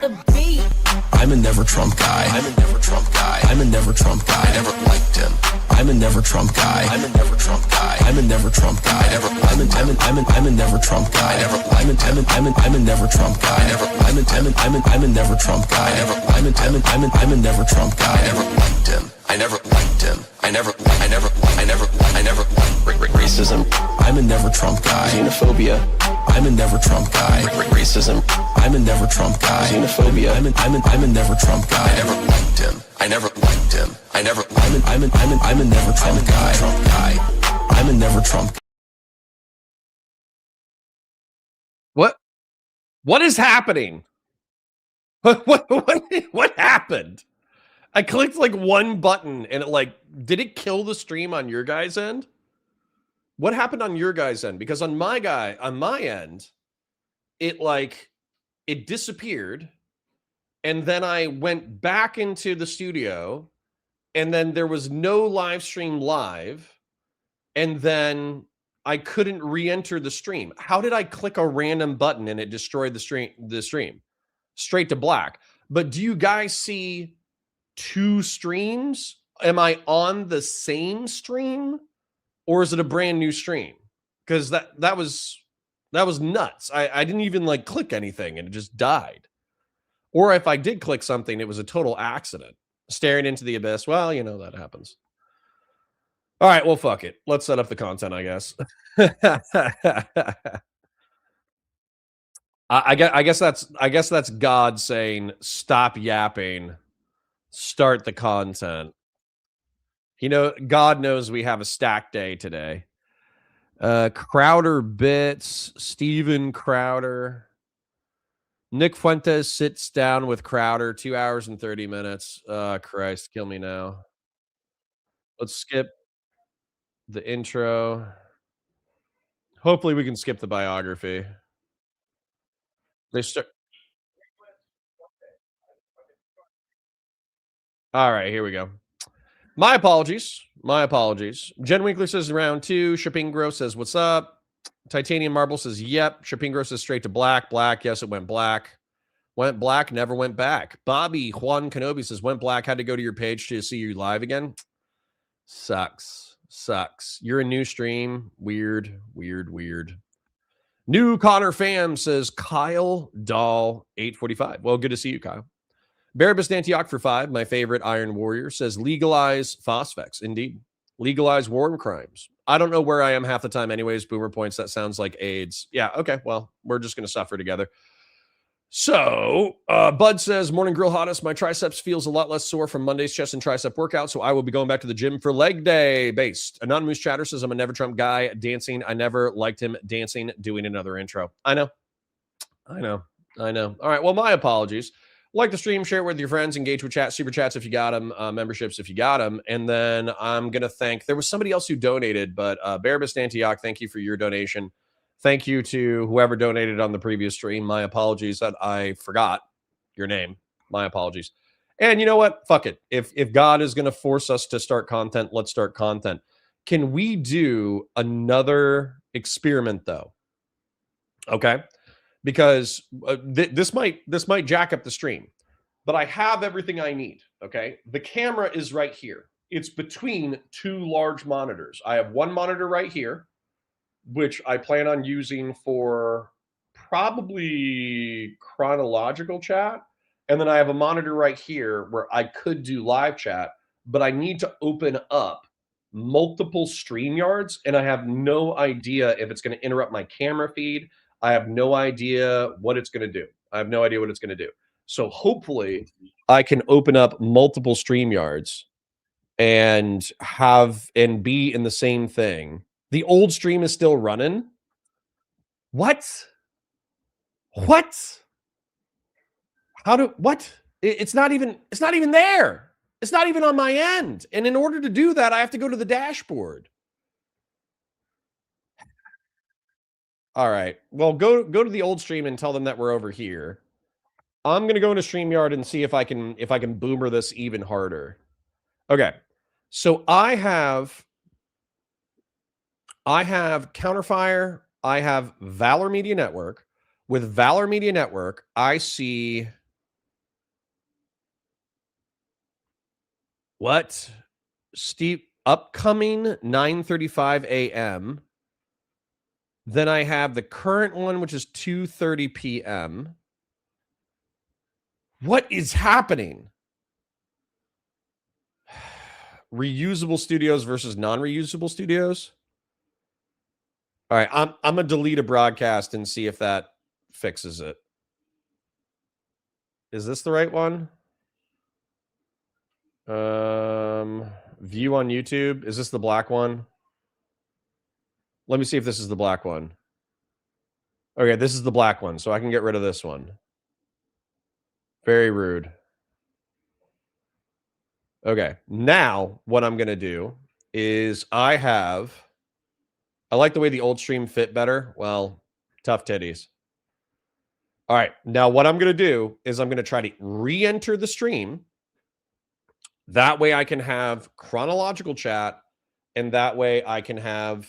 I'm a never Trump guy. I'm a never Trump guy. I'm a never Trump guy. I never liked him. I'm a never Trump guy. I'm a never Trump guy. I'm a never Trump guy. I never. I'm a never Trump guy. I never. I'm a never Trump guy. I never. I'm a never Trump guy. I never. I'm a never Trump guy. I never liked him. I never liked him. I never racism. I'm a never Trump guy. Xenophobia. I'm a never Trump guy. Racism. I'm a never Trump guy. Xenophobia. I'm a never Trump guy. I never liked him. I never liked him. I never. I'm a never Trump guy. I'm a never Trump. What is happening? What happened? I clicked like one button and did it kill the stream on your guys' end? What happened on your guys' end? Because on my end, it disappeared. And then I went back into the studio and then there was no live stream live. And then I couldn't re-enter the stream. How did I click a random button and it destroyed the stream? Straight to black. But do you guys see two streams? Am I on the same stream or is it a brand new stream? Because that was nuts. I didn't even click anything and it just died. Or if I did click something, it was a total accident. Staring into the abyss. Well, that happens. All right, well, fuck it. Let's set up the content, I guess. I guess that's God saying, stop yapping, start the content. God knows we have a stack day today. Crowder bits, Steven Crowder. Nick Fuentes sits down with Crowder, 2 hours and 30 minutes. Christ, kill me now. Let's skip the intro. Hopefully we can skip the biography. All right, here we go. My apologies. Jen Winkler says round 2. Shapingro says, what's up? Titanium Marble says, yep. Shapingro says straight to black. Black, yes, it went black. Went black, never went back. Bobby Juan Kenobi says, went black, had to go to your page to see you live again. Sucks. You're a new stream. Weird. New Connor fam says Kyle Dahl 845. Well, good to see you, Kyle. Barabas Antioch for 5, my favorite Iron Warrior, says legalize Phosphex. Indeed. Legalize war crimes. I don't know where I am half the time anyways. Boomer points, that sounds like AIDS. Yeah, okay, well, we're just going to suffer together. So, Bud says, morning grill hottest. My triceps feels a lot less sore from Monday's chest and tricep workout, so I will be going back to the gym for leg day based. Anonymous Chatter says, I'm a never Trump guy. Dancing, I never liked him dancing, doing another intro. I know. All right, well, my apologies. Like the stream, share it with your friends, engage with chat, super chats if you got them, memberships if you got them. And then I'm going to thank, there was somebody else who donated, but Barabas Antioch, thank you for your donation. Thank you to whoever donated on the previous stream. My apologies that I forgot your name. My apologies. And you know what? Fuck it. If God is going to force us to start content, let's start content. Can we do another experiment though? Okay. Because this might jack up the stream, but I have everything I need. Okay, the camera is right here. It's between two large monitors. I have one monitor right here, which I plan on using for probably chronological chat, and then I have a monitor right here where I could do live chat, but I need to open up multiple StreamYards, and I have no idea if it's going to interrupt my camera feed. I have no idea what it's going to do. So hopefully I can open up multiple StreamYards and be in the same thing. The old stream is still running. What? It's not even there. It's not even on my end. And in order to do that, I have to go to the dashboard. All right. Well, go to the old stream and tell them that we're over here. I'm going to go into StreamYard and see if I can boomer this even harder. Okay. So I have Counterfire, I have Valor Media Network. With Valor Media Network, I see What? Steve, upcoming 9:35 a.m. Then I have the current one, which is 2:30 p.m. What is happening? Reusable studios versus non-reusable studios. All right, I'm gonna delete a broadcast and see if that fixes it. Is this the right one? View on YouTube. Is this the black one? Let me see if this is the black one. Okay, this is the black one, so I can get rid of this one. Very rude. Okay, now what I'm gonna do is I like the way the old stream fit better. Well, tough titties. All right, now what I'm gonna do is I'm gonna try to re-enter the stream. That way I can have chronological chat, and that way I can have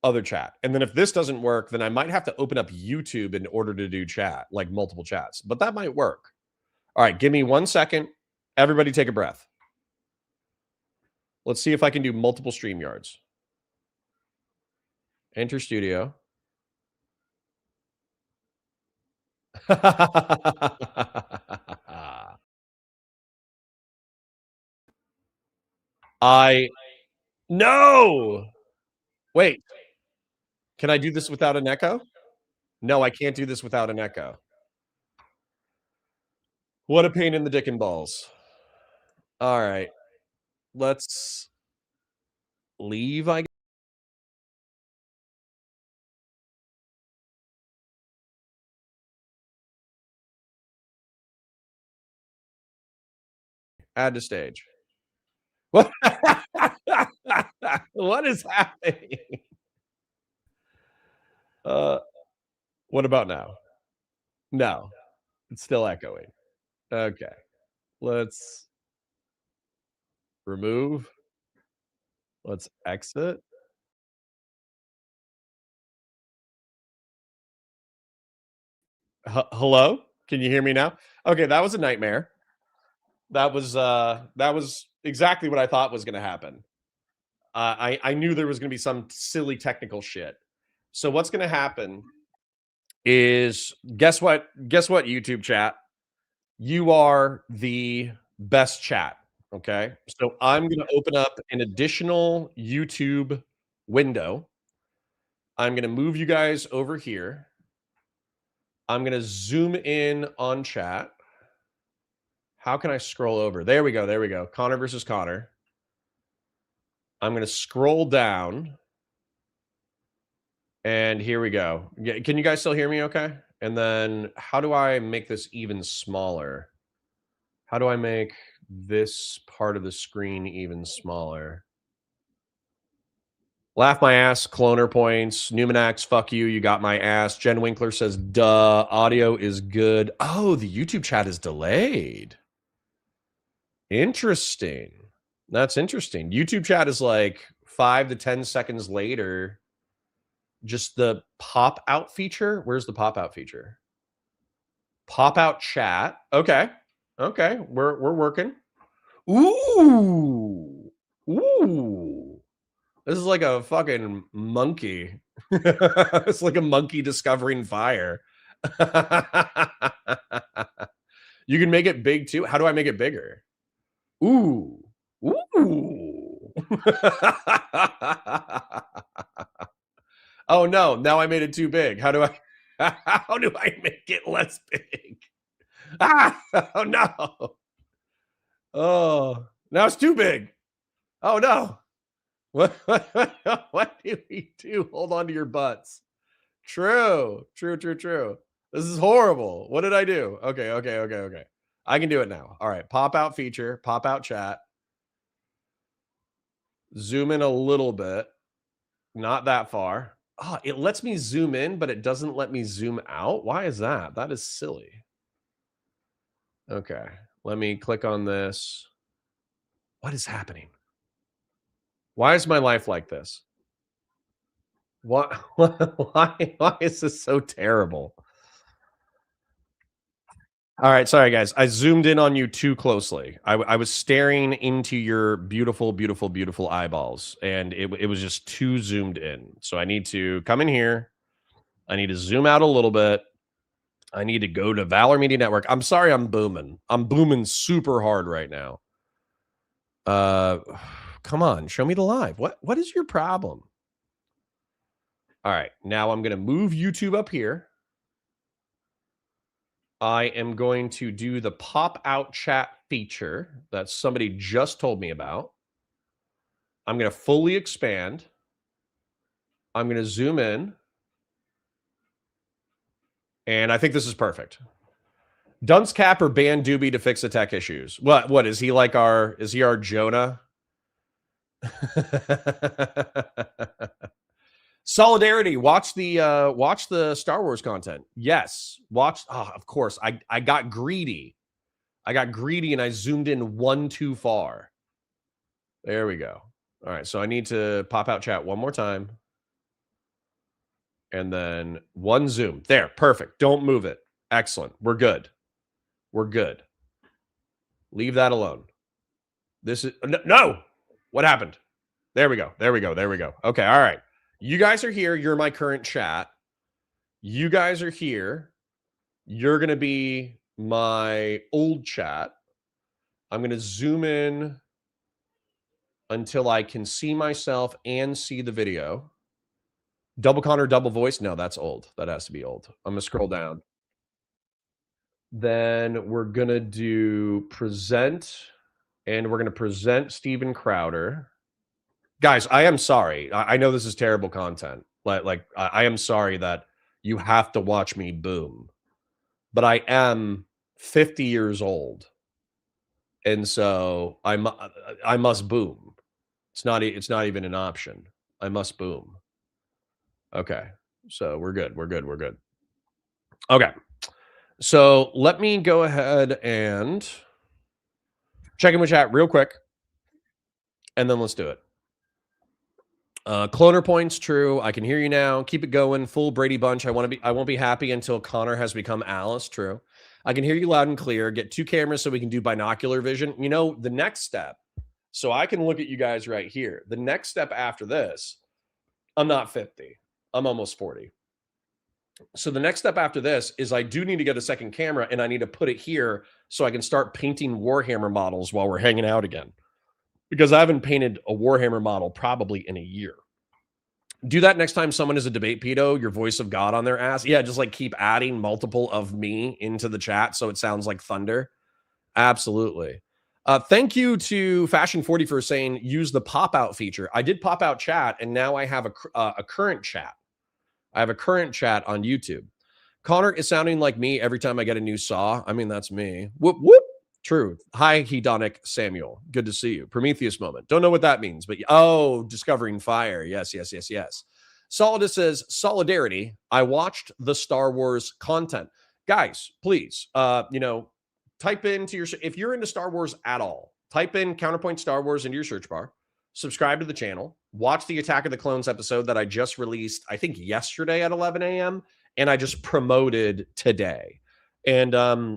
other chat. And then if this doesn't work, then I might have to open up YouTube in order to do chat, like multiple chats. But that might work. All right, give me 1 second. Everybody take a breath. Let's see if I can do multiple StreamYards. Enter studio. No. Wait, can I do this without an echo? No, I can't do this without an echo. What a pain in the dick and balls. All right, let's leave, I guess. Add to stage. What? What is happening? Uh, what about now? No, it's still echoing. Okay, let's remove. Let's exit. Hello? Can you hear me now? Okay, that was a nightmare. That was exactly what I thought was gonna happen. I knew there was gonna be some silly technical shit. So what's gonna happen is guess what? Guess what, YouTube chat? You are the best chat. Okay. So I'm gonna open up an additional YouTube window. I'm gonna move you guys over here. I'm gonna zoom in on chat. How can I scroll over? There we go. There we go. Connor versus Connor. I'm going to scroll down. And here we go. Can you guys still hear me okay? And then how do I make this even smaller? How do I make this part of the screen even smaller? Laugh my ass, cloner points. Numinax, fuck you. You got my ass. Jen Winkler says, duh, audio is good. Oh, the YouTube chat is delayed. Interesting. That's interesting. YouTube chat is like 5 to 10 seconds later. Just the pop out feature. Where's the pop out feature? Pop out chat. Okay. Okay. We're working. Ooh. Ooh. This is like a fucking monkey. It's like a monkey discovering fire. You can make it big too. How do I make it bigger? Ooh. Ooh. Oh no, now I made it too big. How do I make it less big? Oh no. Oh, now it's too big. Oh no. What do we do? Hold on to your butts. True. This is horrible. What did I do? Okay. I can do it now. All right. Pop out feature, pop out chat. Zoom in a little bit. Not that far. Oh, it lets me zoom in, but it doesn't let me zoom out. Why is that? That is silly. Okay. Let me click on this. What is happening? Why is my life like this? Why why is this so terrible? All right, sorry guys. I zoomed in on you too closely. I was staring into your beautiful, beautiful, beautiful eyeballs, and it was just too zoomed in. So I need to come in here. I need to zoom out a little bit. I need to go to Valor Media Network. I'm sorry, I'm booming. I'm booming super hard right now. Come on, show me the live. What is your problem? All right, now I'm gonna move YouTube up here. I am going to do the pop out chat feature that somebody just told me about. I'm going to fully expand. I'm going to zoom in. And I think this is perfect. Dunce Cap or ban Doobie to fix the tech issues. What is he like is he our Jonah? Solidarity. Watch the Star Wars content. Yes. Of course. I got greedy. I got greedy and I zoomed in one too far. There we go. All right. So I need to pop out chat one more time. And then one zoom. There. Perfect. Don't move it. Excellent. We're good. We're good. Leave that alone. This is no. What happened? There we go. There we go. There we go. Okay. All right. You guys are here. You're my current chat. You guys are here. You're going to be my old chat. I'm going to zoom in until I can see myself and see the video. Double Connor, double voice. No, that's old. That has to be old. I'm going to scroll down. Then we're going to do present, and we're going to present Steven Crowder. Guys, I am sorry. I know this is terrible content. Like I am sorry that you have to watch me boom. But I am 50 years old. And so I must boom. It's not even an option. I must boom. Okay. So we're good. We're good. We're good. Okay. So let me go ahead and check in with chat real quick. And then let's do it. Cloner points, true. I can hear you now. Keep it going. Full Brady Bunch. I won't be happy until Connor has become Alice. True. I can hear you loud and clear. Get 2 cameras so we can do binocular vision. You know, the next step, so I can look at you guys right here. The next step after this, I'm not 50. I'm almost 40. So the next step after this is I do need to get a second camera, and I need to put it here so I can start painting Warhammer models while we're hanging out again. Because I haven't painted a Warhammer model probably in a year. Do that next time someone is a debate pedo, your voice of God on their ass. Yeah, just like keep adding multiple of me into the chat so it sounds like thunder. Absolutely. Thank you to Fashion 40 for saying use the pop out feature. I did pop out chat, and now I have a current chat. I have a current chat on YouTube. Connor is sounding like me every time I get a new saw. I mean, that's me. Whoop, whoop. True. Hi, hedonic Samuel. Good to see you. Prometheus moment. Don't know what that means, but discovering fire. Yes, yes, yes, yes. Solidus says, solidarity. I watched the Star Wars content. Guys, please, type into your, if you're into Star Wars at all, type in Counterpoint Star Wars into your search bar, subscribe to the channel, watch the Attack of the Clones episode that I just released, I think yesterday at 11 a.m., and I just promoted today. And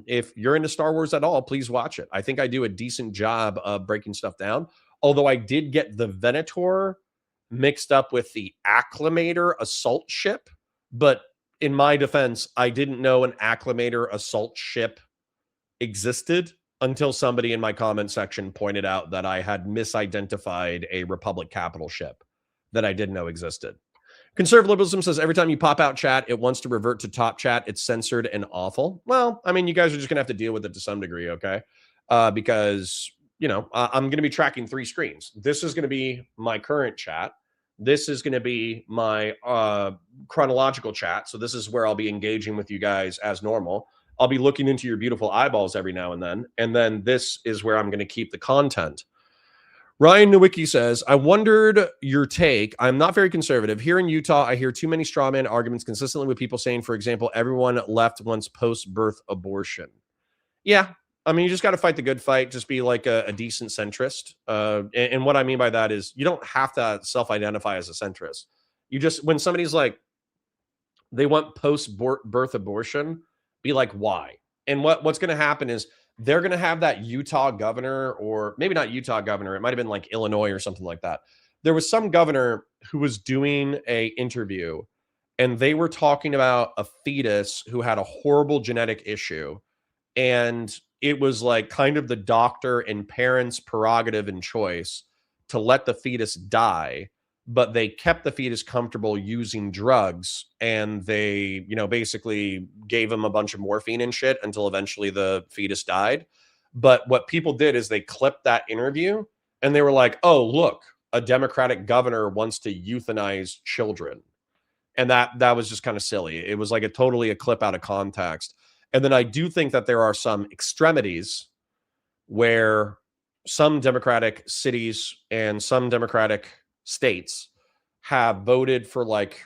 if you're into Star Wars at all, please watch it. I think I do a decent job of breaking stuff down. Although I did get the Venator mixed up with the Acclamator assault ship. But in my defense, I didn't know an Acclamator assault ship existed until somebody in my comment section pointed out that I had misidentified a Republic capital ship that I didn't know existed. Conservatism says every time you pop out chat, it wants to revert to top chat. It's censored and awful. Well, I mean, you guys are just going to have to deal with it to some degree, okay? Because, I'm going to be tracking 3 screens. This is going to be my current chat. This is going to be my chronological chat. So this is where I'll be engaging with you guys as normal. I'll be looking into your beautiful eyeballs every now and then. And then this is where I'm going to keep the content. Ryan Nowicki says, I wondered your take. I'm not very conservative. Here in Utah, I hear too many straw man arguments consistently with people saying, for example, everyone left wants post-birth abortion. Yeah. I mean, you just got to fight the good fight. Just be like a decent centrist. And what I mean by that is you don't have to self-identify as a centrist. You just, when somebody's like, they want post-birth abortion, be like, why? And what's going to happen is they're going to have that Utah governor, or maybe not Utah governor. It might have been like Illinois or something like that. There was some governor who was doing a interview, and they were talking about a fetus who had a horrible genetic issue. And it was like kind of the doctor and parents' prerogative and choice to let the fetus die, but they kept the fetus comfortable using drugs, and they, basically gave him a bunch of morphine and shit until eventually the fetus died. But what people did is they clipped that interview, and they were like, oh, look, a Democratic governor wants to euthanize children. And that was just kind of silly. It was like a clip out of context. And then I do think that there are some extremities where some Democratic cities and some Democratic states have voted for like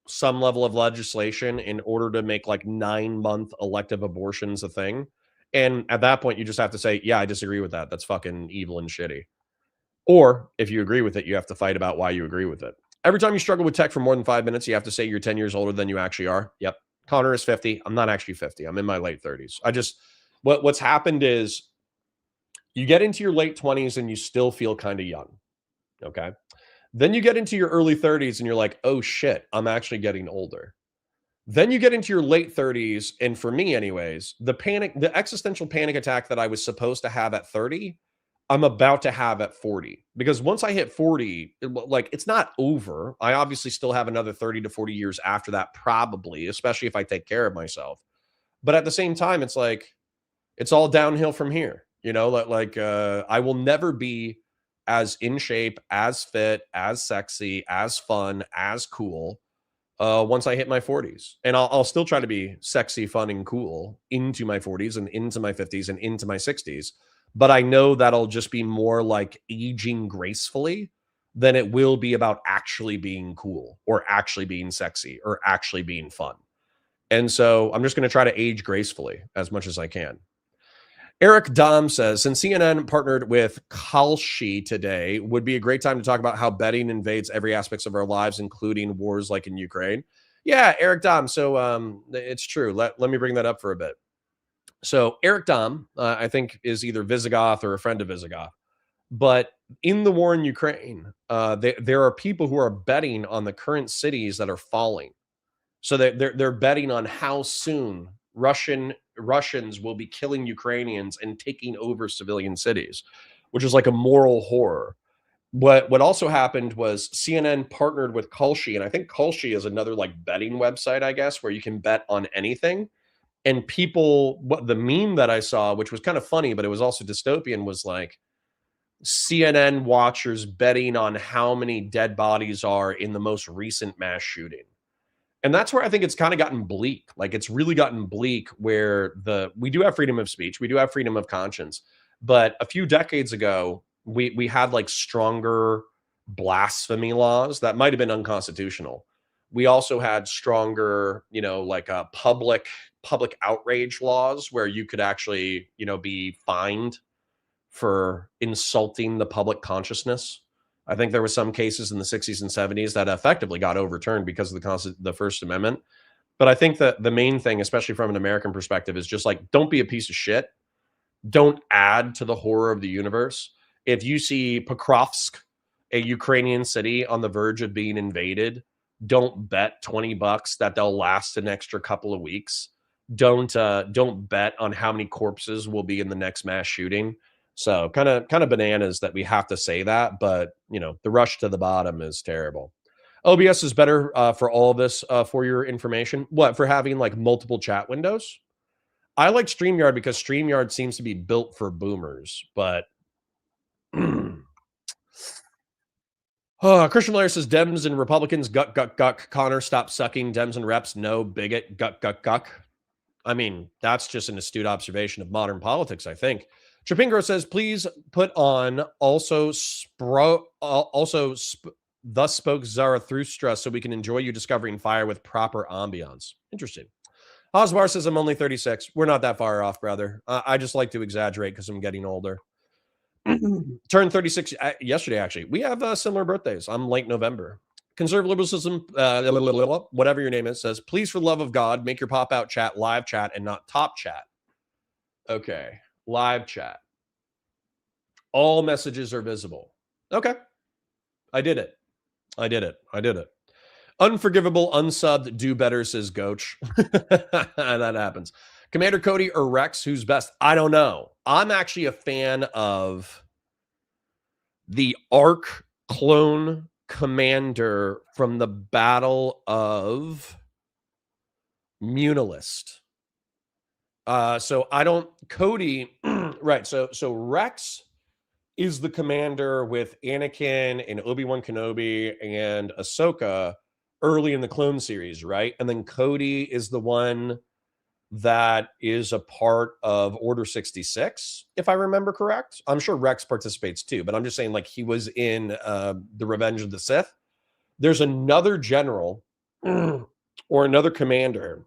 some level of legislation in order to make like 9-month elective abortions a thing. And at that point, you just have to say, yeah, I disagree with that. That's fucking evil and shitty. Or if you agree with it, you have to fight about why you agree with it. Every time you struggle with tech for more than 5 minutes, you have to say you're 10 years older than you actually are. Yep. Connor is 50. I'm not actually 50. I'm in my late 30s. What's happened is you get into your late 20s and you still feel kind of young. Okay. Then you get into your early 30s and you're like, oh shit, I'm actually getting older. Then you get into your late 30s. And for me, anyways, the existential panic attack that I was supposed to have at 30, I'm about to have at 40. Because once I hit 40, it's not over. I obviously still have another 30 to 40 years after that, probably, especially if I take care of myself. But at the same time, it's like, it's all downhill from here. I will never be as in shape, as fit, as sexy, as fun, as cool once I hit my 40s. And I'll still try to be sexy, fun, and cool into my 40s and into my 50s and into my 60s. But I know that'll just be more like aging gracefully than it will be about actually being cool or actually being sexy or actually being fun. And so I'm just going to try to age gracefully as much as I can. Eric Dom says, since CNN partnered with Kalshi today, would be a great time to talk about how betting invades every aspect of our lives, including wars like in Ukraine. Yeah, Eric Dom. So it's true. Let me bring that up for a bit. So Eric Dom, I think, is either Visigoth or a friend of Visigoth. But in the war in Ukraine, there are people who are betting on the current cities that are falling. So they're betting on how soon Russians will be killing Ukrainians and taking over civilian cities, which is like a moral horror. What also happened was CNN partnered with Kalshi, and I think Kalshi is another like betting website, I guess, where you can bet on anything. And the meme that I saw, which was kind of funny, but it was also dystopian, was like CNN watchers betting on how many dead bodies are in the most recent mass shooting. And that's where I think it's kind of gotten bleak. Like it's really gotten bleak where we do have freedom of speech, we do have freedom of conscience, but a few decades ago, we had like stronger blasphemy laws that might have been unconstitutional. We also had stronger, public outrage laws where you could actually, be fined for insulting the public consciousness. I think there were some cases in the 60s and 70s that effectively got overturned because of the First Amendment. But I think that the main thing, especially from an American perspective, is just like, don't be a piece of shit. Don't add to the horror of the universe. If you see Pokrovsk, a Ukrainian city on the verge of being invaded, don't bet $20 that they'll last an extra couple of weeks. Don't bet on how many corpses will be in the next mass shooting. So kind of bananas that we have to say that, but the rush to the bottom is terrible. OBS is better for all of this for your information. What, for having like multiple chat windows? I like StreamYard because StreamYard seems to be built for boomers, but Christian Lair says Dems and Republicans guck. Connor, stop sucking. Dems and reps, no bigot, guck. I mean, that's just an astute observation of modern politics, I think. Trapingro says, please put on thus spoke Zarathustra so we can enjoy you discovering fire with proper ambiance. Interesting. Hosbar says, I'm only 36. We're not that far off, brother. I just like to exaggerate because I'm getting older. Turned 36 yesterday, actually. We have similar birthdays. I'm late November. Conservative liberalism, whatever your name is, says, please, for the love of God, make your pop-out chat live chat and not top chat. Okay. Live chat. All messages are visible. Okay. I did it. I did it. I did it. Unforgivable, unsubbed, do better, says Goach. That happens. Commander Cody or Rex, who's best? I don't know. I'm actually a fan of the Arc clone commander from the Battle of Munilist. So I don't Cody, right? So Rex is the commander with Anakin and Obi-Wan Kenobi and Ahsoka early in the Clone series, right? And then Cody is the one that is a part of Order 66, if I remember correct. I'm sure Rex participates too, but I'm just saying, like, he was in the Revenge of the Sith. There's another general or another commander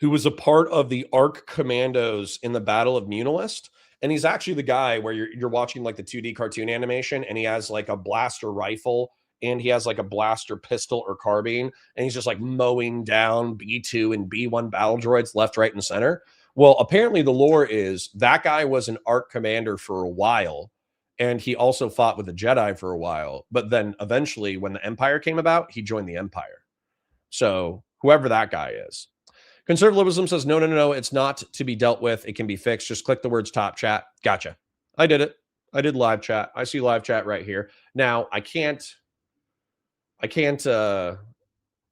who was a part of the ARC commandos in the Battle of Munilist. And he's actually the guy where you're watching like the 2D cartoon animation, and he has like a blaster rifle and he has like a blaster pistol or carbine, and he's just like mowing down B2 and B1 battle droids left, right, and center. Well, apparently the lore is that guy was an ARC commander for a while, and he also fought with the Jedi for a while. But then eventually, when the Empire came about, he joined the Empire. So whoever that guy is. Conservatism says, no, it's not to be dealt with. It can be fixed. Just click the words top chat. Gotcha. I did it. I did live chat. I see live chat right here. Now, I can't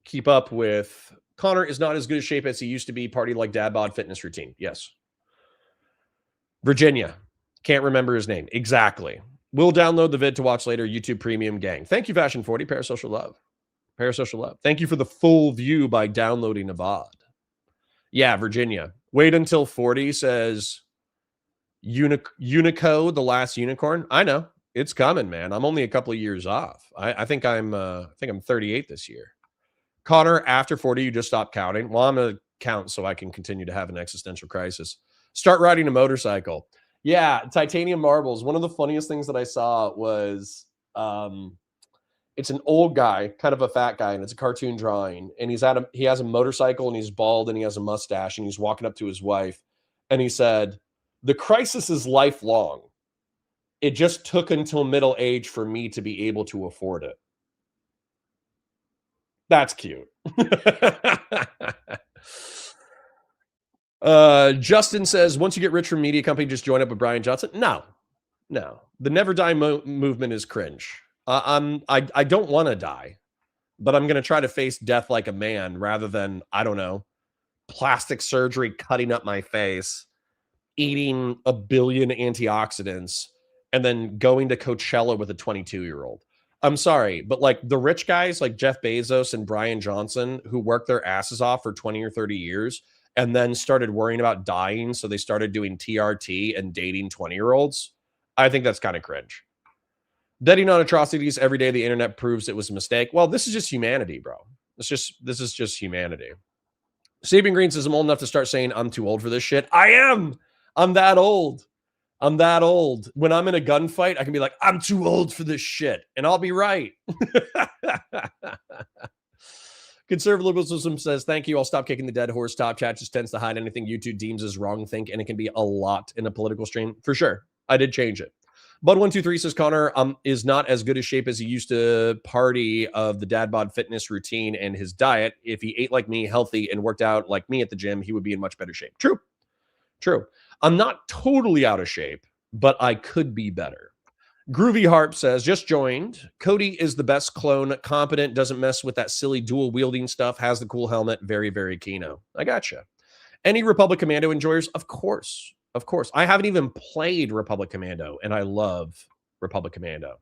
keep up with Connor is not as good a shape as he used to be. Party like dad bod fitness routine. Yes. Virginia. Can't remember his name. Exactly. We'll download the vid to watch later. YouTube Premium gang. Thank you, Fashion 40. Parasocial love. Parasocial love. Thank you for the full view by downloading a VOD. Yeah, Virginia. Wait until 40 says Unico, the last unicorn. I know. It's coming, man. I'm only a couple of years off. I think I'm 38 this year. Connor, after 40, you just stop counting. Well, I'm gonna count so I can continue to have an existential crisis. Start riding a motorcycle. Yeah, titanium marbles. One of the funniest things that I saw was it's an old guy, kind of a fat guy, and it's a cartoon drawing. And he has a motorcycle, and he's bald, and he has a mustache, and he's walking up to his wife, and he said, "The crisis is lifelong. It just took until middle age for me to be able to afford it." That's cute. Justin says, once you get rich from media company, just join up with Brian Johnson. No. The never die movement is cringe. I don't want to die, but I'm going to try to face death like a man rather than, I don't know, plastic surgery, cutting up my face, eating a billion antioxidants, and then going to Coachella with a 22-year-old. I'm sorry, but like the rich guys like Jeff Bezos and Brian Johnson who worked their asses off for 20 or 30 years and then started worrying about dying, so they started doing TRT and dating 20-year-olds. I think that's kind of cringe. Betting on atrocities every day, the internet proves it was a mistake. Well, this is just humanity, bro. This is just humanity. Sabin Green says, I'm old enough to start saying I'm too old for this shit. I am. I'm that old. When I'm in a gunfight, I can be like, I'm too old for this shit. And I'll be right. Conservatism says, thank you. I'll stop kicking the dead horse. Top chat just tends to hide anything YouTube deems as wrong think, and it can be a lot in a political stream. For sure. I did change it. Bud123 says, Connor is not as good a shape as he used to. Party of the dad bod fitness routine and his diet. If he ate like me, healthy, and worked out like me at the gym, he would be in much better shape. True. I'm not totally out of shape, but I could be better. Groovy Harp says, just joined. Cody is the best clone. Competent, doesn't mess with that silly dual wielding stuff, has the cool helmet. Very, very kino. I gotcha. Any Republic Commando enjoyers? Of course. I haven't even played Republic Commando, and I love Republic Commando.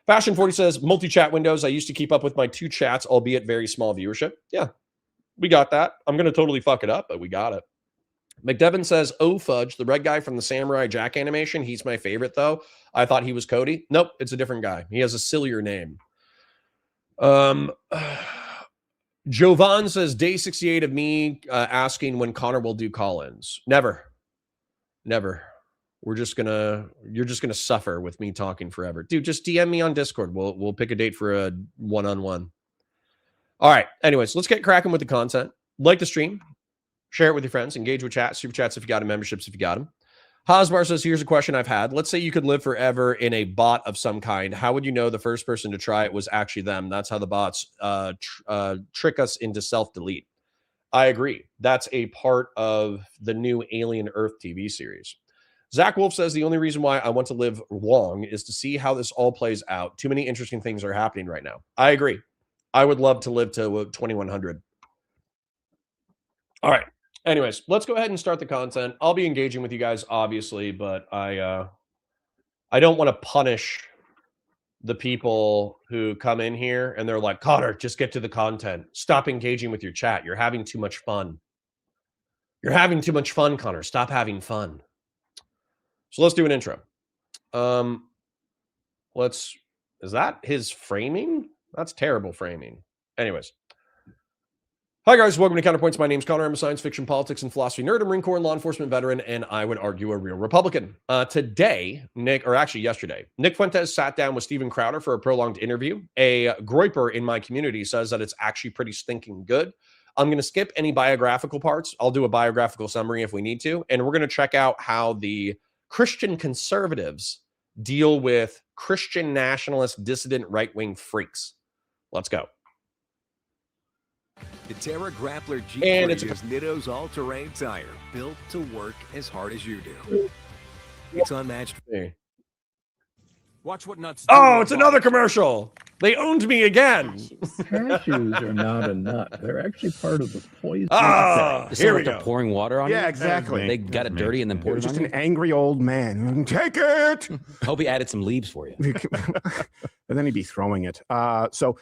Fashion 40 says, multi-chat windows. I used to keep up with my 2 chats, albeit very small viewership. Yeah, we got that. I'm going to totally fuck it up, but we got it. McDevin says, oh, fudge, the red guy from the Samurai Jack animation. He's my favorite, though. I thought he was Cody. Nope, it's a different guy. He has a sillier name. Jovan says, day 68 of me asking when Connor will do call-ins. Never. You're just gonna suffer with me talking forever. Dude, just DM me on Discord. We'll pick a date for a one-on-one. All right. Anyways, let's get cracking with the content. Like the stream. Share it with your friends. Engage with chat, super chats if you got them, memberships if you got them. Hosbar says, here's a question I've had. Let's say you could live forever in a bot of some kind. How would you know the first person to try it was actually them? That's how the bots trick us into self-delete. I agree. That's a part of the new Alien Earth TV series. Zach Wolf says, the only reason why I want to live long is to see how this all plays out. Too many interesting things are happening right now. I agree. I would love to live to 2100. All right. Anyways, let's go ahead and start the content. I'll be engaging with you guys, obviously, but I don't want to punish the people who come in here and they're like, Connor, just get to the content. Stop engaging with your chat. You're having too much fun. You're having too much fun, Connor. Stop having fun. So let's do an intro. Is that his framing? That's terrible framing. Anyways. Hi, guys. Welcome to Counterpoints. My name's Connor. I'm a science fiction, politics, and philosophy nerd, a Marine Corps and law enforcement veteran, and I would argue a real Republican. Yesterday, Nick Fuentes sat down with Steven Crowder for a prolonged interview. A groiper in my community says that it's actually pretty stinking good. I'm going to skip any biographical parts. I'll do a biographical summary if we need to, and we're going to check out how the Christian conservatives deal with Christian nationalist, dissident, right-wing freaks. Let's go. The Terra Grappler And G3 it's is Nitto's all-terrain tire, built to work as hard as you do. It's unmatched. Hey. Watch what nuts. Oh, it's another commercial. They owned me again. Cashews are not a nut. They're actually part of the poison. Here we go. Pouring water on you? Yeah, exactly. They got it dirty and then poured it Just on an you? angry old man. Take it! Hope he added some leaves for you. And then he'd be throwing it. So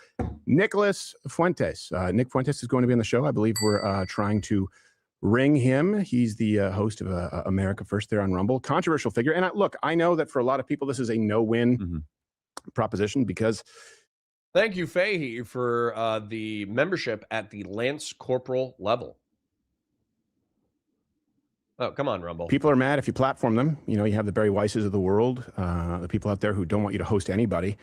Nicholas Fuentes. Nick Fuentes is going to be on the show. I believe we're trying to ring him. He's the host of America First there on Rumble. Controversial figure. And look, I know that for a lot of people, this is a no-win proposition because... Thank you, Fahey, for the membership at the Lance Corporal level. Oh, come on, Rumble. people are mad if you platform them. You know, you have the Barry Weisses of the world, the people out there who don't want you to host anybody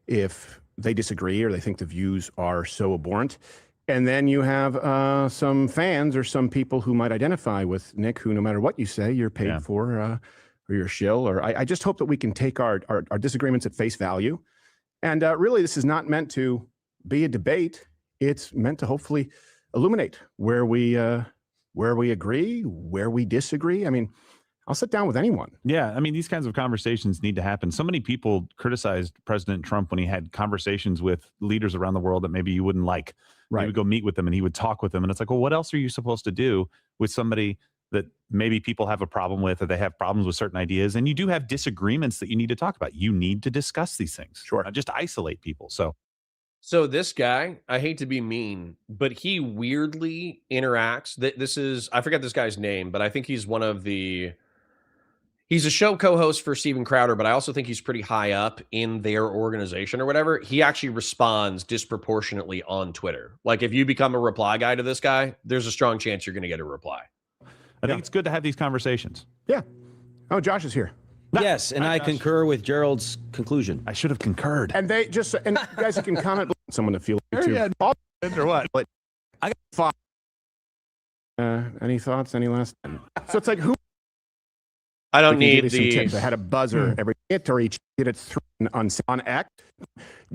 if they disagree or they think the views are so abhorrent. And then you have some fans or some people who might identify with Nick, who no matter what you say, you're paid for, or you're a shill. Or I just hope that we can take our disagreements at face value. And really, this is not meant to be a debate. It's meant to hopefully illuminate where we agree, where we disagree. I mean, I'll sit down with anyone. Yeah, I mean, these kinds of conversations need to happen. So many people criticized President Trump when he had conversations with leaders around the world that maybe you wouldn't like. Right. He would go meet with them and he would talk with them. And it's like, well, what else are you supposed to do with somebody that maybe people have a problem with, or they have problems with certain ideas? And you do have disagreements that you need to talk about. You need to discuss these things. Sure. Not just isolate people. So this guy, I hate to be mean, but he weirdly interacts. I forget this guy's name, but I think he's he's a show co-host for Steven Crowder, but I also think he's pretty high up in their organization or whatever. He actually responds disproportionately on Twitter. Like if you become a reply guy to this guy, there's a strong chance you're going to get a reply. I think it's good to have these conversations. Yeah. Oh, Josh is here. Yes, and I concur with Gerald's conclusion. I should have concurred. And they just, and you guys can comment, someone to feel it too. Or what? But I got thought. Any thoughts? Any last? So it's like, who? I don't need these. I had a buzzer every hit or each did it through on X.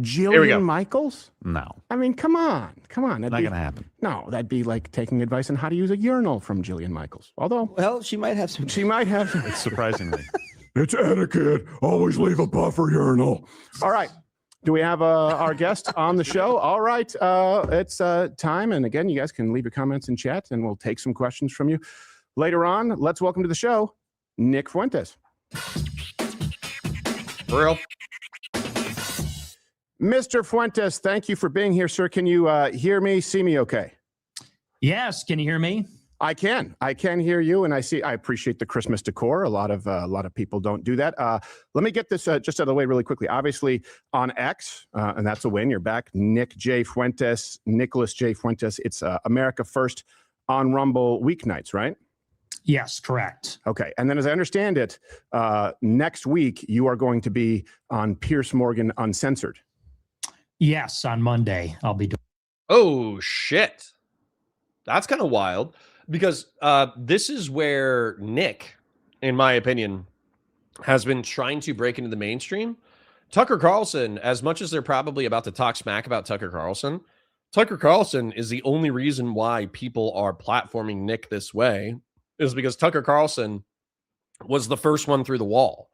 Here we go. Jillian Michaels? No. I mean, come on. That'd Not going to happen. No, that'd be like taking advice on how to use a urinal from Jillian Michaels. Although, Well, she might have some. It's surprisingly. It's etiquette. Always leave a buffer urinal. All right. Do we have our guest on the show? All right. It's time. And again, you guys can leave your comments in chat and we'll take some questions from you later on. Let's welcome to the show, Nick Fuentes. For real? Mr. Fuentes, thank you for being here, sir. Can you hear me, see me okay? Yes. Can you hear me? I can hear you, and I appreciate the Christmas decor. A lot of people don't do that. Let me get this just out of the way really quickly. Obviously on X, and that's a win. You're back, Nicholas J. Fuentes. It's America First on Rumble weeknights, right? Yes, correct. Okay, and then as I understand it, next week you are going to be on Piers Morgan Uncensored. Yes, on Monday I'll be doing. Oh shit, that's kind of wild. because this is where Nick, in my opinion, has been trying to break into the mainstream. Tucker Carlson, as much as they're probably about to talk smack about Tucker Carlson is the only reason why people are platforming Nick this way, is because Tucker Carlson was the first one through the wall.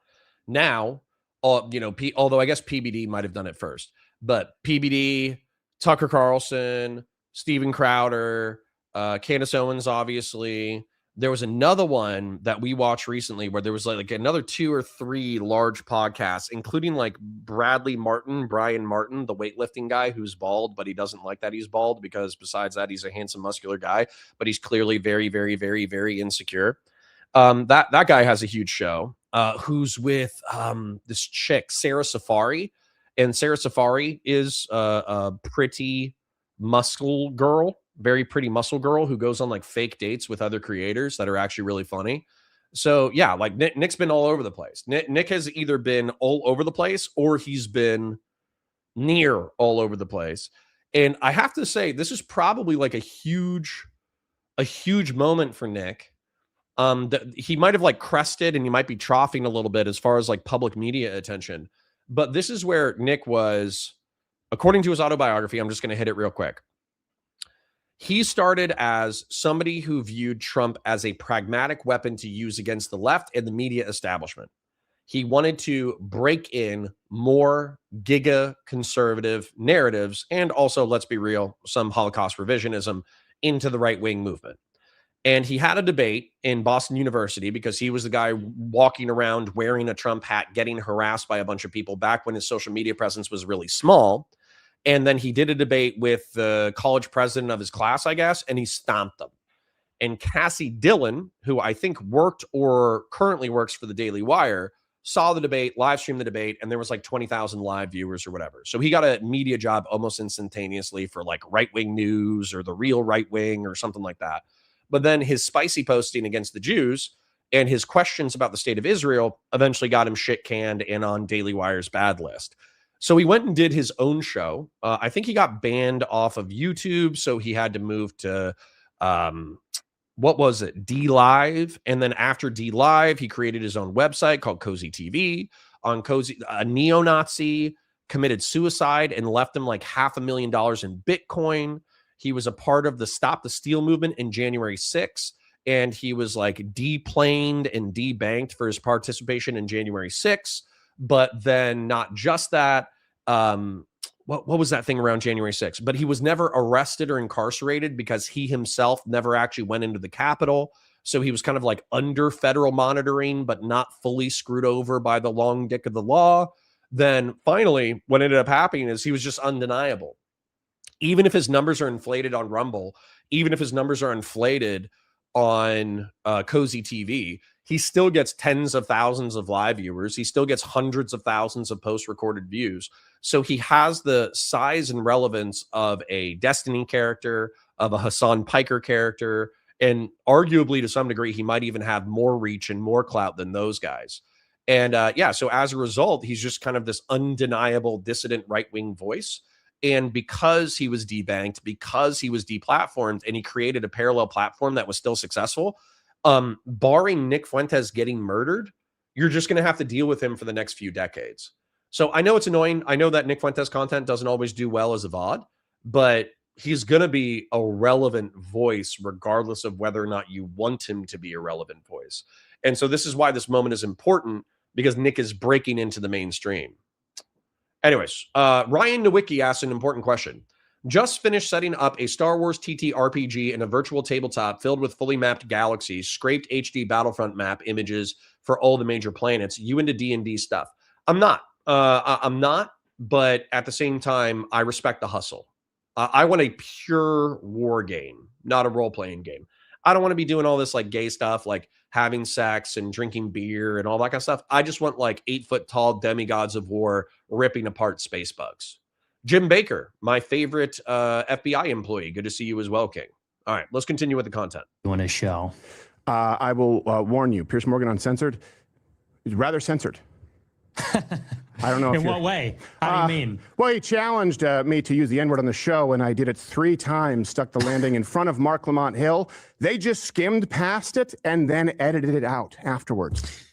Now, although I guess PBD might have done it first, but PBD, Tucker Carlson, Steven Crowder, Candace Owens, obviously. There was another one that we watched recently where there was like another 2 or 3 large podcasts, including like Brian Martin, the weightlifting guy who's bald, but he doesn't like that he's bald because besides that, he's a handsome, muscular guy, but he's clearly very, very, very, very insecure. That guy has a huge show. Who's with this chick, Sarah Safari, and Sarah Safari is a pretty muscle girl. Very pretty muscle girl who goes on like fake dates with other creators that are actually really funny. So yeah, like Nick's been all over the place. Nick has either been all over the place or he's been near all over the place. And I have to say, this is probably like a huge moment for Nick. That he might have like crested and he might be troughing a little bit as far as like public media attention. But this is where Nick was, according to his autobiography, I'm just going to hit it real quick. He started as somebody who viewed Trump as a pragmatic weapon to use against the left and the media establishment. He wanted to break in more giga conservative narratives and also, let's be real, some Holocaust revisionism into the right-wing movement. And he had a debate in Boston University because he was the guy walking around wearing a Trump hat, getting harassed by a bunch of people back when his social media presence was really small. And then he did a debate with the college president of his class, I guess, and he stomped them. And Cassie Dillon, who I think worked or currently works for the Daily Wire, saw the debate, live streamed the debate, and there was like 20,000 live viewers or whatever. So he got a media job almost instantaneously for like right-wing news or the real right wing or something like that. But then his spicy posting against the Jews and his questions about the state of Israel eventually got him shit canned and on Daily Wire's bad list. So he went and did his own show. I think he got banned off of YouTube, so he had to move to, what was it, D Live. And then after D Live, he created his own website called Cozy TV. On Cozy, a neo-Nazi committed suicide and left him like $500,000 in Bitcoin. He was a part of the Stop the Steal movement in January 6th, and he was like deplaned and debanked for his participation in January 6th. But then not just that, what was that thing around January 6th? But he was never arrested or incarcerated because he himself never actually went into the Capitol. So he was kind of like under federal monitoring, but not fully screwed over by the long dick of the law. Then finally, what ended up happening is he was just undeniable. Even if his numbers are inflated on Rumble, even if his numbers are inflated on Cozy TV, he still gets tens of thousands of live viewers. He still gets hundreds of thousands of post-recorded views. So he has the size and relevance of a Destiny character, of a Hassan Piker character, and arguably to some degree, he might even have more reach and more clout than those guys. And yeah, so as a result, he's just kind of this undeniable dissident right-wing voice. And because he was debanked, because he was deplatformed, and he created a parallel platform that was still successful, barring Nick Fuentes getting murdered, you're just going to have to deal with him for the next few decades. So I know it's annoying. I know that Nick Fuentes content doesn't always do well as a VOD, but he's going to be a relevant voice regardless of whether or not you want him to be a relevant voice. And so this is why this moment is important, because Nick is breaking into the mainstream. Anyways, Ryan Nowicki asked an important question. Just finished setting up a Star Wars TTRPG in a virtual tabletop filled with fully mapped galaxies, scraped HD Battlefront map images for all the major planets. You into D&D stuff? I'm not. I'm not, but at the same time, I respect the hustle. I want a pure war game, not a role-playing game. I don't want to be doing all this like gay stuff, like having sex and drinking beer and all that kind of stuff. I just want like 8-foot-tall demigods of war ripping apart space bugs. Jim Baker, my favorite FBI employee. Good to see you as well, King. All right, let's continue with the content. You want to show? I will warn you, Piers Morgan Uncensored is rather censored. I don't know. In what way? How do you mean? Well, he challenged me to use the N-word on the show, and I did it 3 times, stuck the landing in front of Mark Lamont Hill. They just skimmed past it and then edited it out afterwards.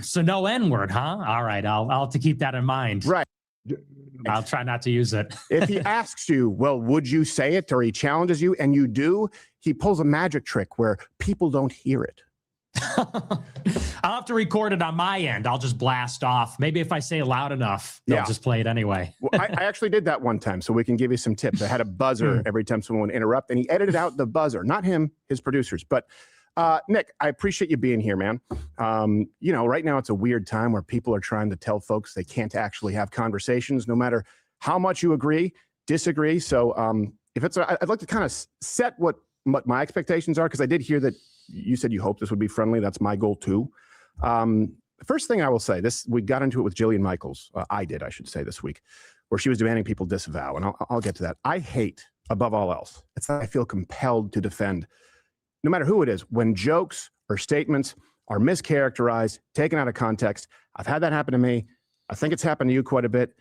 So no N-word, huh? All right, I'll have to keep that in mind. Right. I'll try not to use it. If he asks you, well, would you say it, or he challenges you and you do, he pulls a magic trick where people don't hear it. I'll have to record it on my end. I'll just blast off. Maybe if I say it loud enough, they'll just play it anyway. Well, I actually did that one time, so we can give you some tips. I had a buzzer every time someone would interrupt, and he edited out the buzzer. Not him, his producers. But Nick, I appreciate you being here, man. You know, right now it's a weird time where people are trying to tell folks they can't actually have conversations, no matter how much you agree, disagree. So if it's, I'd like to kind of set what my expectations are, because I did hear that you said you hope this would be friendly. That's my goal too. The first thing I will say, we got into it with Jillian Michaels. I should say, this week, where she was demanding people disavow, and I'll get to that. I hate, above all else, it's that I feel compelled to defend, no matter who it is, when jokes or statements are mischaracterized, taken out of context. I've had that happen to me. I think it's happened to you quite a bit.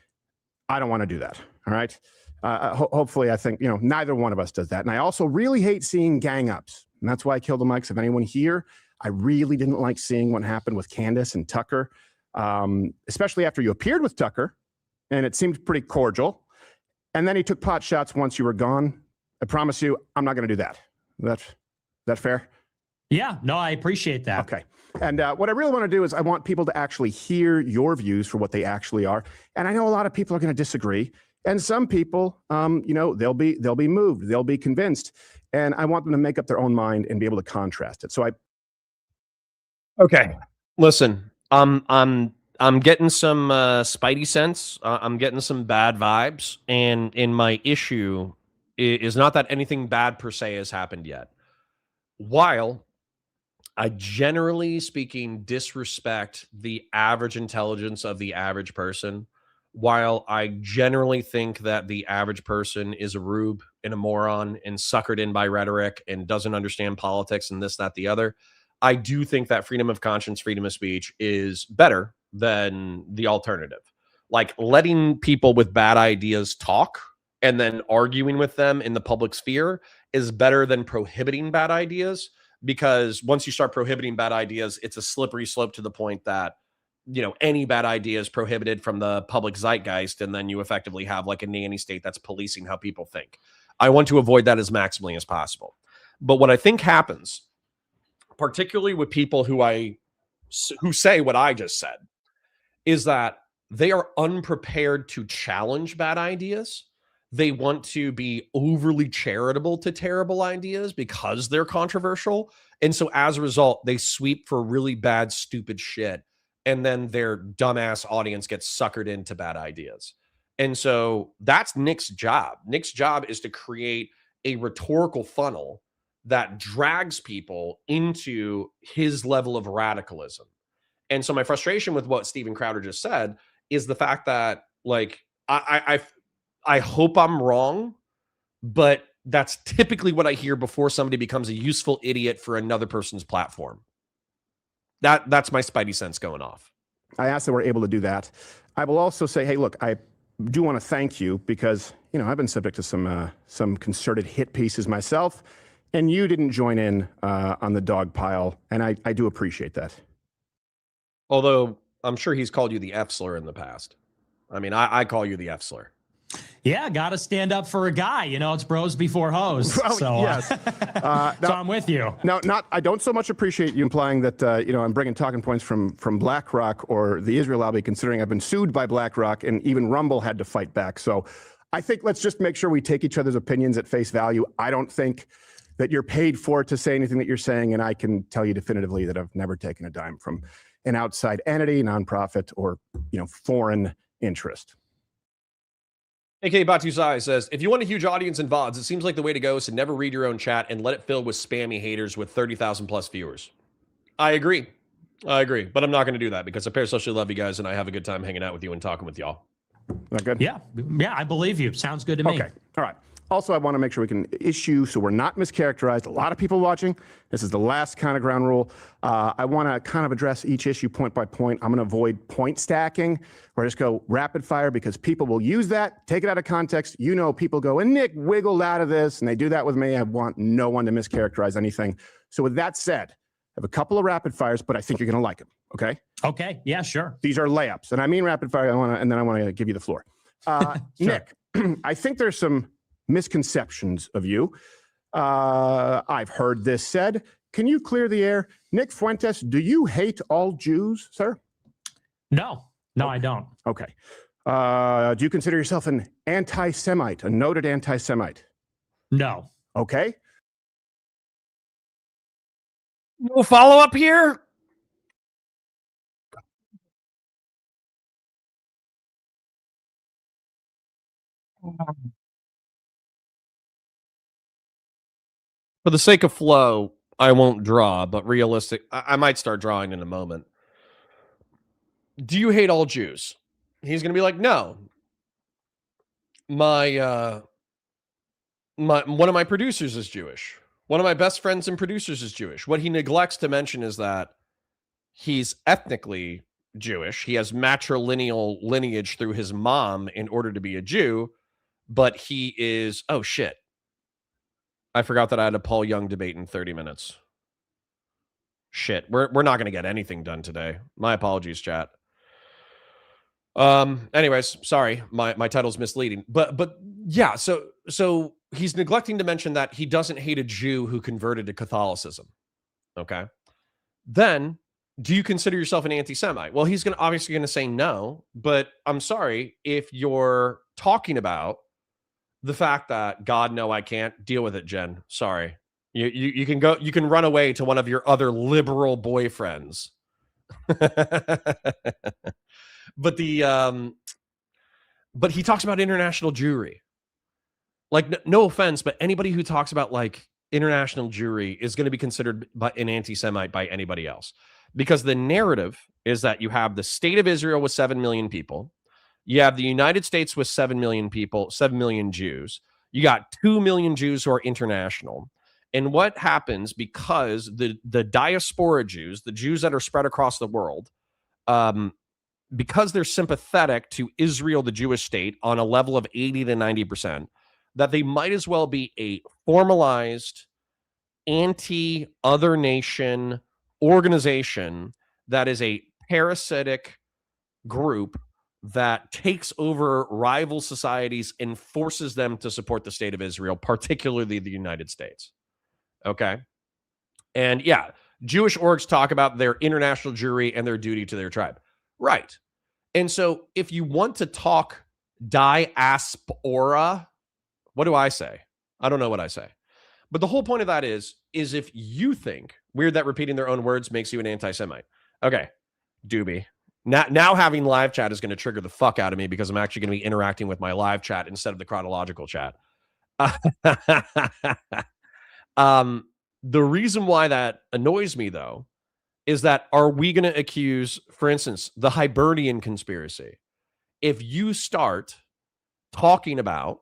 I don't want to do that. All right. Hopefully, I think, neither one of us does that. And I also really hate seeing gang ups. And that's why I killed the mics. If anyone here, I really didn't like seeing what happened with Candace and Tucker, especially after you appeared with Tucker, and it seemed pretty cordial. And then he took pot shots once you were gone. I promise you, I'm not going to do that. Is that fair? Yeah, no, I appreciate that. Okay. And what I really want to do is I want people to actually hear your views for what they actually are. And I know a lot of people are going to disagree. And some people, they'll be moved, they'll be convinced. And I want them to make up their own mind and be able to contrast it. So Okay. Listen, I'm getting some spidey sense. I'm getting some bad vibes. And my issue is not that anything bad per se has happened yet. While I, generally speaking, disrespect the average intelligence of the average person, while I generally think that the average person is a rube and a moron and suckered in by rhetoric and doesn't understand politics and this, that, the other, I do think that freedom of conscience, freedom of speech is better than the alternative. Like, letting people with bad ideas talk and then arguing with them in the public sphere is better than prohibiting bad ideas, because once you start prohibiting bad ideas, it's a slippery slope to the point that, any bad idea is prohibited from the public zeitgeist, and then you effectively have like a nanny state that's policing how people think. I want to avoid that as maximally as possible. But what I think happens, particularly with people who say what I just said, is that they are unprepared to challenge bad ideas. They want to be overly charitable to terrible ideas because they're controversial. And so as a result, they sweep for really bad, stupid shit. And then their dumbass audience gets suckered into bad ideas. And so that's Nick's job. Nick's job is to create a rhetorical funnel that drags people into his level of radicalism. And so my frustration with what Steven Crowder just said is the fact that, like, I hope I'm wrong, but that's typically what I hear before somebody becomes a useful idiot for another person's platform. That's my spidey sense going off. I asked that we're able to do that. I will also say, hey, look, I do want to thank you because, I've been subject to some concerted hit pieces myself, and you didn't join in on the dog pile, and I do appreciate that. Although I'm sure he's called you the F slur in the past. I mean, I call you the F slur. Yeah, got to stand up for a guy. It's bros before hoes. Well, so, yes. so I'm with you. Now, I don't so much appreciate you implying that, I'm bringing talking points from BlackRock or the Israel lobby, considering I've been sued by BlackRock and even Rumble had to fight back. So I think let's just make sure we take each other's opinions at face value. I don't think that you're paid for to say anything that you're saying, and I can tell you definitively that I've never taken a dime from an outside entity, nonprofit, or foreign interest. AK Batusai says, if you want a huge audience in VODs, it seems like the way to go is to never read your own chat and let it fill with spammy haters with 30,000 plus viewers. I agree. But I'm not going to do that because I parasocially love you guys and I have a good time hanging out with you and talking with y'all. That good? Yeah, I believe you. Sounds good to me. Okay. All right. Also, I want to make sure we can issue so we're not mischaracterized. A lot of people watching. This is the last kind of ground rule. I want to kind of address each issue point by point. I'm going to avoid point stacking, or just go rapid fire, because people will use that, take it out of context. You know, people go, and Nick wiggled out of this, and they do that with me. I want no one to mischaracterize anything. So with that said, I have a couple of rapid fires, but I think you're going to like them. Okay? Okay. Yeah, sure. These are layups, and I mean rapid fire. And then I want to give you the floor. Sure. Nick, I think there's some misconceptions of you. I've heard this said. Can you clear the air? Nick Fuentes, do you hate all Jews, sir? No, I don't. Okay. Do you consider yourself an anti-Semite, a noted anti-Semite? No. Okay. No follow up here. For the sake of flow, I won't draw, but realistic, I might start drawing in a moment. Do you hate all Jews? He's going to be like, no. One of my producers is Jewish. One of my best friends and producers is Jewish. What he neglects to mention is that he's ethnically Jewish. He has matrilineal lineage through his mom in order to be a Jew, but he is, oh shit. I forgot that I had a Paul Jung debate in 30 minutes. Shit, we're not going to get anything done today. My apologies, chat. Anyways, sorry, my title's misleading. But yeah, so he's neglecting to mention that he doesn't hate a Jew who converted to Catholicism. Okay? Then, do you consider yourself an anti-Semite? Well, he's obviously going to say no, but I'm sorry if you're talking about the fact that, God, no, I can't deal with it, Jen. Sorry. You can go, you can run away to one of your other liberal boyfriends. But but he talks about international Jewry. Like, no offense, but anybody who talks about like international Jewry is going to be considered an anti-Semite by anybody else, because the narrative is that you have the state of Israel with 7 million people. You have the United States with 7 million people, 7 million Jews. You got 2 million Jews who are international. And what happens, because the diaspora Jews, the Jews that are spread across the world, because they're sympathetic to Israel, the Jewish state, on a level of 80 to 90%, that they might as well be a formalized anti-other nation organization that is a parasitic group that takes over rival societies and forces them to support the state of Israel, particularly the United States. Okay? And yeah, Jewish orgs talk about their international Jewry and their duty to their tribe. Right. And so if you want to talk diaspora, what do I say? I don't know what I say. But the whole point of that is if you think, weird that repeating their own words makes you an anti-Semite. Okay, Doobie. Now having live chat is going to trigger the fuck out of me, because I'm actually going to be interacting with my live chat instead of the chronological chat. The reason why that annoys me, though, is that, are we going to accuse, for instance, the Hibernian conspiracy? If you start talking about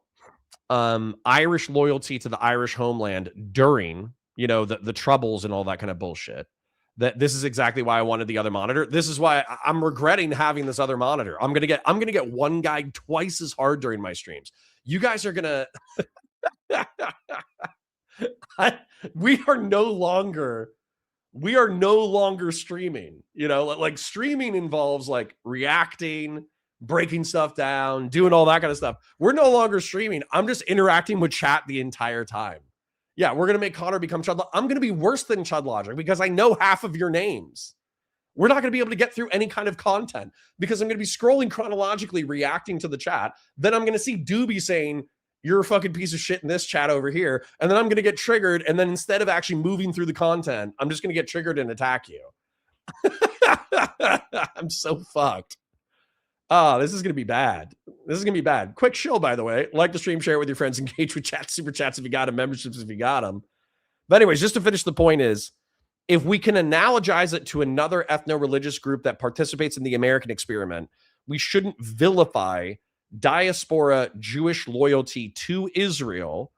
Irish loyalty to the Irish homeland during, the Troubles and all that kind of bullshit, that this is exactly why I wanted the other monitor. This is why I'm regretting having this other monitor. I'm gonna get one guy twice as hard during my streams. You guys are gonna. We are no longer streaming. Like streaming involves like reacting, breaking stuff down, doing all that kind of stuff. We're no longer streaming. I'm just interacting with chat the entire time. Yeah, we're going to make Connor become Chud. I'm going to be worse than Chud Logic because I know half of your names. We're not going to be able to get through any kind of content because I'm going to be scrolling chronologically, reacting to the chat. Then I'm going to see Doobie saying, you're a fucking piece of shit in this chat over here. And then I'm going to get triggered. And then instead of actually moving through the content, I'm just going to get triggered and attack you. I'm so fucked. Oh, this is going to be bad. This is going to be bad. Quick show, by the way. Like the stream, share it with your friends, engage with chats, super chats if you got them, memberships if you got them. But anyways, just to finish the point is, if we can analogize it to another ethno-religious group that participates in the American experiment, we shouldn't vilify diaspora Jewish loyalty to Israel,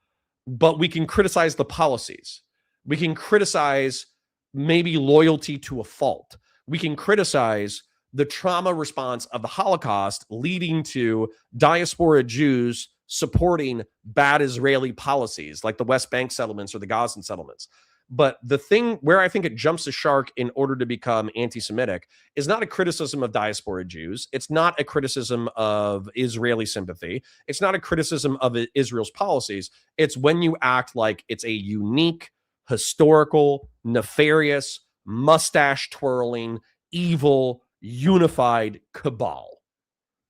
but we can criticize the policies. We can criticize maybe loyalty to a fault. We can criticize the trauma response of the Holocaust leading to diaspora Jews supporting bad Israeli policies like the West Bank settlements or the Gazan settlements. But the thing where I think it jumps the shark in order to become anti-Semitic is not a criticism of diaspora Jews. It's not a criticism of Israeli sympathy. It's not a criticism of Israel's policies. It's when you act like it's a unique, historical, nefarious, mustache twirling, evil, unified cabal.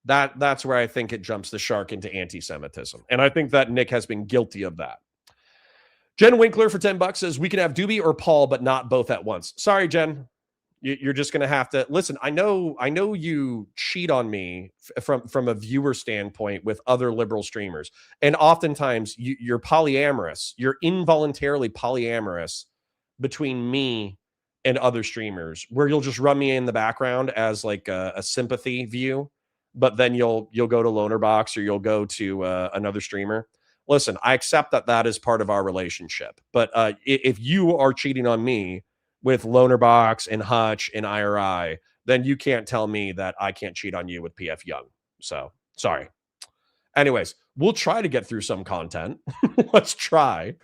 That's where I think it jumps the shark into anti-Semitism. And I think that Nick has been guilty of that. Jen Winkler for $10 says, we can have Doobie or Paul, but not both at once. Sorry, Jen. You're just going to have to listen. I know you cheat on me from a viewer standpoint with other liberal streamers. And oftentimes you're polyamorous. You're involuntarily polyamorous between me and other streamers where you'll just run me in the background as like a sympathy view. But then you'll go to Lonerbox or you'll go to another streamer. Listen, I accept that is part of our relationship. But if you are cheating on me with Lonerbox and Hutch and IRI, then you can't tell me that I can't cheat on you with PF Young. So, sorry. Anyways, we'll try to get through some content. Let's try.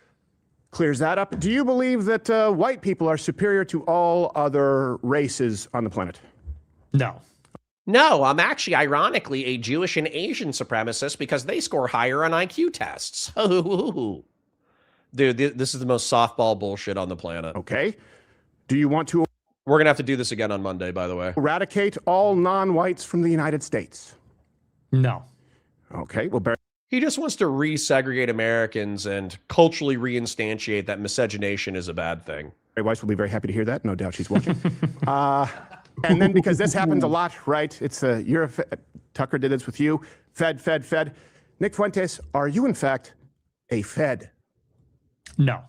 Clears that up. Do you believe that white people are superior to all other races on the planet? No. No, I'm actually, ironically, a Jewish and Asian supremacist because they score higher on IQ tests. Dude, this is the most softball bullshit on the planet. Okay. Do you want to We're going to have to do this again on Monday, by the way. eradicate all non-whites from the United States? No. Okay. Well, Barry He just wants to resegregate Americans and culturally reinstantiate that miscegenation is a bad thing. Weiss will be very happy to hear that. No doubt she's watching. And then because this happens a lot, right? It's Tucker did this with you. Fed. Nick Fuentes, are you in fact a Fed? No.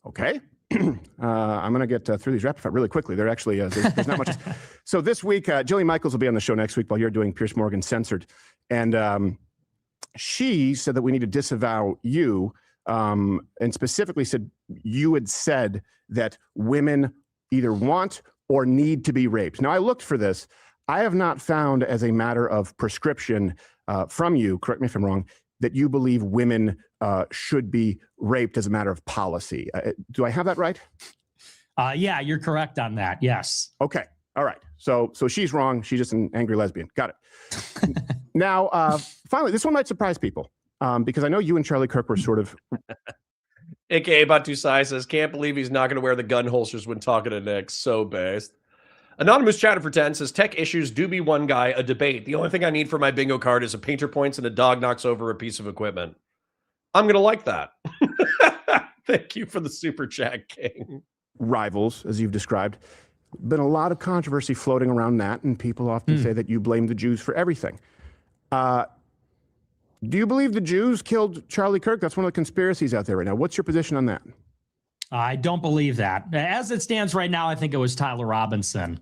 Okay. I'm going to get through these rapid fire really quickly. They're actually, there's not much. So this week, Jillian Michaels will be on the show next week while you're doing Pierce Morgan Censored. And she said that we need to disavow you, and specifically said you had said that women either want or need to be raped. Now, I looked for this. I have not found as a matter of prescription from you, correct me if I'm wrong, that you believe women should be raped as a matter of policy. Do I have that right? Yeah, you're correct on that. Yes. Okay. All right. So she's wrong. She's just an angry lesbian. Got it. Now, finally, this one might surprise people because I know you and Charlie Kirk were sort of... AKA Batusai says, can't believe he's not going to wear the gun holsters when talking to Nick. So based. Anonymous Chatter for 10 says, tech issues do be one guy, a debate. The only thing I need for my bingo card is a painter points and a dog knocks over a piece of equipment. I'm going to like that. Thank you for the super chat, King. Rivals, as you've described. Been a lot of controversy floating around that, and people often say that you blame the Jews for everything. Do you believe the Jews killed Charlie Kirk? That's one of the conspiracies out there right now. What's your position on that? I don't believe that. As it stands right now, I think it was Tyler Robinson.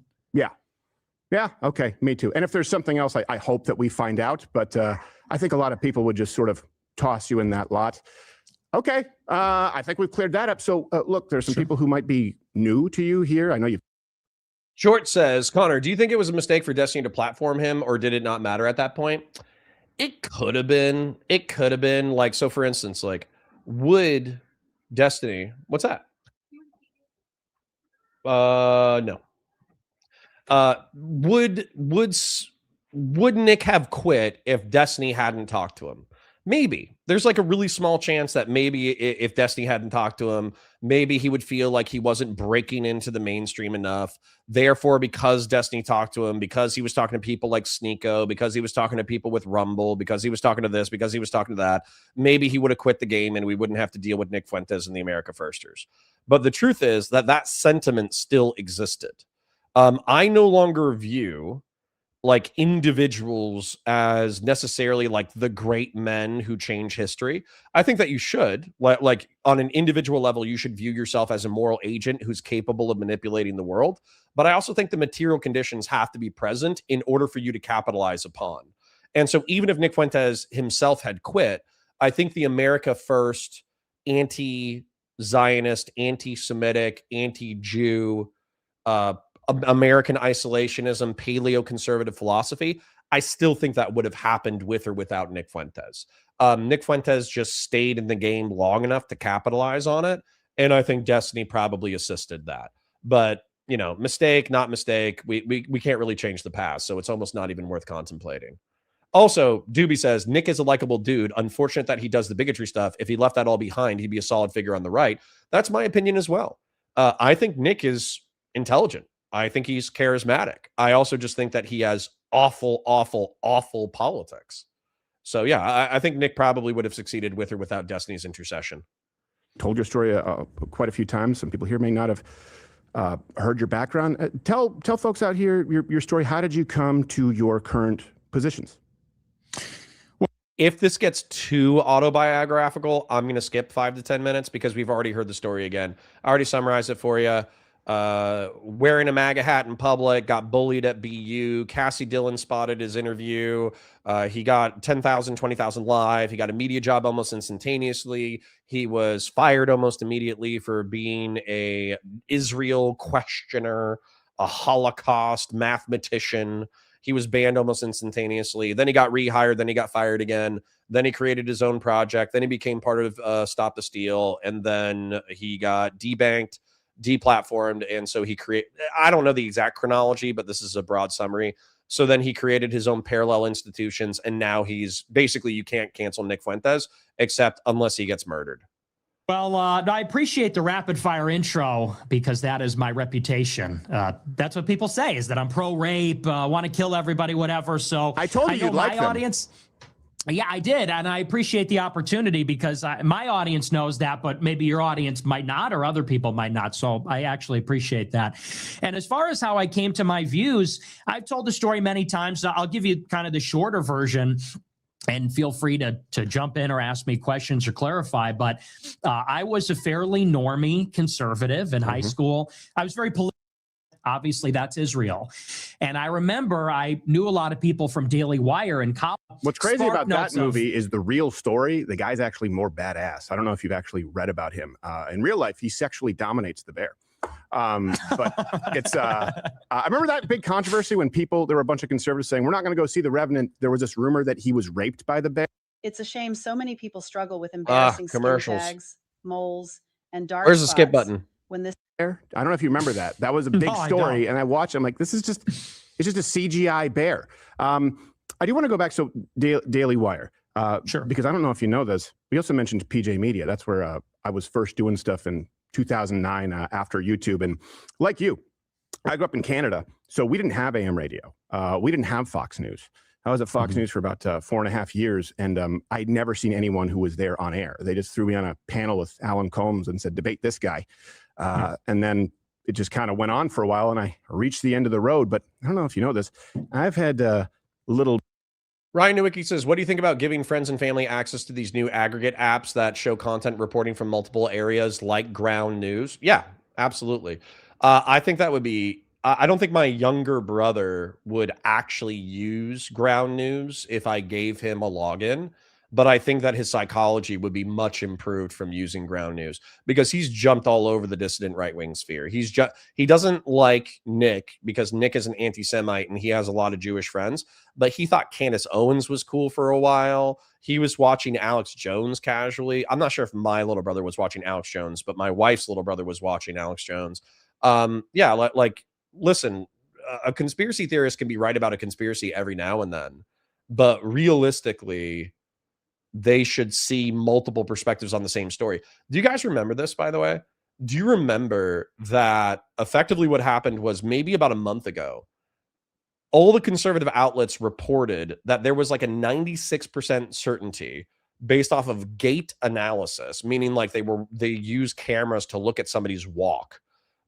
Yeah. Okay. Me too. And if there's something else, I hope that we find out. But I think a lot of people would just sort of toss you in that lot. Okay. I think we've cleared that up. So look, there's some people who might be new to you here. I know you've. Short says, Connor, do you think it was a mistake for Destiny to platform him, or did it not matter at that point? It could have been. It could have been. Like, so for instance, like, would Destiny, what's that? No. Would Nick have quit if Destiny hadn't talked to him? Maybe. There's like a really small chance that maybe if Destiny hadn't talked to him, maybe he would feel like he wasn't breaking into the mainstream enough. Therefore, because Destiny talked to him, because he was talking to people like Sneeko, because he was talking to people with Rumble, because he was talking to this, because he was talking to that, maybe he would have quit the game and we wouldn't have to deal with Nick Fuentes and the America Firsters. But the truth is that sentiment still existed. I no longer view like individuals as necessarily like the great men who change history. I think that you should, like on an individual level, you should view yourself as a moral agent who's capable of manipulating the world. But I also think the material conditions have to be present in order for you to capitalize upon. And so even if Nick Fuentes himself had quit, I think the America First anti-Zionist, anti-Semitic, anti-Jew, American isolationism, paleo-conservative philosophy, I still think that would have happened with or without Nick Fuentes. Nick Fuentes just stayed in the game long enough to capitalize on it, and I think Destiny probably assisted that. But, mistake, not mistake, we can't really change the past, so it's almost not even worth contemplating. Also, Doobie says, Nick is a likable dude. Unfortunate that he does the bigotry stuff. If he left that all behind, he'd be a solid figure on the right. That's my opinion as well. I think Nick is intelligent. I think he's charismatic. I also just think that he has awful, awful, awful politics. So, yeah, I think Nick probably would have succeeded with or without Destiny's intercession. Told your story quite a few times. Some people here may not have heard your background. Tell folks out here your story. How did you come to your current positions? If this gets too autobiographical, I'm going to skip 5 to 10 minutes because we've already heard the story again. I already summarized it for you. Wearing a MAGA hat in public, got bullied at BU. Cassie Dillon spotted his interview. He got 10,000, 20,000 live. He got a media job almost instantaneously. He was fired almost immediately for being a Israel questioner, a Holocaust mathematician. He was banned almost instantaneously. Then he got rehired. Then he got fired again. Then he created his own project. Then he became part of Stop the Steal. And then he got debanked, deplatformed. And so he created, I don't know the exact chronology, but this is a broad summary. So then he created his own parallel institutions. And now he's basically, you can't cancel Nick Fuentes except unless he gets murdered. Well, I appreciate the rapid fire intro because that is my reputation. That's what people say is that I'm pro rape, want to kill everybody, whatever. So I told you you'd like them. Audience. Yeah, I did. And I appreciate the opportunity because my audience knows that, but maybe your audience might not or other people might not. So I actually appreciate that. And as far as how I came to my views, I've told the story many times. I'll give you kind of the shorter version. And feel free to jump in or ask me questions or clarify. But I was a fairly normie conservative in high school. I was very political. Obviously, that's Israel. And I remember I knew a lot of people from Daily Wire in college. What's crazy about that movie is the real story. The guy's actually more badass. I don't know if you've actually read about him. In real life, he sexually dominates the bear. But it's I remember that big controversy when there were a bunch of conservatives saying we're not going to go see The Revenant. There was this rumor that he was raped by the bear. It's a shame so many people struggle with embarrassing commercials, skin tags, moles, and dark Where's the spots skip button? when this I don't know if you remember that. That was a big story, and I watched. I'm like, it's just a CGI bear. I do want to go back. So Daily Wire, sure, because I don't know if you know this. We also mentioned PJ Media. That's where I was first doing stuff in 2009 after YouTube. And like you, I grew up in Canada, so we didn't have AM radio. We didn't have Fox News. I was at Fox News for about 4.5 years, and I'd never seen anyone who was there on air. They just threw me on a panel with Alan Combs and said, debate this guy. And then it just kind of went on for a while, and I reached the end of the road. But I don't know if you know this. I've had little... Ryan Nowicki says, what do you think about giving friends and family access to these new aggregate apps that show content reporting from multiple areas like Ground News? Yeah, absolutely. I think that would be... I don't think my younger brother would actually use Ground News if I gave him a login, but I think that his psychology would be much improved from using Ground News because he's jumped all over the dissident right-wing sphere. He doesn't like Nick because Nick is an anti-Semite and he has a lot of Jewish friends, but he thought Candace Owens was cool for a while. He was watching Alex Jones casually. I'm not sure if my little brother was watching Alex Jones, but my wife's little brother was watching Alex Jones. Listen, a conspiracy theorist can be right about a conspiracy every now and then, but realistically, they should see multiple perspectives on the same story. Do you guys remember this, by the way? Do you remember that effectively what happened was maybe about a month ago, all the conservative outlets reported that there was like a 96% certainty based off of gait analysis, meaning like they use cameras to look at somebody's walk,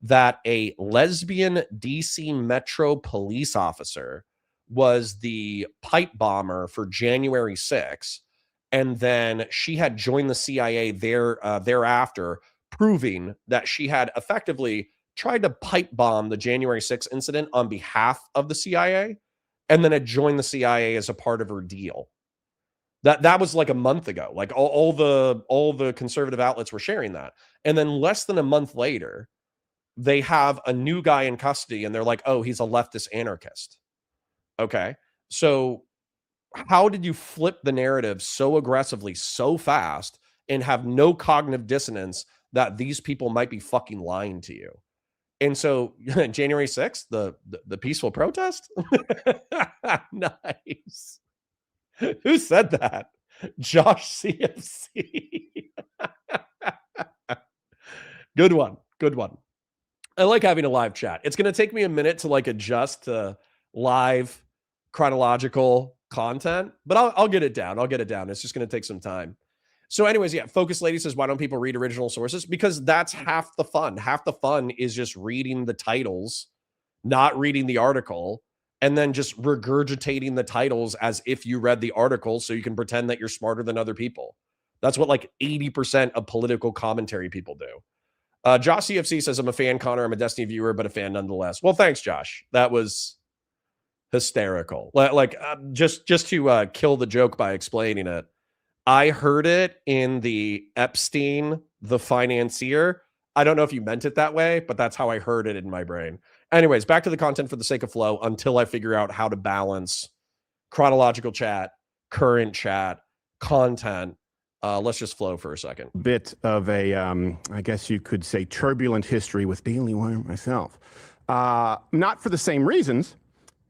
that a lesbian DC Metro police officer was the pipe bomber for January 6th. And then she had joined the CIA thereafter, proving that she had effectively tried to pipe bomb the January 6th incident on behalf of the CIA. and then had joined the CIA as a part of her deal. That was like a month ago. Like all the conservative outlets were sharing that. And then less than a month later, they have a new guy in custody and they're like, oh, he's a leftist anarchist. Okay. So how did you flip the narrative so aggressively, so fast, and have no cognitive dissonance that these people might be fucking lying to you? And so January 6th, the peaceful protest? Nice. Who said that? Josh CFC. Good one. Good one. I like having a live chat. It's going to take me a minute to like adjust to live chronological content, but I'll get it down. I'll get it down. It's just going to take some time. So anyways, yeah, Focus Lady says, why don't people read original sources? Because that's half the fun. Half the fun is just reading the titles, not reading the article, and then just regurgitating the titles as if you read the article so you can pretend that you're smarter than other people. That's what like 80% of political commentary people do. Josh CFC says, I'm a fan, Connor. I'm a Destiny viewer, but a fan nonetheless. Well, thanks, Josh. That was hysterical. Like just to kill the joke by explaining it, I heard it in the Epstein, the financier. I don't know if you meant it that way, but that's how I heard it in my brain. Anyways, back to the content for the sake of flow until I figure out how to balance chronological chat, current chat, content. Let's just flow for a second. Bit of a, I guess you could say, turbulent history with Daily Wire myself. Not for the same reasons,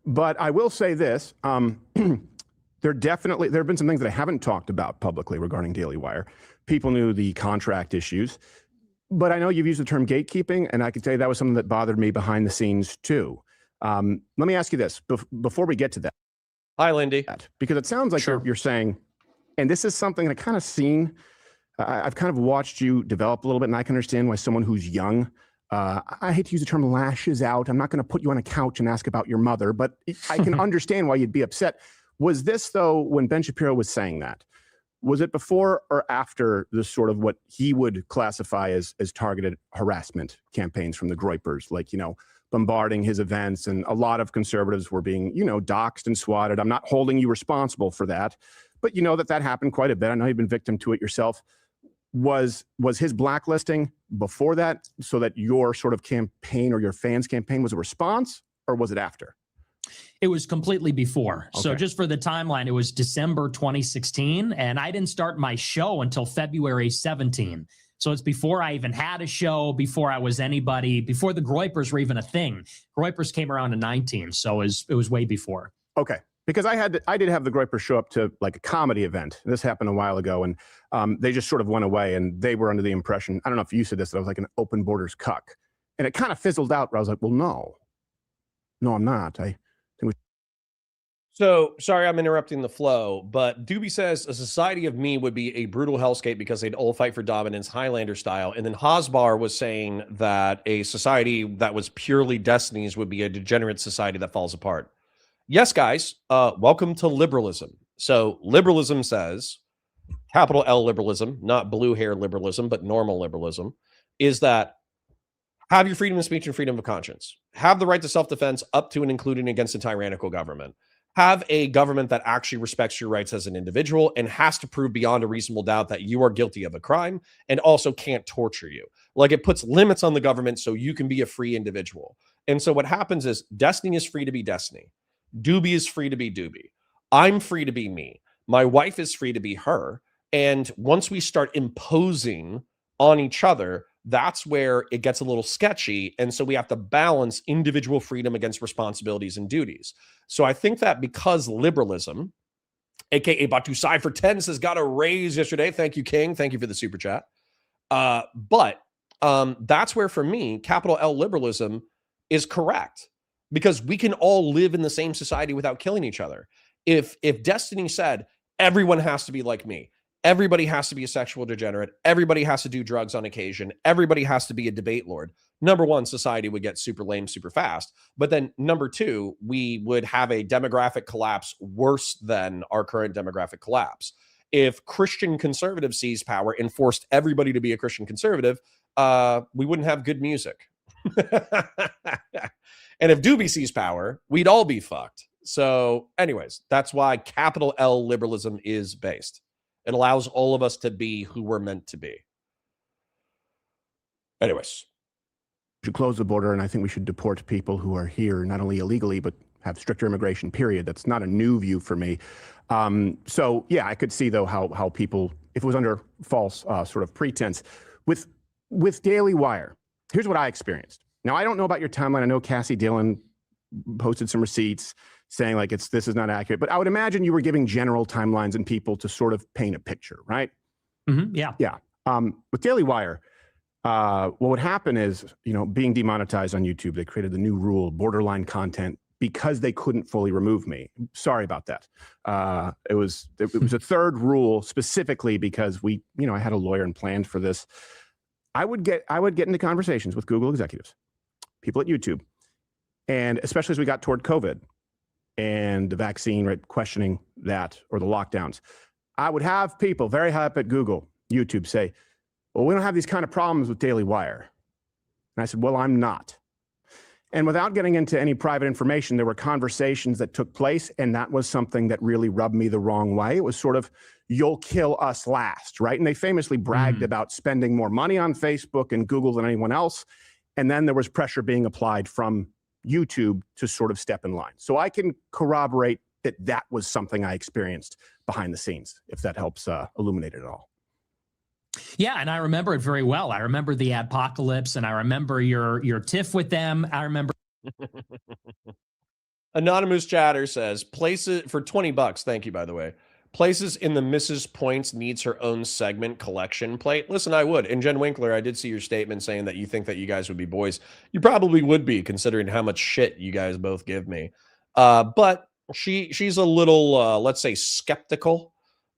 but I will say this. There have been some things that I haven't talked about publicly regarding Daily Wire. People knew the contract issues. But I know you've used the term gatekeeping, and I can tell you that was something that bothered me behind the scenes too. Let me ask you this before we get to that. Hi, Lindy. Because it sounds like you're saying, and this is something that I kind of seen, I've kind of watched you develop a little bit, and I can understand why someone who's young, I hate to use the term lashes out. I'm not going to put you on a couch and ask about your mother, but I can understand why you'd be upset. Was this, though, when Ben Shapiro was saying that, was it before or after the sort of what he would classify as targeted harassment campaigns from the Groypers, like, bombarding his events, and a lot of conservatives were being, doxxed and swatted? I'm not holding you responsible for that, but that happened quite a bit. I know you've been victim to it yourself. Was his blacklisting before that, so that your sort of campaign or your fans' campaign was a response, or was it after? It was completely before. Okay. So just for the timeline, it was December 2016, and I didn't start my show until February 17. So it's before I even had a show, before I was anybody, before the Groypers were even a thing. Groypers came around in 19, so it was way before. Okay. Because I did have the Groypers show up to like a comedy event. This happened a while ago, and they just sort of went away, and they were under the impression, I don't know if you said this, that I was like an open borders cuck. And it kind of fizzled out where I was like, well, no, I'm not. So, sorry I'm interrupting the flow, but Doobie says a society of me would be a brutal hellscape because they'd all fight for dominance, Highlander style. And then Hosbar was saying that a society that was purely Destiny's would be a degenerate society that falls apart. Yes, guys, welcome to liberalism. So liberalism says, capital L liberalism, not blue hair liberalism, but normal liberalism, is that have your freedom of speech and freedom of conscience. Have the right to self-defense up to and including against a tyrannical government. Have a government that actually respects your rights as an individual and has to prove beyond a reasonable doubt that you are guilty of a crime, and also can't torture you. Like, it puts limits on the government so you can be a free individual. And so what happens is Destiny is free to be Destiny. Doobie is free to be Doobie. I'm free to be me. My wife is free to be her. And once we start imposing on each other, that's where it gets a little sketchy. And so we have to balance individual freedom against responsibilities and duties. So I think that because liberalism, aka Batu Sai for 10 says, got a raise yesterday. Thank you, King. Thank you for the super chat. But that's where, for me, capital L liberalism is correct, because we can all live in the same society without killing each other. If Destiny said everyone has to be like me, everybody has to be a sexual degenerate, everybody has to do drugs on occasion, everybody has to be a debate lord, number one, society would get super lame super fast. But then number two, we would have a demographic collapse worse than our current demographic collapse. If Christian conservative seized power and forced everybody to be a Christian conservative, we wouldn't have good music. And if Doobie seized power, we'd all be fucked. So, anyways, that's why capital L liberalism is based. It allows all of us to be who we're meant to be. Anyways. We should close the border, and I think we should deport people who are here, not only illegally, but have stricter immigration, period. That's not a new view for me. So, yeah, I could see, though, how people, if it was under false sort of pretense. With Daily Wire, here's what I experienced. Now, I don't know about your timeline. I know Cassie Dillon posted some receipts saying, like, this is not accurate. But I would imagine you were giving general timelines and people to sort of paint a picture, right? Mm-hmm, yeah. Yeah. With Daily Wire, what would happen is, being demonetized on YouTube, they created the new rule, borderline content, because they couldn't fully remove me. Sorry about that. It was a third rule specifically because I had a lawyer and planned for this. I would get into conversations with Google executives, people at YouTube, and especially as we got toward COVID and the vaccine, right, questioning that, or the lockdowns. I would have people very high up at Google, YouTube say, well, we don't have these kind of problems with Daily Wire. And I said, well, I'm not. And without getting into any private information, there were conversations that took place, and that was something that really rubbed me the wrong way. It was sort of, you'll kill us last, right? And they famously bragged about spending more money on Facebook and Google than anyone else. And then there was pressure being applied from YouTube to sort of step in line. So I can corroborate that was something I experienced behind the scenes, if that helps illuminate it at all. Yeah, and I remember it very well. I remember the adpocalypse, and I remember your tiff with them. I remember. Anonymous Chatter says, places for $20. Thank you, by the way. Places in the Mrs. Points needs her own segment collection plate. Listen, I would. And Jen Winkler, I did see your statement saying that you think that you guys would be boys. You probably would be, considering how much shit you guys both give me. But she's a little, let's say, skeptical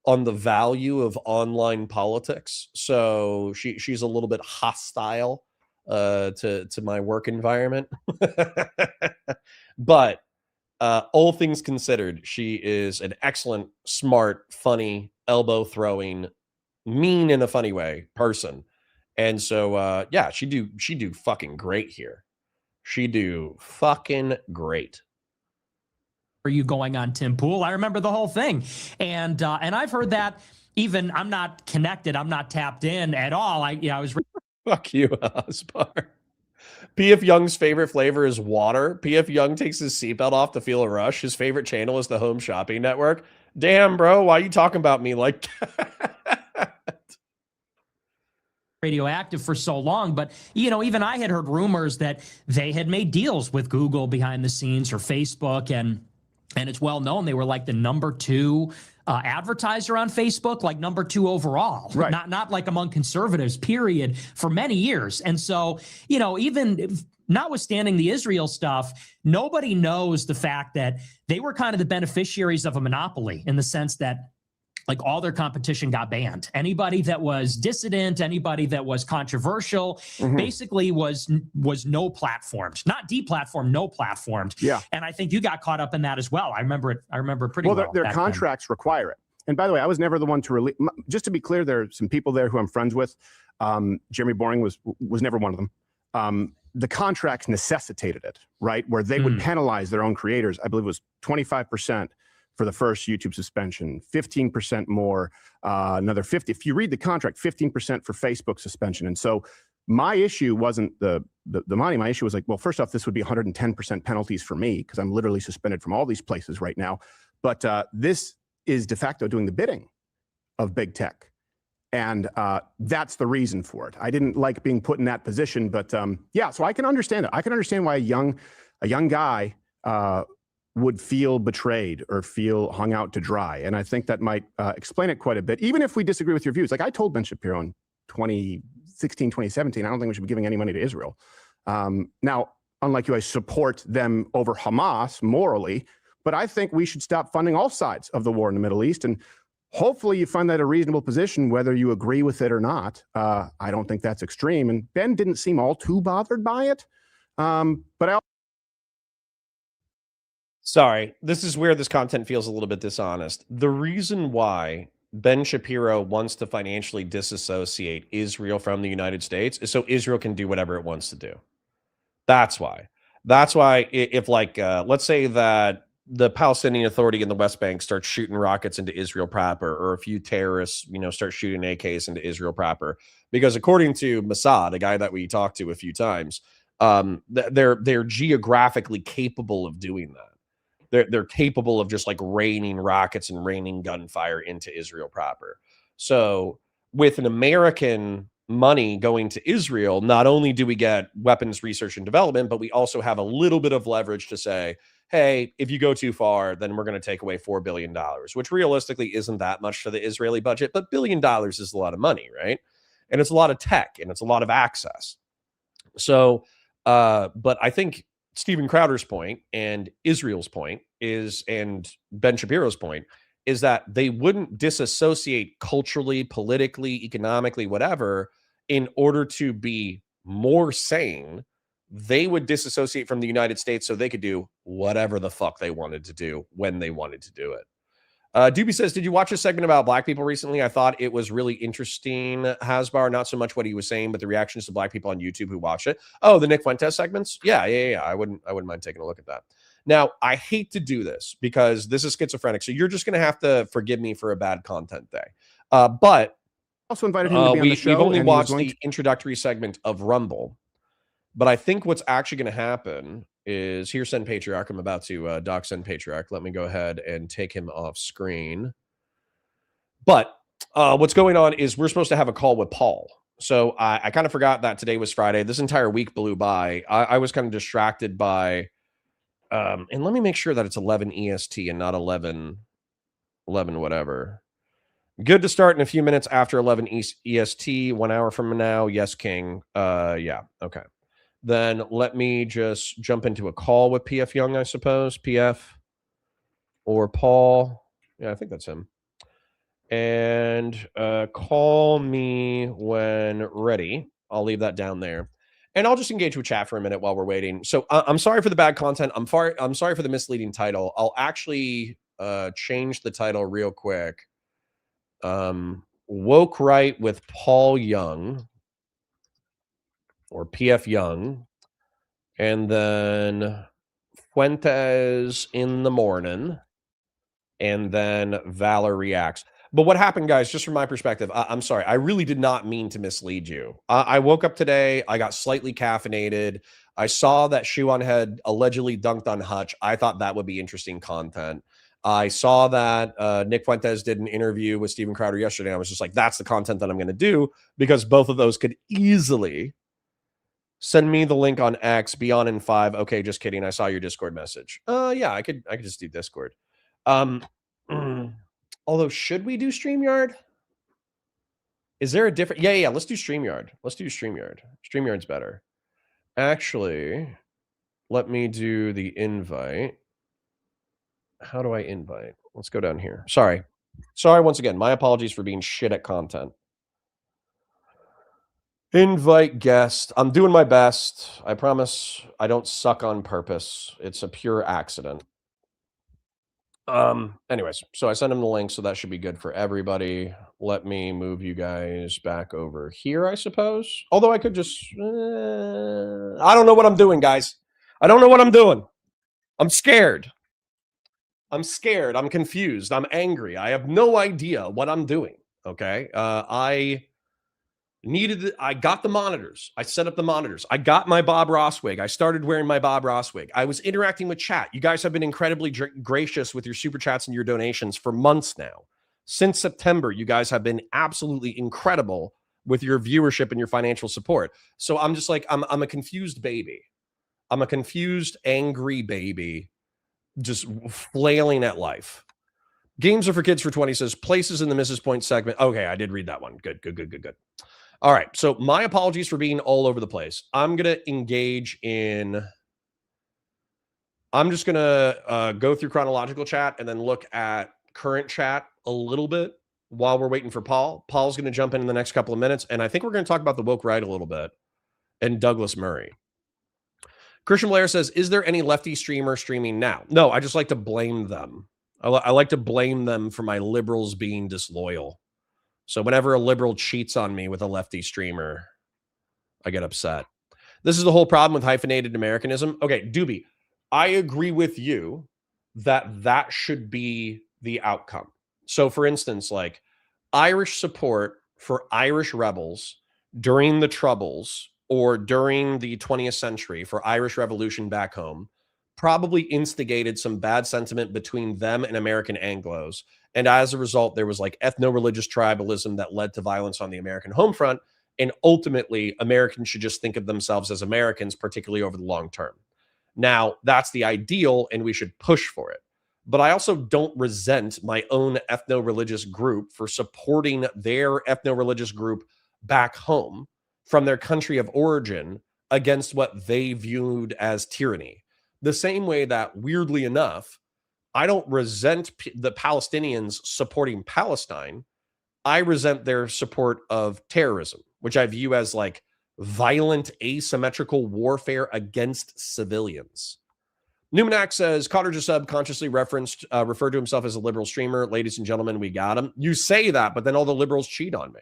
on the value of online politics. So she's a little bit hostile to my work environment. But all things considered, she is an excellent, smart, funny, elbow-throwing, mean in a funny way person. And so, yeah, she do fucking great here. She do fucking great. Are you going on Tim Pool? I remember the whole thing. And I've heard that even I'm not connected. I'm not tapped in at all. I was. Fuck you, Osbar. P.F. Young's favorite flavor is water. P.F. Young takes his seatbelt off to feel a rush. His favorite channel is the Home Shopping Network. Damn, bro. Why are you talking about me like that? Radioactive for so long, but even I had heard rumors that they had made deals with Google behind the scenes or Facebook, and it's well known they were like the number 2 advertiser on Facebook, like number 2 overall, right? Not like among conservatives, period, for many years. And so, even notwithstanding the Israel stuff, nobody knows the fact that they were kind of the beneficiaries of a monopoly, in the sense that, like, all their competition got banned. Anybody that was dissident, anybody that was controversial, basically was no platformed, not deplatformed, no platformed. Yeah. And I think you got caught up in that as well. I remember it pretty well. Well, their contracts require it. And by the way, I was never the one to release. Just to be clear, there are some people there who I'm friends with. Jeremy Boring was never one of them. The contracts necessitated it, right? Where they would penalize their own creators. I believe it was 25% for the first YouTube suspension, 15% more, another 50. If you read the contract, 15% for Facebook suspension. And so my issue wasn't the money. My issue was like, well, first off, this would be 110% penalties for me, because I'm literally suspended from all these places right now. But this is de facto doing the bidding of big tech. And that's the reason for it. I didn't like being put in that position, but yeah, so I can understand it. I can understand why a young guy would feel betrayed or feel hung out to dry. And I think that might explain it quite a bit, even if we disagree with your views. Like I told Ben Shapiro in 2016, 2017, I don't think we should be giving any money to Israel. Now, unlike you, I support them over Hamas morally, but I think we should stop funding all sides of the war in the Middle East. And hopefully you find that a reasonable position, whether you agree with it or not. I don't think that's extreme. And Ben didn't seem all too bothered by it. But Sorry, this is where this content feels a little bit dishonest. The reason why Ben Shapiro wants to financially disassociate Israel from the United States is so Israel can do whatever it wants to do. That's why. That's why if like, let's say that the Palestinian Authority in the West Bank starts shooting rockets into Israel proper, or a few terrorists, start shooting AKs into Israel proper. Because according to Mossad, a guy that we talked to a few times, they're geographically capable of doing that. They're capable of just like raining rockets and raining gunfire into Israel proper. So with an American money going to Israel, not only do we get weapons research and development, but we also have a little bit of leverage to say, hey, if you go too far, then we're going to take away $4 billion, which realistically isn't that much for the Israeli budget, but $1 billion is a lot of money, right? And it's a lot of tech and it's a lot of access. So, but I think Steven Crowder's point and Israel's point is, and Ben Shapiro's point, is that they wouldn't disassociate culturally, politically, economically, whatever, in order to be more sane. They would disassociate from the United States so they could do whatever the fuck they wanted to do when they wanted to do it. Doobie says, did you watch a segment about black people recently? I thought it was really interesting, Hasbar. Not so much what he was saying, but the reactions to black people on YouTube who watch it. Oh, the Nick Fuentes segments? Yeah. I wouldn't mind taking a look at that. Now, I hate to do this because this is schizophrenic, so you're just going to have to forgive me for a bad content day. But also invited him to be on the show. We've only watched the introductory segment of Rumble. But I think what's actually going to happen is, here, Send Patriarch. I'm about to doc Send Patriarch. Let me go ahead and take him off screen. But what's going on is we're supposed to have a call with Paul. So I kind of forgot that today was Friday. This entire week blew by. I was kind of distracted by, and let me make sure that it's 11 EST and not 11 whatever. Good to start in a few minutes after 11 EST, 1 hour from now. Yes, King. Yeah, okay. Then let me just jump into a call with PF Jung, I suppose. PF or Paul. Yeah, I think that's him. And call me when ready. I'll leave that down there. And I'll just engage with chat for a minute while we're waiting. So I'm sorry for the bad content. I'm sorry for the misleading title. I'll actually change the title real quick. Woke Right with Paul Jung. Or PF Jung, and then Fuentes in the morning, and then Valor reacts. But what happened, guys, just from my perspective, I'm sorry. I really did not mean to mislead you. I woke up today. I got slightly caffeinated. I saw that Shuan had allegedly dunked on Hutch. I thought that would be interesting content. I saw that Nick Fuentes did an interview with Steven Crowder yesterday. I was just like, that's the content that I'm going to do, because both of those could easily... Send me the link on X, be on in 5. Okay, just kidding. I saw your Discord message. Yeah, I could just do Discord. Although, should we do StreamYard? Is there a different... Yeah, let's do StreamYard. Let's do StreamYard. StreamYard's better. Actually, let me do the invite. How do I invite? Let's go down here. Sorry once again. My apologies for being shit at content. Invite guest. I'm doing my best. I promise I don't suck on purpose. It's a pure accident. Anyways, so I sent him the link, so that should be good for everybody. Let me move you guys back over here, I suppose. Although I could just... I don't know what I'm doing, guys. I don't know what I'm doing. I'm scared. I'm confused. I'm angry. I have no idea what I'm doing. Okay? I got the monitors. I set up the monitors. I got my Bob Ross wig. I started wearing my Bob Ross wig. I was interacting with chat. You guys have been incredibly gracious with your super chats and your donations for months now. Since September, you guys have been absolutely incredible with your viewership and your financial support. So I'm just like, I'm a confused baby. I'm a confused, angry baby, just flailing at life. Games are for kids for 20 says places in the Mrs. Point segment. Okay, I did read that one. Good. All right, so my apologies for being all over the place. I'm going to engage in... I'm just going to go through chronological chat and then look at current chat a little bit while we're waiting for Paul. Paul's going to jump in the next couple of minutes, and I think we're going to talk about the woke right a little bit and Douglas Murray. Christian Blair says, is there any lefty streamer streaming now? No, I just like to blame them. I like to blame them for my liberals being disloyal. So whenever a liberal cheats on me with a lefty streamer, I get upset. This is the whole problem with hyphenated Americanism. Okay, Doobie, I agree with you that should be the outcome. So, for instance, like Irish support for Irish rebels during the Troubles or during the 20th century for Irish Revolution back home probably instigated some bad sentiment between them and American Anglos. And as a result, there was like ethno-religious tribalism that led to violence on the American home front. And ultimately, Americans should just think of themselves as Americans, particularly over the long term. Now, that's the ideal, and we should push for it. But I also don't resent my own ethno-religious group for supporting their ethno-religious group back home from their country of origin against what they viewed as tyranny. The same way that, weirdly enough, I don't resent the Palestinians supporting Palestine. I resent their support of terrorism, which I view as like violent asymmetrical warfare against civilians. Numanak says Cotter subconsciously referred to himself as a liberal streamer. Ladies and gentlemen, we got him. You say that, but then all the liberals cheat on me.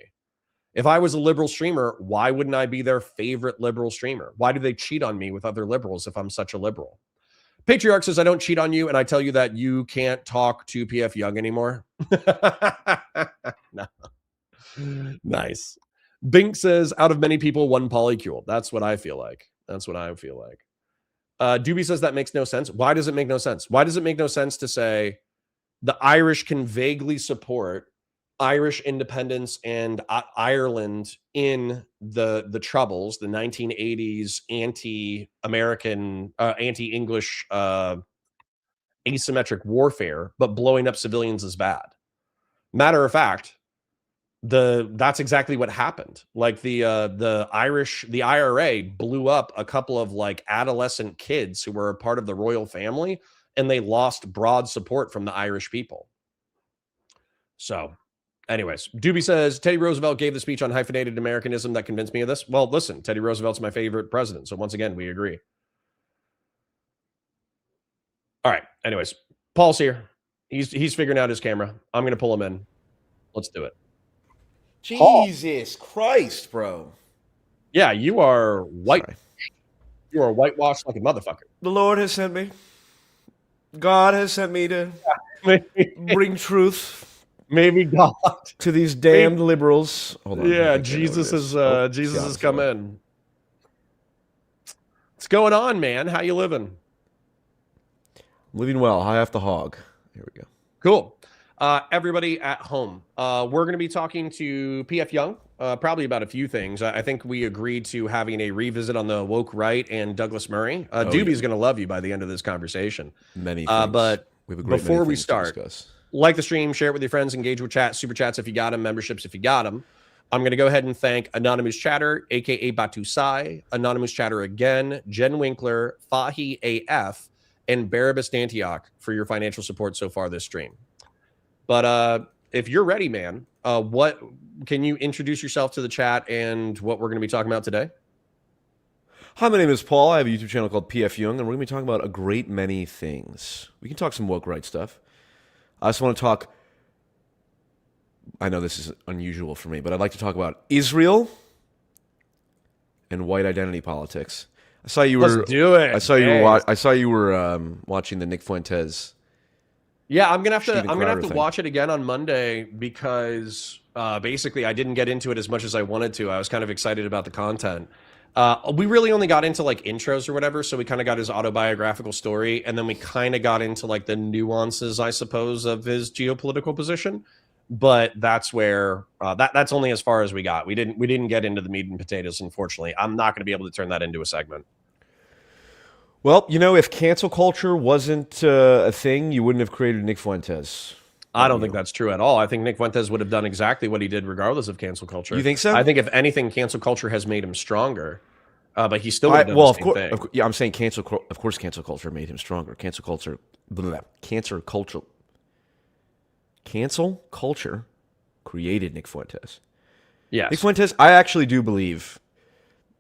If I was a liberal streamer, why wouldn't I be their favorite liberal streamer? Why do they cheat on me with other liberals if I'm such a liberal? Patriarch says, I don't cheat on you, and I tell you that you can't talk to PF Jung anymore. No. Nice. Bink says, out of many people, one polycule. That's what I feel like. That's what I feel like. Doobie says that makes no sense. Why does it make no sense? Why does it make no sense to say the Irish can vaguely support Irish independence and Ireland in the Troubles, the 1980s anti-American, anti-English asymmetric warfare, but blowing up civilians is bad? Matter of fact, that's exactly what happened. Like the IRA blew up a couple of like adolescent kids who were a part of the royal family, and they lost broad support from the Irish people. So anyways, Doobie says, Teddy Roosevelt gave the speech on hyphenated Americanism that convinced me of this. Well, listen, Teddy Roosevelt's my favorite president. So once again, we agree. All right. Anyways, Paul's here. He's figuring out his camera. I'm going to pull him in. Let's do it. Jesus Christ, bro. Yeah, you are white. Sorry. You are whitewashed like a motherfucker. The Lord has sent me. God has sent me to bring truth. Maybe God to these damned liberals. Hold on. Yeah, Jesus has come in. What's going on, man? How you living? Living well. High off the hog. Here we go. Cool. Everybody at home, we're going to be talking to PF Jung, probably about a few things. I think we agreed to having a revisit on the woke right and Douglas Murray. Doobie's going to love you by the end of this conversation. Many things. But we have a great before we start, like the stream, share it with your friends, engage with chat, super chats if you got them, memberships if you got them. I'm going to go ahead and thank Anonymous Chatter, aka Batu Sai, Anonymous Chatter again, Jen Winkler, Fahi AF, and Barabbas Antioch for your financial support so far this stream. But if you're ready, man, what can you introduce yourself to the chat and what we're going to be talking about today? Hi, my name is Paul. I have a YouTube channel called PF Jung, and we're going to be talking about a great many things. We can talk some woke right stuff. I just want to talk, I know this is unusual for me, but I'd like to talk about Israel and white identity politics. I saw you were. Let's do it. I saw you were watching the Nick Fuentes. Yeah, I'm gonna have to watch it again on Monday because basically I didn't get into it as much as I wanted to. I was kind of excited about the content. We really only got into like intros or whatever, so we kind of got his autobiographical story, and then we kind of got into like the nuances, I suppose, of his geopolitical position. But that's where that's only as far as we got. We didn't get into the meat and potatoes, unfortunately. I'm not going to be able to turn that into a segment. Well, you know, if cancel culture wasn't a thing, you wouldn't have created Nick Fuentes. I don't think that's true at all. I think Nick Fuentes would have done exactly what he did regardless of cancel culture. You think so? I think if anything, cancel culture has made him stronger. But he still would have done the same thing. Yeah, I'm saying of course cancel culture made him stronger. Cancel culture created Nick Fuentes. Yes. Nick Fuentes, I actually do believe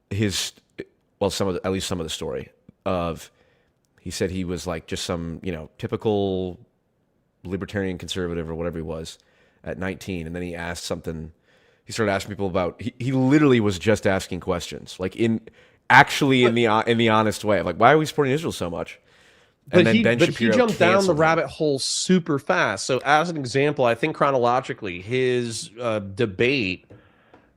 at least some of the story of, he said he was like just some, typical libertarian conservative or whatever he was at 19. And then he started asking people about, he literally was just asking questions, like in the honest way. Like, why are we supporting Israel so much? And then Ben Shapiro he jumped down the canceled him. rabbit hole super fast. So as an example, I think chronologically, his debate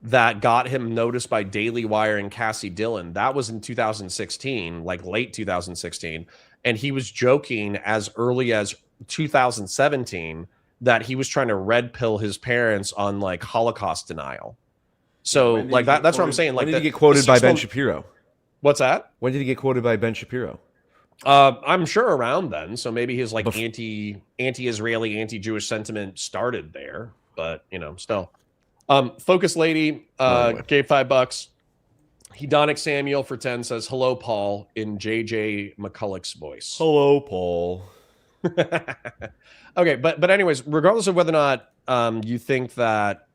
that got him noticed by Daily Wire and Cassie Dillon, that was in 2016, like late 2016. And he was joking as early as 2017 that he was trying to red pill his parents on like Holocaust denial. So like that's what I'm saying. Like, when did he get quoted by Ben Shapiro? What's that? When did he get quoted by Ben Shapiro? I'm sure around then. So maybe his like anti-Israeli, anti-Jewish sentiment started there, but you know, still. Focus Lady gave $5. Hedonic Samuel for 10 says, "Hello, Paul," in JJ McCulloch's voice. Hello, Paul. Okay, but anyways, regardless of whether or not you think that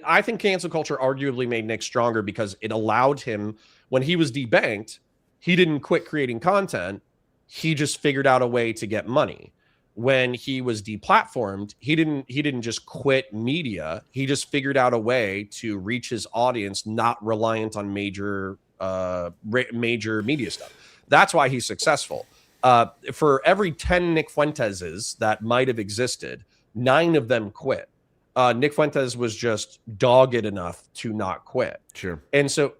I think cancel culture arguably made Nick stronger because it allowed him, when he was debanked, he didn't quit creating content. He just figured out a way to get money. When he was deplatformed, he didn't just quit media. He just figured out a way to reach his audience, not reliant on major media stuff. That's why he's successful. For every 10 Nick Fuenteses that might have existed, 9 of them quit. Nick Fuentes was just dogged enough to not quit. Sure. And so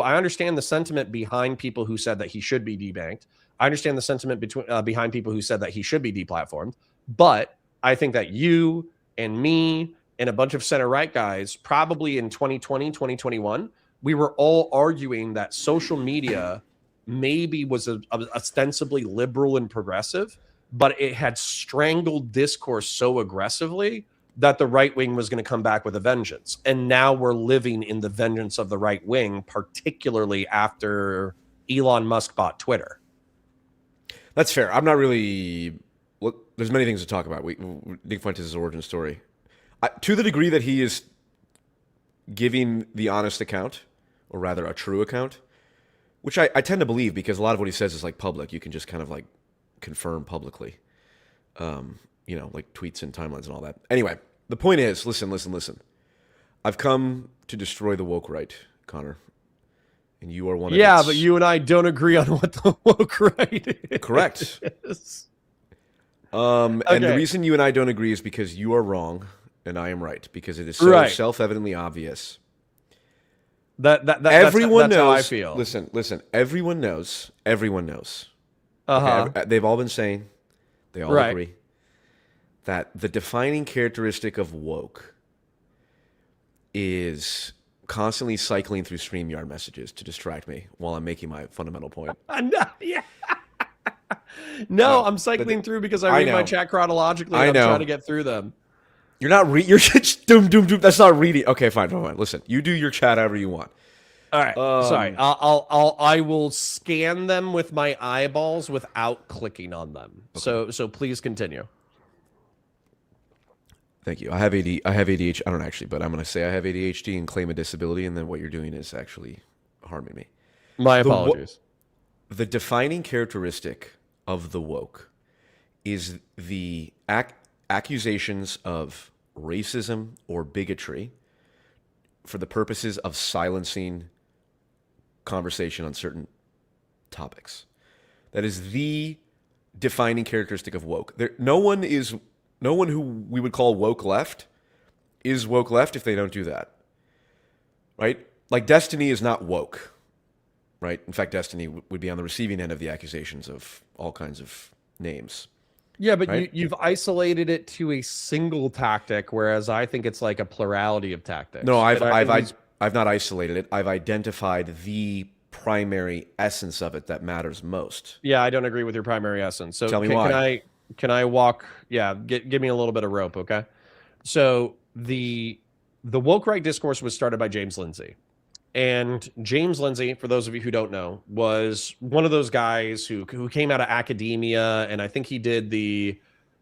I understand the sentiment behind people who said that he should be debanked. I understand the sentiment behind people who said that he should be deplatformed. But I think that you and me and a bunch of center-right guys, probably in 2020, 2021, we were all arguing that social media maybe was ostensibly liberal and progressive, but it had strangled discourse so aggressively that the right wing was going to come back with a vengeance. And now we're living in the vengeance of the right wing, particularly after Elon Musk bought Twitter. That's fair. I'm not really... Well, there's many things to talk about. Nick Fuentes' origin story. To the degree that he is giving the honest account, or rather a true account, which I tend to believe because a lot of what he says is like public. You can just kind of like confirm publicly. You know, like tweets and timelines and all that. Anyway, the point is, listen. I've come to destroy the woke right, Connor. And you are one of Yeah, but you and I don't agree on what the woke right is. Correct. And the reason you and I don't agree is because you are wrong and I am right, because it is so self-evidently obvious. Everyone that's knows. How I feel. Listen. Everyone knows. Okay, they've all been saying, they all agree, that the defining characteristic of woke is constantly cycling through StreamYard messages to distract me while I'm making my fundamental point. No, I'm cycling through because I read my chat chronologically. I'm trying to get through them. You're not you're just doom. That's not reading. Okay, fine. Listen, you do your chat however you want. All right. Sorry. I will scan them with my eyeballs without clicking on them. Okay. So please continue. Thank you. I have ADHD. I don't actually, but I'm going to say I have ADHD and claim a disability, and then what you're doing is actually harming me. My apologies. The defining characteristic of the woke is the accusations of racism or bigotry for the purposes of silencing conversation on certain topics. That is the defining characteristic of woke. No one who we would call woke left is woke left if they don't do that. Right? Like Destiny is not woke. Right? In fact, Destiny would be on the receiving end of the accusations of all kinds of names. Yeah, but right? you've isolated it to a single tactic, whereas I think it's like a plurality of tactics. No, I've not isolated it. I've identified the primary essence of it that matters most. Yeah, I don't agree with your primary essence. So tell me why. Can I walk? Yeah, give me a little bit of rope, okay? So the woke right discourse was started by James Lindsay. And James Lindsay, for those of you who don't know, was one of those guys who came out of academia, and I think he did the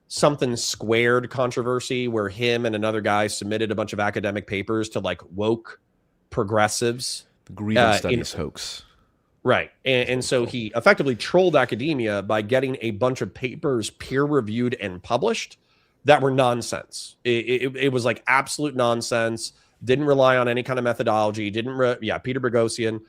something squared controversy where him and another guy submitted a bunch of academic papers to like woke progressives. The grievance studies hoax. Right. And so he effectively trolled academia by getting a bunch of papers peer-reviewed and published that were nonsense. It was like absolute nonsense. Didn't rely on any kind of methodology. Peter Boghossian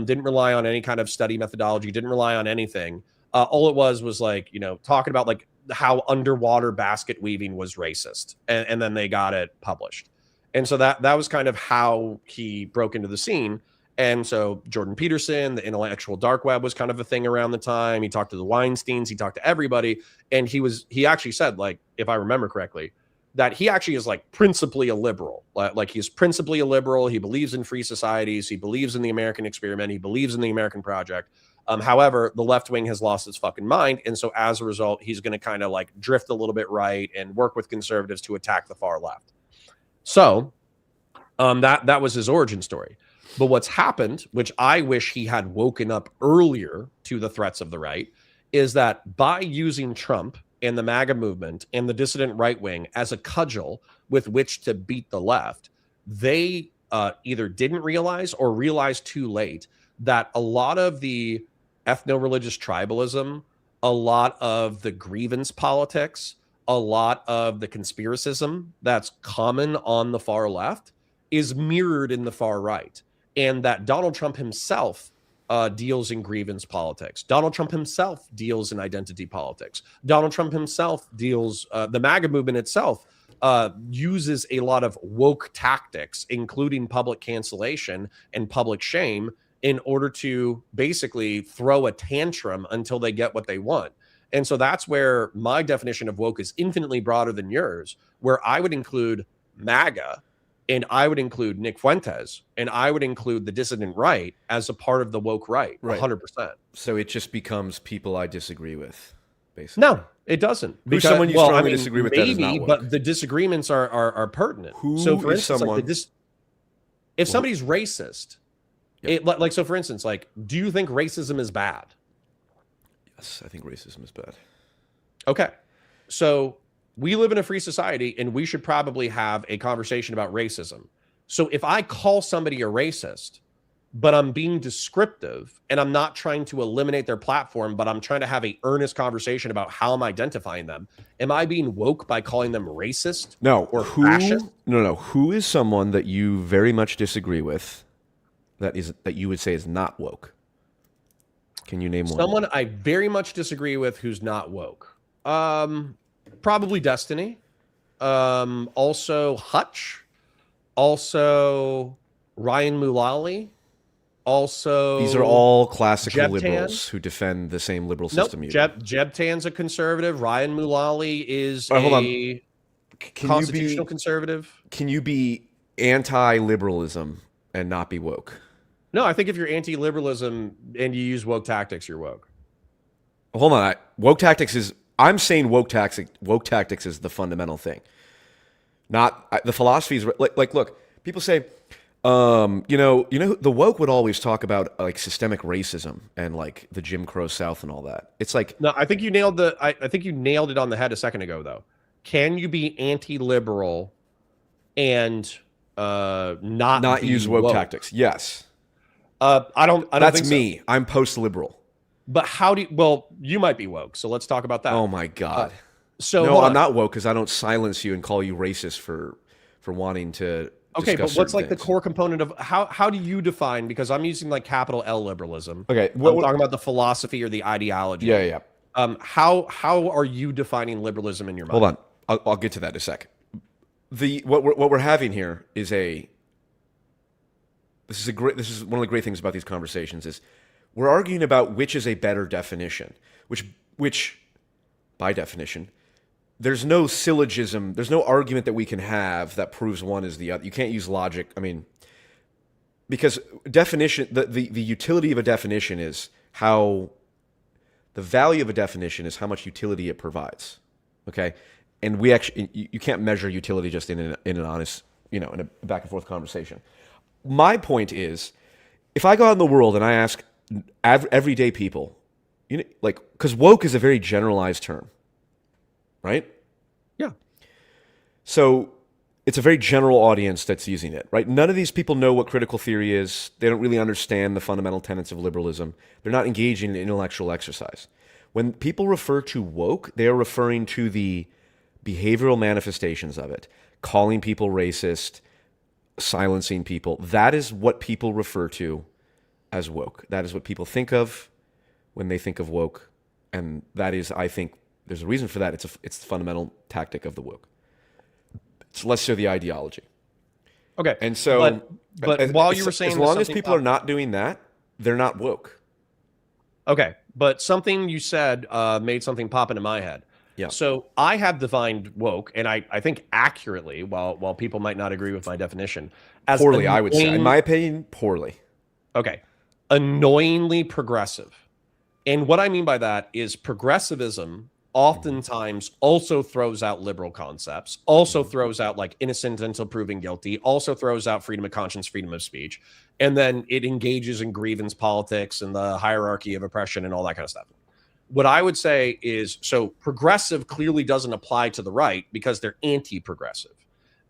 didn't rely on any kind of study methodology. Didn't rely on anything. All it was like, talking about like how underwater basket weaving was racist, and then they got it published. And so that was kind of how he broke into the scene. And so Jordan Peterson, the intellectual dark web, was kind of a thing around the time. He talked to the Weinsteins, he talked to everybody, and he actually said, like, if I remember correctly, that he actually is like principally a liberal. Like he's principally a liberal. He believes in free societies. He believes in the American experiment. He believes in the American project. However, the left wing has lost its fucking mind. And so as a result, he's going to kind of like drift a little bit right and work with conservatives to attack the far left. So that was his origin story. But what's happened, which I wish he had woken up earlier to the threats of the right, is that by using Trump and the MAGA movement and the dissident right wing as a cudgel with which to beat the left, they either didn't realize or realized too late that a lot of the ethno-religious tribalism, a lot of the grievance politics, a lot of the conspiracism that's common on the far left is mirrored in the far right. And that Donald Trump himself deals in grievance politics. Donald Trump himself deals in identity politics. Donald Trump himself deals, the MAGA movement itself uses a lot of woke tactics, including public cancellation and public shame, in order to basically throw a tantrum until they get what they want. And so that's where my definition of woke is infinitely broader than yours, where I would include MAGA, and I would include Nick Fuentes, and I would include the dissident right as a part of the woke right, 100%. So it just becomes people I disagree with, basically. No, it doesn't. Who's someone you strongly disagree with? Maybe, that is not woke? but the disagreements are pertinent. Who so for is instance, someone? like if somebody's racist, so for instance, like, do you think racism is bad? Yes, I think racism is bad. Okay, so we live in a free society, and we should probably have a conversation about racism. So if I call somebody a racist, but I'm being descriptive and I'm not trying to eliminate their platform, but I'm trying to have an earnest conversation about how I'm identifying them, am I being woke by calling them racist? No. Or fascist? No. Who is someone that you very much disagree with that you would say is not woke? Can you name one? Someone I very much disagree with who's not woke. Probably Destiny. Also Hutch. Also Ryan Mulally. Also, these are all classical Jeb liberals Tan. who defend the same liberal system. Jeb Tan's a conservative. Ryan Mulally is hold on. a constitutional conservative. Can you be anti-liberalism and not be woke? No, I think if you're anti-liberalism and you use woke tactics, you're woke. Hold on. Woke tactics is... I'm saying woke tactics is the fundamental thing. Not... the philosophy is... Like, look, people say... the woke would always talk about like systemic racism and like the Jim Crow South and all that. It's like... No, I think you nailed I think you nailed it on the head a second ago, though. Can you be anti-liberal and not use woke tactics? Yes. I don't That's think me. so. I'm post-liberal. But how do you... Well, you might be woke, so let's talk about that. Oh my God. No, I'm not woke because I don't silence you and call you racist for wanting to... Okay, but what's like the core component of how do you define? Because I'm using like capital L liberalism. Okay, I'm talking about the philosophy or the ideology. Yeah. How are you defining liberalism in your mind? Hold on, I'll get to that in a second. What we're having here is this is one of the great things about these conversations is we're arguing about which is a better definition, which by definition. There's no syllogism. There's no argument that we can have that proves one is the other. You can't use logic. I mean, because definition, the utility of a definition is how the value of a definition is how much utility it provides. Okay, and we actually you can't measure utility just in an honest, in a back and forth conversation. My point is, if I go out in the world and I ask everyday people, because woke is a very generalized term. Right? Yeah. So it's a very general audience that's using it, right? None of these people know what critical theory is. They don't really understand the fundamental tenets of liberalism. They're not engaging in intellectual exercise. When people refer to woke, they are referring to the behavioral manifestations of it, calling people racist, silencing people. That is what people refer to as woke. That is what people think of when they think of woke. And that is, I think, there's a reason for that. It's the fundamental tactic of the woke. It's less so the ideology. Okay. And so, but while you were saying as long as people are not doing that, they're not woke. Okay. But something you said made something pop into my head. Yeah. So I have defined woke, and I think accurately, while people might not agree with my definition, as Poorly, I would say. In my opinion, poorly. Okay. Annoyingly progressive. And what I mean by that is progressivism oftentimes also throws out liberal concepts, also throws out like innocent until proven guilty, also throws out freedom of conscience, freedom of speech, and then it engages in grievance politics and the hierarchy of oppression and all that kind of stuff. What I would say is, so progressive clearly doesn't apply to the right because they're anti-progressive.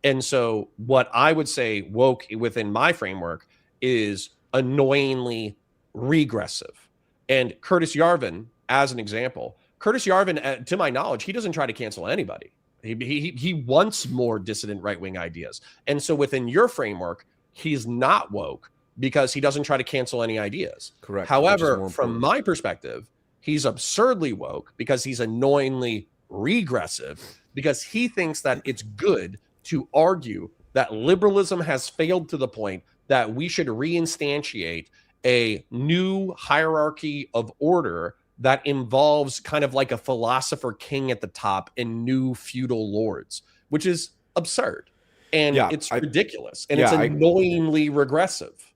And so what I would say woke within my framework is annoyingly regressive. And Curtis Yarvin, as an example, Curtis Yarvin, to my knowledge, he doesn't try to cancel anybody. He wants more dissident right-wing ideas. And so within your framework, he's not woke because he doesn't try to cancel any ideas. Correct. However, from my perspective, he's absurdly woke because he's annoyingly regressive because he thinks that it's good to argue that liberalism has failed to the point that we should reinstantiate a new hierarchy of order that involves kind of like a philosopher king at the top and new feudal lords, which is absurd. And it's ridiculous. And it's annoyingly regressive.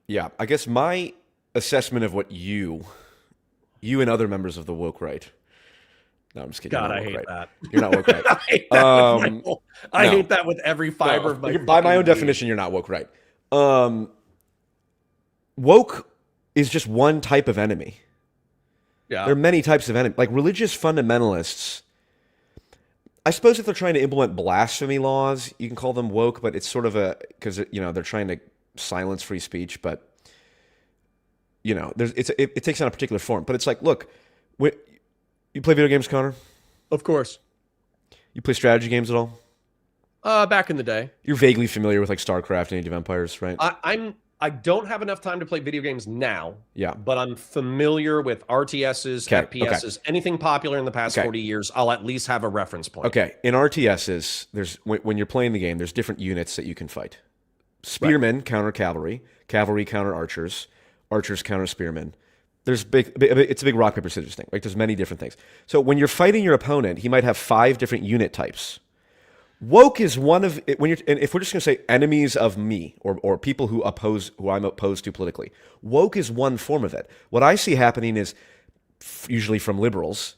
Yeah. I guess my assessment of what you and other members of the woke right. No, I'm just kidding. God, I hate that. You're not woke right. I hate that with every fiber of my by my own definition, you're not woke right. Woke is just one type of enemy. Yeah. There are many types of enemy. Like religious fundamentalists, I suppose if they're trying to implement blasphemy laws, you can call them woke, but it's sort of because they're trying to silence free speech, but it takes on a particular form. But it's like, look, you play video games, Connor? Of course. You play strategy games at all? Back in the day. You're vaguely familiar with like StarCraft and Age of Empires, right? I don't have enough time to play video games now. Yeah. But I'm familiar with RTSs, FPSs, anything popular in the past 40 years. I'll at least have a reference point. Okay. In RTSs, when you're playing the game, there's different units that you can fight. Spearmen counter cavalry, cavalry counter archers, archers counter spearmen. It's a big rock, paper, scissors thing. Like there's many different things. So when you're fighting your opponent, he might have 5 different unit types. Woke is one of and if we're just going to say enemies of me or people who I'm opposed to politically, woke is one form of it. What I see happening is usually from liberals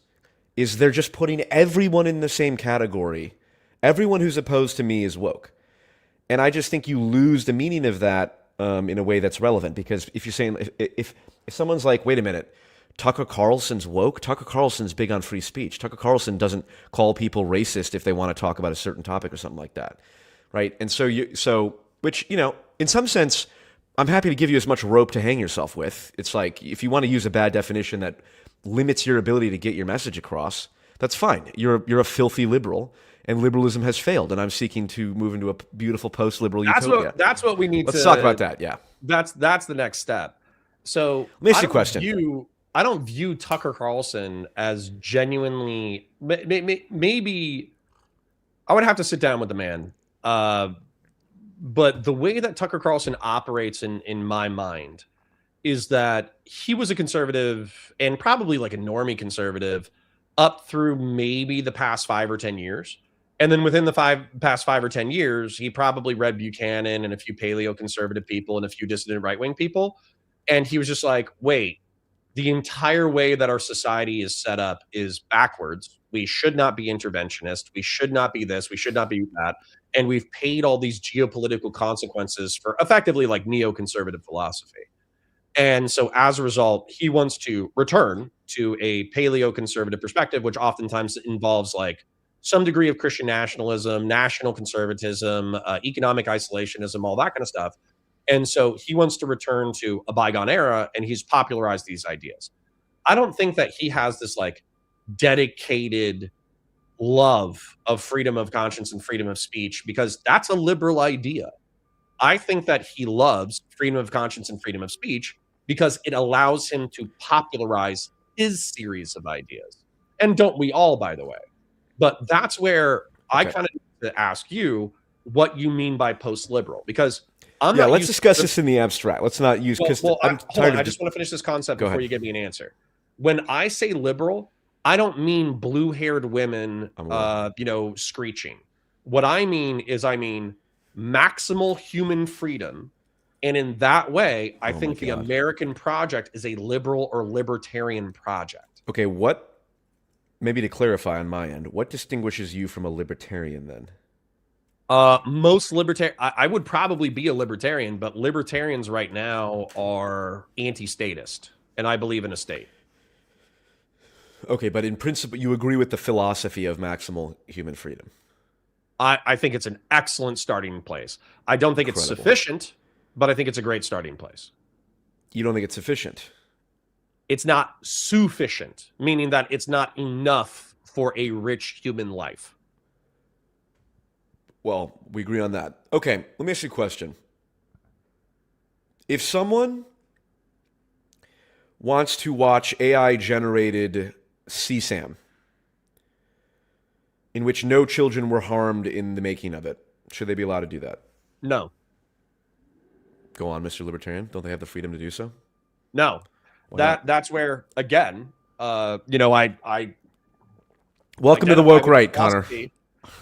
is they're just putting everyone in the same category. Everyone who's opposed to me is woke. And I just think you lose the meaning of that in a way that's relevant, because if you're saying if someone's like, wait a minute, Tucker Carlson's woke. Tucker Carlson's big on free speech. Tucker Carlson doesn't call people racist if they want to talk about a certain topic or something like that, right? And which in some sense, I'm happy to give you as much rope to hang yourself with. It's like if you want to use a bad definition that limits your ability to get your message across, that's fine. You're a filthy liberal, and liberalism has failed. And I'm seeking to move into a beautiful post-liberal utopia. That's what we need. Let's talk about that. Yeah, that's the next step. So let me ask you a question. I don't view Tucker Carlson as genuinely. Maybe I would have to sit down with the man. But the way that Tucker Carlson operates in my mind is that he was a conservative and probably like a normie conservative up through maybe the past 5 or 10 years. And then within the past 5 or 10 years, he probably read Buchanan and a few paleo conservative people and a few dissident right-wing people. And he was just like, wait, the entire way that our society is set up is backwards. We should not be interventionist. We should not be this. We should not be that. And we've paid all these geopolitical consequences for effectively like neoconservative philosophy. And so as a result, he wants to return to a paleo-conservative perspective, which oftentimes involves like some degree of Christian nationalism, national conservatism, economic isolationism, all that kind of stuff. And so he wants to return to a bygone era, and he's popularized these ideas. I don't think that he has this like dedicated love of freedom of conscience and freedom of speech, because that's a liberal idea. I think that he loves freedom of conscience and freedom of speech because it allows him to popularize his series of ideas. And don't we all, by the way? But that's where I kind of need to ask you what you mean by post-liberal, because I'm not. Let's discuss this in the abstract. Let's not use because I'm tired. I just want to finish this concept before you give me an answer. When I say liberal, I don't mean blue-haired women, screeching. What I mean is, maximal human freedom. And in that way, I think the American project is a liberal or libertarian project. Okay, maybe to clarify on my end, what distinguishes you from a libertarian then? Most libertarian, I would probably be a libertarian, but libertarians right now are anti-statist, and I believe in a state. Okay, but in principle, you agree with the philosophy of maximal human freedom. I think it's an excellent starting place. I don't think it's sufficient, but I think it's a great starting place. You don't think it's sufficient? It's not sufficient, meaning that it's not enough for a rich human life. Well, we agree on that. Okay, let me ask you a question. If someone wants to watch AI-generated CSAM, in which no children were harmed in the making of it, should they be allowed to do that? No. Go on, Mr. Libertarian. Don't they have the freedom to do so? No. That's where, again, I welcome to the woke right, Connor.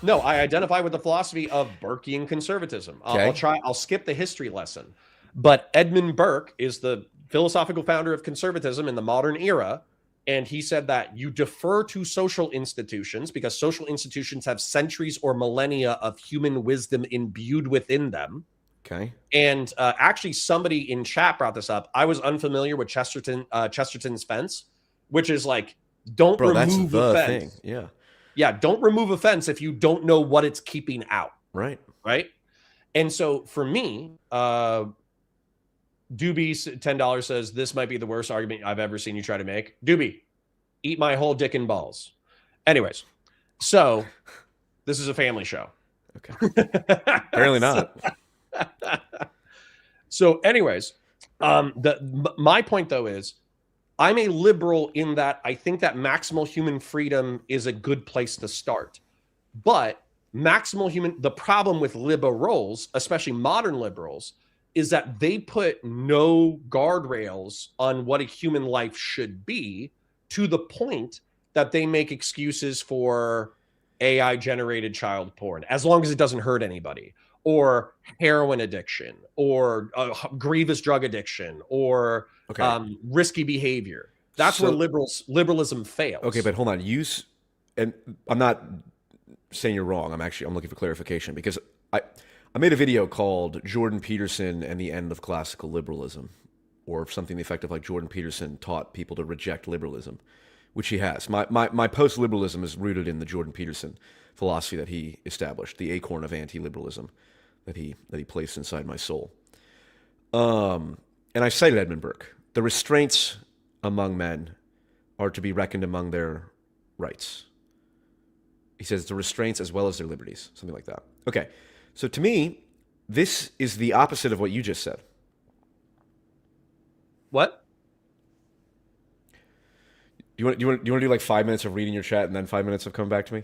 No, I identify with the philosophy of Burkean conservatism. I'll skip the history lesson. But Edmund Burke is the philosophical founder of conservatism in the modern era. And he said that you defer to social institutions because social institutions have centuries or millennia of human wisdom imbued within them. Okay. And actually, somebody in chat brought this up. I was unfamiliar with Chesterton's fence, which is like, don't remove the fence. Yeah. Yeah, don't remove a fence if you don't know what it's keeping out. Right. Right. And so for me, Doobie $10 says this might be the worst argument I've ever seen you try to make. Doobie, eat my whole dick and balls. Anyways, so this is a family show. Okay. Apparently not. So anyways, my point though is I'm a liberal in that I think that maximal human freedom is a good place to start. But the problem with liberals, especially modern liberals, is that they put no guardrails on what a human life should be, to the point that they make excuses for AI generated child porn, as long as it doesn't hurt anybody, or heroin addiction, or grievous drug addiction, or risky behavior. That's where liberalism fails. Okay, but hold on. And I'm not saying you're wrong. I'm looking for clarification, because I made a video called Jordan Peterson and the End of Classical Liberalism, or something effective like Jordan Peterson taught people to reject liberalism, which he has. My post-liberalism is rooted in the Jordan Peterson philosophy that he established, the acorn of anti-liberalism that he placed inside my soul. And I cited Edmund Burke. The restraints among men are to be reckoned among their rights. He says the restraints as well as their liberties, something like that. Okay, so to me, this is the opposite of what you just said. What? Do you want to do like 5 minutes of reading your chat and then 5 minutes of coming back to me?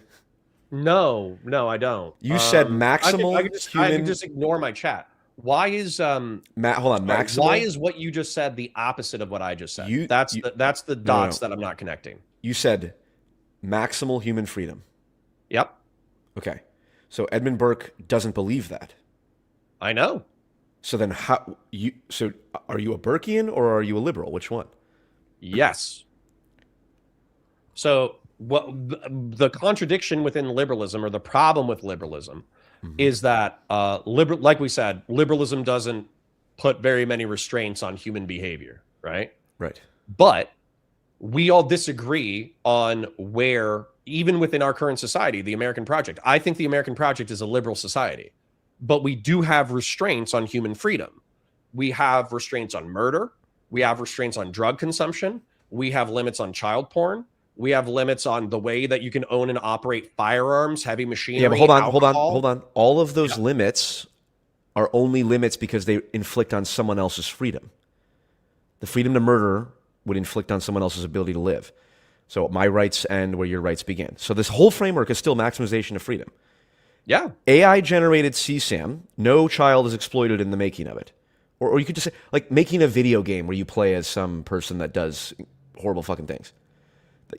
No, I don't. You said maximal. I can just ignore my chat. Why is hold on, maximal? Why is what you just said the opposite of what I just said? That's the dots that I'm not connecting. You said maximal human freedom. Yep. Okay. So Edmund Burke doesn't believe that. I know. So then are you a Burkean or are you a liberal? Which one? Yes. So what the contradiction within liberalism, or the problem with liberalism, is that like we said, liberalism doesn't put very many restraints on human behavior, right? Right. But we all disagree on where, even within our current society, the American project. I think the American project is a liberal society, but we do have restraints on human freedom. We have restraints on murder. We have restraints on drug consumption. We have limits on child porn. We have limits on the way that you can own and operate firearms, heavy machinery. Yeah, but hold on. All of those limits are only limits because they inflict on someone else's freedom. The freedom to murder would inflict on someone else's ability to live. So my rights end where your rights begin. So this whole framework is still maximization of freedom. Yeah. AI generated CSAM, no child is exploited in the making of it. Or you could just say, like, making a video game where you play as some person that does horrible fucking things.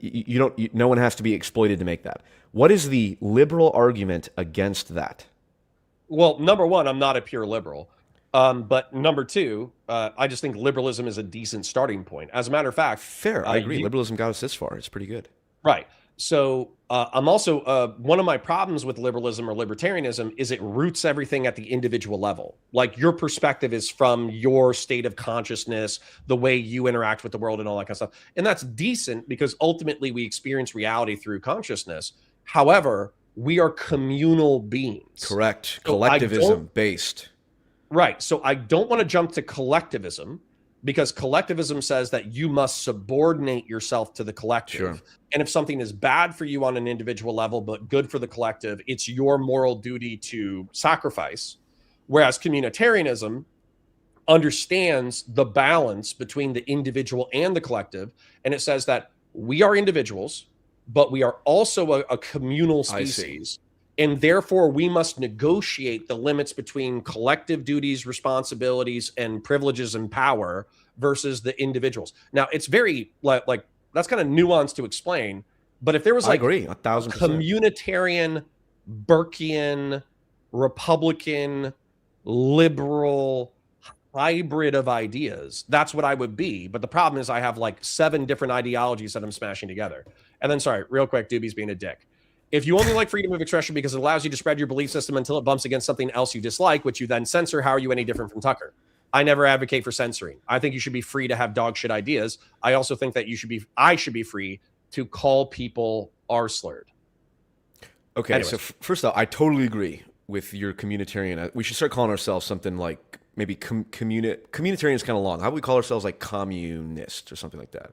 No one has to be exploited to make that. What is the liberal argument against that? Well, number one, I'm not a pure liberal. But number two, I just think liberalism is a decent starting point. As a matter of fact, fair. I agree. Liberalism got us this far. It's pretty good. Right. So I'm also one of my problems with liberalism or libertarianism is it roots everything at the individual level. Like your perspective is from your state of consciousness, the way you interact with the world and all that kind of stuff. And that's decent because ultimately we experience reality through consciousness. However, we are communal beings. Correct. Collectivism based. Right. So I don't want to jump to collectivism because collectivism says that you must subordinate yourself to the collective. Sure. And if something is bad for you on an individual level, but good for the collective, it's your moral duty to sacrifice. Whereas communitarianism understands the balance between the individual and the collective. And it says that we are individuals, but we are also a communal species. And therefore, we must negotiate the limits between collective duties, responsibilities, and privileges and power versus the individuals. Now, it's very like that's kind of nuanced to explain. But if there was like I agree, 1,000%. communitarian, Burkean, Republican, liberal hybrid of ideas, that's what I would be. But the problem is I have like 7 different ideologies that I'm smashing together. And then, sorry, real quick, Doobie's being a dick. If you only like freedom of expression because it allows you to spread your belief system until it bumps against something else you dislike, which you then censor, how are you any different from Tucker? I never advocate for censoring. I think you should be free to have dog shit ideas. I also think that I should be free to call people R-slurred. Okay, Anyways. so first off, I totally agree with your communitarian. We should start calling ourselves something like maybe communitarian is kind of long. How would we call ourselves, like communist or something like that?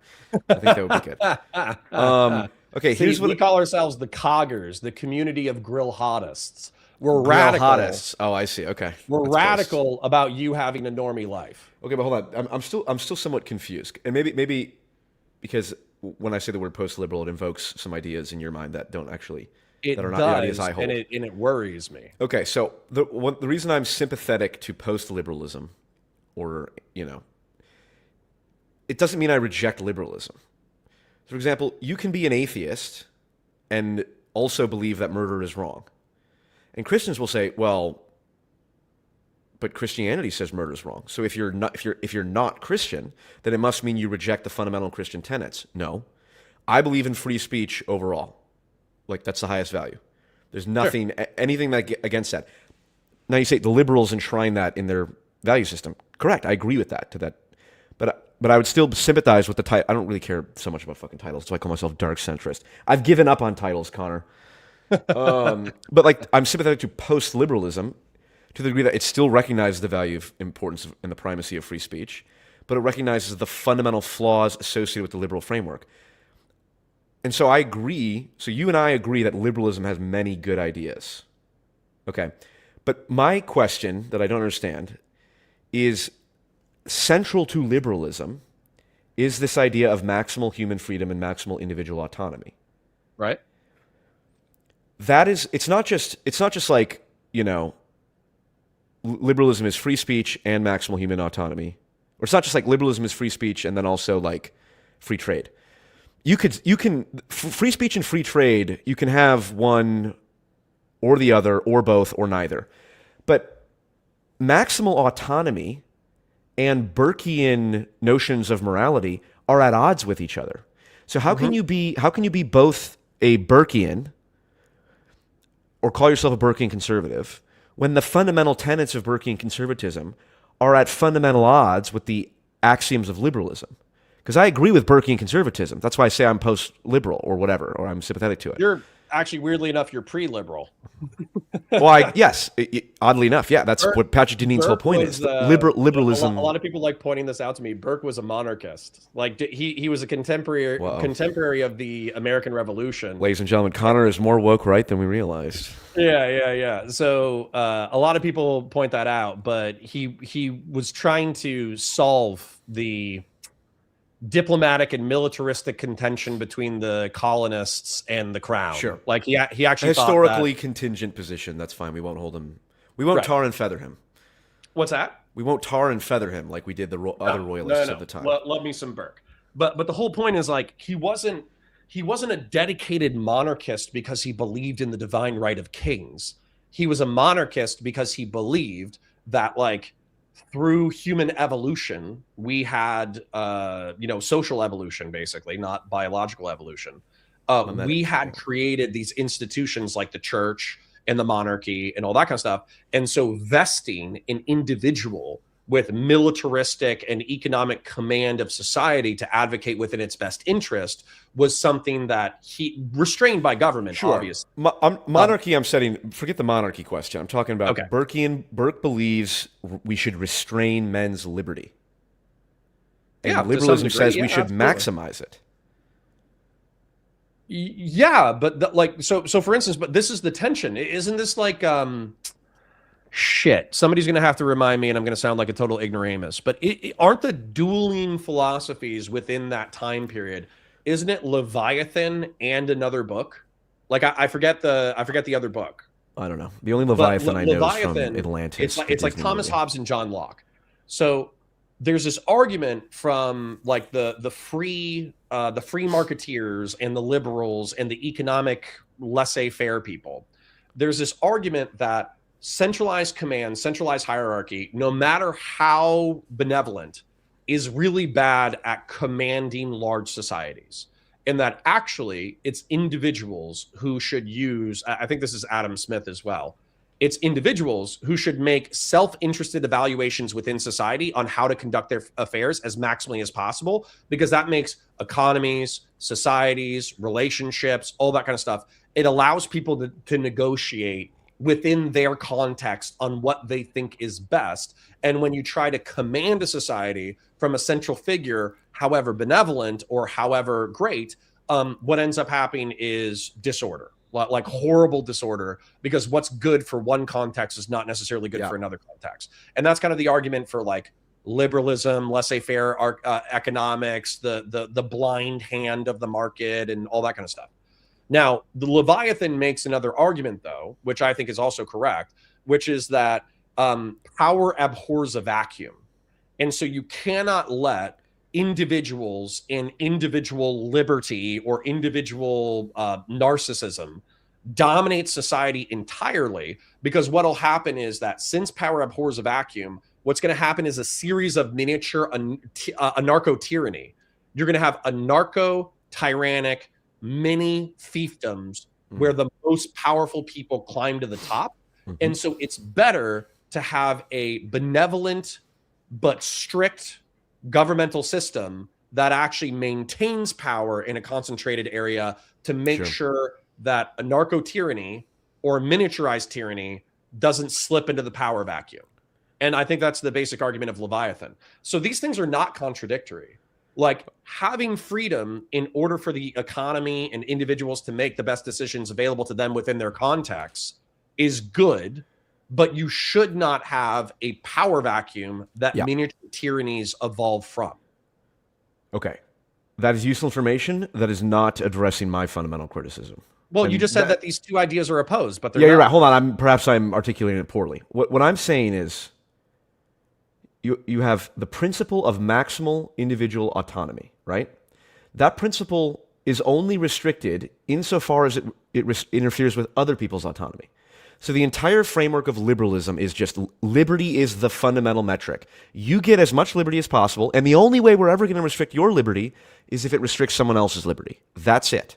I think that would be good. Okay, here's what we call ourselves: the Coggers, the community of grill hotists. We're grill radical. hotists. Oh, I see. Okay, We're That's radical about you having a normie life. Okay, but hold on. I'm still somewhat confused, and maybe because when I say the word post-liberal, it invokes some ideas in your mind that don't actually that are not the ideas I hold. And it worries me. Okay, so the reason I'm sympathetic to post-liberalism, or it doesn't mean I reject liberalism. For example, you can be an atheist and also believe that murder is wrong. And Christians will say, well, but Christianity says murder is wrong. So if you're not Christian, then it must mean you reject the fundamental Christian tenets. No. I believe in free speech overall. Like, that's the highest value. There's nothing, anything against that. Now you say the liberals enshrine that in their value system. Correct. I agree with that. But I would still sympathize with the title. I don't really care so much about fucking titles, so I call myself dark centrist. I've given up on titles, Connor. But like, I'm sympathetic to post-liberalism to the degree that it still recognizes the value of importance and the primacy of free speech, but it recognizes the fundamental flaws associated with the liberal framework. And so I agree. So you and I agree that liberalism has many good ideas. Okay. But my question that I don't understand is, central to liberalism is this idea of maximal human freedom and maximal individual autonomy. Right. That is, it's not just like, liberalism is free speech and maximal human autonomy. Or it's not just like liberalism is free speech and then also like free trade. You can free speech and free trade, you can have one or the other or both or neither. But maximal autonomy and Burkean notions of morality are at odds with each other. So how can you be both a Burkean or call yourself a Burkean conservative when the fundamental tenets of Burkean conservatism are at fundamental odds with the axioms of liberalism? Because I agree with Burkean conservatism. That's why I say I'm post-liberal or whatever, or I'm sympathetic to it. You're actually, weirdly enough, you're pre-liberal. Well, yes, oddly enough, yeah, that's what Patrick Deneen's whole point is. Liberalism. A lot of people like pointing this out to me. Burke was a monarchist. Like he was a contemporary of the American Revolution. Ladies and gentlemen, Connor is more woke right than we realized. Yeah. So a lot of people point that out, but he was trying to solve the diplomatic and militaristic contention between the colonists and the crown. Sure. Like he actually historically contingent position. That's fine. We won't hold him. We won't tar and feather him. What's that? We won't tar and feather him like we did the other royalists of the time. Love me some Burke. But the whole point is like he wasn't a dedicated monarchist because he believed in the divine right of kings. He was a monarchist because he believed that like through human evolution, we had social evolution, basically, not biological evolution. We had created these institutions like the church and the monarchy and all that kind of stuff. And so vesting an individual with militaristic and economic command of society to advocate within its best interest was something that he restrained by government, obviously. Monarchy, forget the monarchy question. I'm talking about Burke believes we should restrain men's liberty. And liberalism says we should maximize it. Yeah, but so for instance, but this is the tension. Isn't this like shit? Somebody's going to have to remind me, and I'm going to sound like a total ignoramus. But aren't the dueling philosophies within that time period? Isn't it Leviathan and another book? Like I forget the other book. I don't know. The only Leviathan I know is from Atlantis. It's like Thomas Hobbes and John Locke. So there's this argument from like the free marketeers and the liberals and the economic laissez-faire people. There's this argument that centralized command, centralized hierarchy, no matter how benevolent, is really bad at commanding large societies. And that actually it's individuals who should use, I think this is Adam Smith as well, it's individuals who should make self-interested evaluations within society on how to conduct their affairs as maximally as possible, because that makes economies, societies, relationships, all that kind of stuff. It allows people to negotiate within their context on what they think is best. And when you try to command a society from a central figure, however benevolent or however great, what ends up happening is disorder. Like horrible disorder, because what's good for one context is not necessarily good for another context. And that's kind of the argument for like liberalism, laissez-faire economics, the blind hand of the market and all that kind of stuff. Now, the Leviathan makes another argument, though, which I think is also correct, which is that power abhors a vacuum. And so you cannot let individuals in individual liberty or individual narcissism dominate society entirely, because what'll happen is that since power abhors a vacuum, what's going to happen is a series of miniature anarcho-tyranny. You're going to have anarcho-tyrannic mini fiefdoms where the most powerful people climb to the top. And so it's better to have a benevolent but strict governmental system that actually maintains power in a concentrated area to make sure that anarcho-tyranny or miniaturized tyranny doesn't slip into the power vacuum. And I think that's the basic argument of Leviathan. So these things are not contradictory. Like having freedom in order for the economy and individuals to make the best decisions available to them within their context is good, but you should not have a power vacuum that miniature tyrannies evolve from. Okay. That is useful information. That is not addressing my fundamental criticism. Well, and you just said that these two ideas are opposed, but they're you're right. Hold on. Perhaps I'm articulating it poorly. What I'm saying is you have the principle of maximal individual autonomy, right? That principle is only restricted insofar as it interferes with other people's autonomy. So the entire framework of liberalism is just liberty is the fundamental metric. You get as much liberty as possible, and the only way we're ever going to restrict your liberty is if it restricts someone else's liberty. That's it.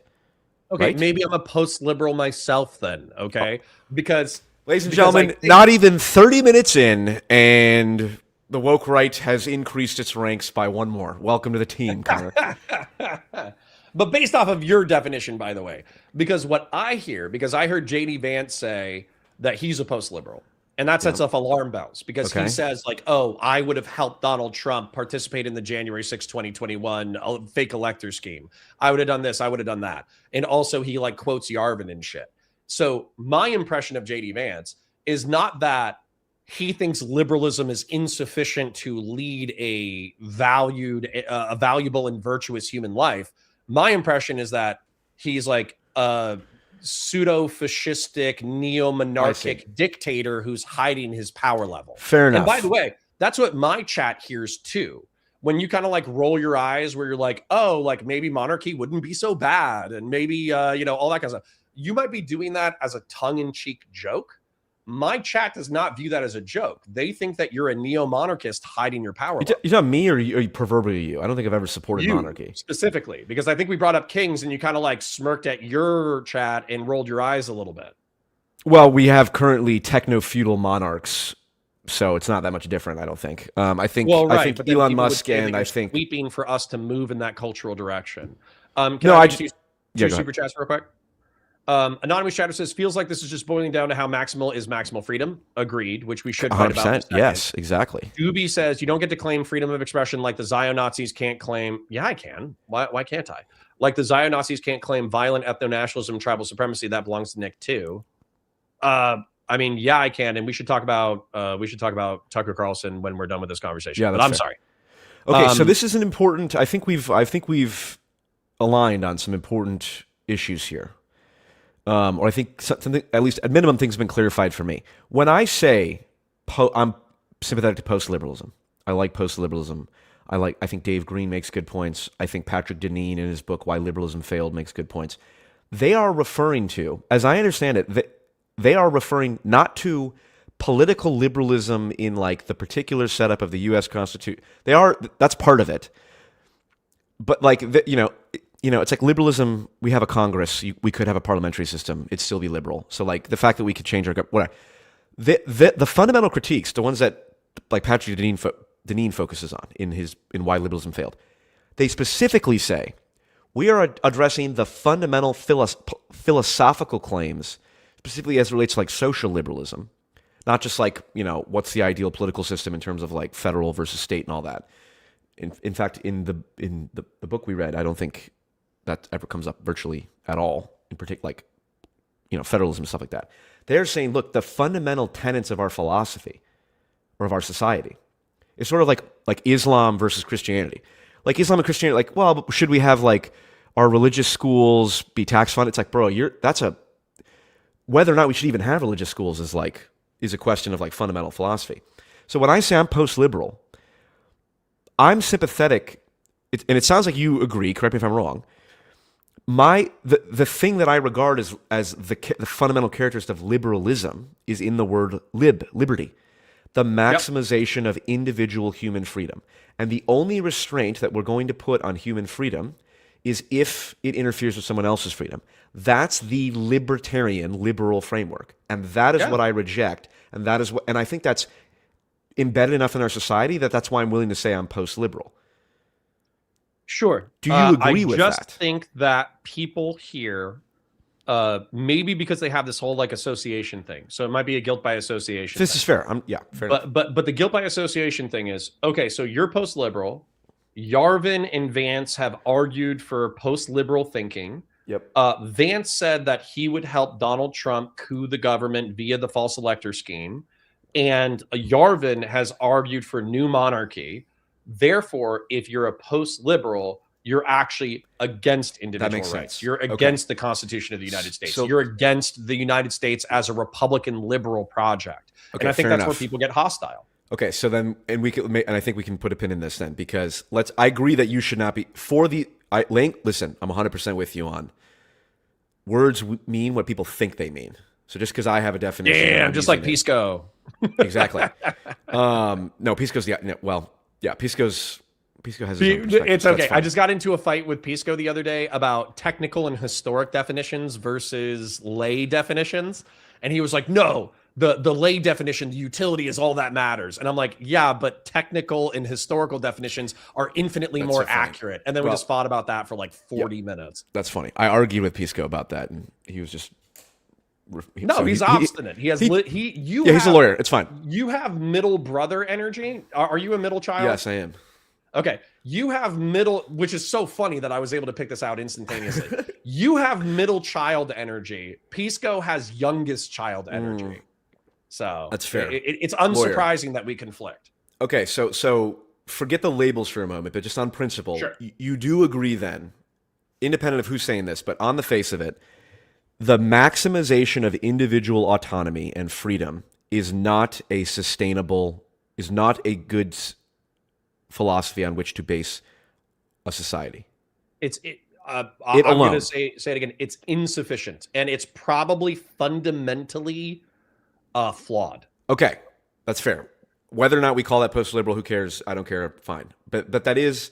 Okay, right? Maybe I'm a post-liberal myself then, okay? Because, ladies and gentlemen, not even 30 minutes in, and the woke right has increased its ranks by one more. Welcome to the team, Connor. But based off of your definition, by the way, because what I hear, because I heard J.D. Vance say that he's a post-liberal, and that sets off alarm bells, because he says like, oh, I would have helped Donald Trump participate in the January 6, 2021 fake elector scheme. I would have done this. I would have done that. And also he like quotes Yarvin and shit. So my impression of J.D. Vance is not that he thinks liberalism is insufficient to lead a valuable and virtuous human life. My impression is that he's like a pseudo-fascistic, neo-monarchic dictator who's hiding his power level. Fair enough. And by the way, that's what my chat hears too. When you kind of like roll your eyes where you're like, oh, like maybe monarchy wouldn't be so bad. And maybe, all that kind of stuff. You might be doing that as a tongue-in-cheek joke. My chat does not view that as a joke. They think that you're a neo-monarchist hiding your power. You're not me, or you proverbially you? I don't think I've ever supported monarchy. Specifically, because I think we brought up kings and you kind of like smirked at your chat and rolled your eyes a little bit. Well, we have currently techno-feudal monarchs, so it's not that much different, I don't think. I think Elon Musk and I think sweeping for us to move in that cultural direction. Two super chats real quick. Anonymous chatter says, feels like this is just boiling down to how maximal is maximal freedom. Agreed, which we should fight about. Yes, exactly. Doobie says, you don't get to claim freedom of expression like the Zio-Nazis can't claim. Yeah, I can. Why can't I? Like the Zio-Nazis can't claim violent ethno-nationalism, tribal supremacy. That belongs to Nick too. I mean, yeah, I can. And we should talk about Tucker Carlson when we're done with this conversation. Yeah, but I'm sorry. Okay, so this is an important. I think we've aligned on some important issues here. Or I think something, at least at minimum, things have been clarified for me. When I say I'm sympathetic to post-liberalism, I like post-liberalism. I think Dave Green makes good points. I think Patrick Deneen in his book Why Liberalism Failed makes good points. They are referring to, as I understand it, they are referring not to political liberalism in like the particular setup of the U.S. Constitution. That's part of it. But like it's like liberalism. We have a Congress. We could have a parliamentary system. It'd still be liberal. So like the fact that we could change our whatever. The fundamental critiques, the ones that like Patrick Deneen focuses on in Why Liberalism Failed, they specifically say we are addressing the fundamental philosophical claims, specifically as it relates to like social liberalism, not just like what's the ideal political system in terms of like federal versus state and all that. In fact, in the book we read, I don't think that ever comes up virtually at all, in particular, like, federalism and stuff like that. They're saying, look, the fundamental tenets of our philosophy or of our society is sort of like Islam versus Christianity. Like Islam and Christianity, like, well, should we have like our religious schools be tax funded? It's like, bro, whether or not we should even have religious schools is a question of like fundamental philosophy. So when I say I'm post-liberal, I'm sympathetic, and it sounds like you agree, correct me if I'm wrong. The thing that I regard as the fundamental characteristic of liberalism is in the word liberty, the maximization of individual human freedom. And the only restraint that we're going to put on human freedom is if it interferes with someone else's freedom. That's the liberal framework. And that is what I reject. And and I think that's embedded enough in our society that's why I'm willing to say I'm post-liberal. Sure. Do you agree with that? I just think that people here, maybe because they have this whole like association thing, so it might be a guilt by association. This is fair. Fair enough. But the guilt by association thing is, okay, so you're post-liberal. Yarvin and Vance have argued for post-liberal thinking. Yep. Vance said that he would help Donald Trump coup the government via the false elector scheme. And Yarvin has argued for new monarchy. Therefore, if you're a post-liberal, you're actually against individual rights. Sense. You're against the Constitution of the United States. So, you're against the United States as a Republican liberal project. And I think that's where people get hostile. Okay, so then, and I think we can put a pin in this then, because I agree that you should not be listen, I'm 100% with you on words mean what people think they mean. So just because I have a definition, yeah, just like Pisco. Exactly. No, Pisco's Pisco has his own perspective. It's okay. I just got into a fight with Pisco the other day about technical and historic definitions versus lay definitions. And he was like, no, the lay definition, the utility is all that matters. And I'm like, yeah, but technical and historical definitions are infinitely more accurate. And then we just fought about that for like 40 minutes. That's funny. I argued with Pisco about that, and he was just... he's obstinate. He's a lawyer. It's fine. You have middle brother energy. Are you a middle child? Yes, I am. Okay. You have middle, which is so funny that I was able to pick this out instantaneously. You have middle child energy. Pisco has youngest child energy. So That's fair. It's unsurprising that we conflict. Okay, so forget the labels for a moment, but just on principle, Sure. you do agree then, independent of who's saying this, but on the face of it, the maximization of individual autonomy and freedom is not a good philosophy on which to base a society. I'm going to say it again. It's insufficient, and it's probably fundamentally flawed. Okay, that's fair. Whether or not we call that post-liberal, who cares? I don't care. Fine, but that is,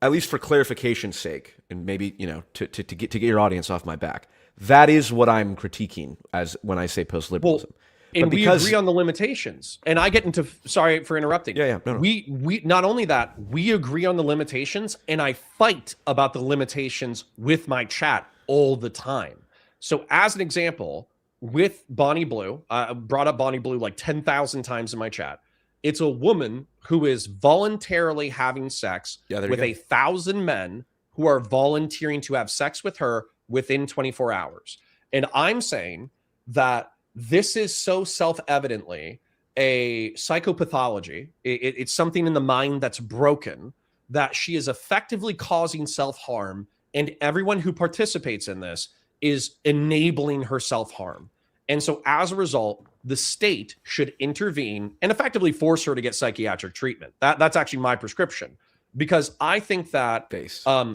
at least for clarification's sake, and maybe to get your audience off my back. That is what I'm critiquing as when I say post-liberalism. And we agree on the limitations. And I get into, sorry for interrupting. Yeah. No. We not only that, we agree on the limitations, and I fight about the limitations with my chat all the time. So as an example, with Bonnie Blue, I brought up Bonnie Blue like 10,000 times in my chat. It's a woman who is voluntarily having sex with 1,000 men who are volunteering to have sex with her within 24 hours. And I'm saying that this is so self-evidently a psychopathology. It's something in the mind that's broken, that she is effectively causing self-harm, and everyone who participates in this is enabling her self-harm. And so as a result, the state should intervene and effectively force her to get psychiatric treatment. That's actually my prescription, because I think that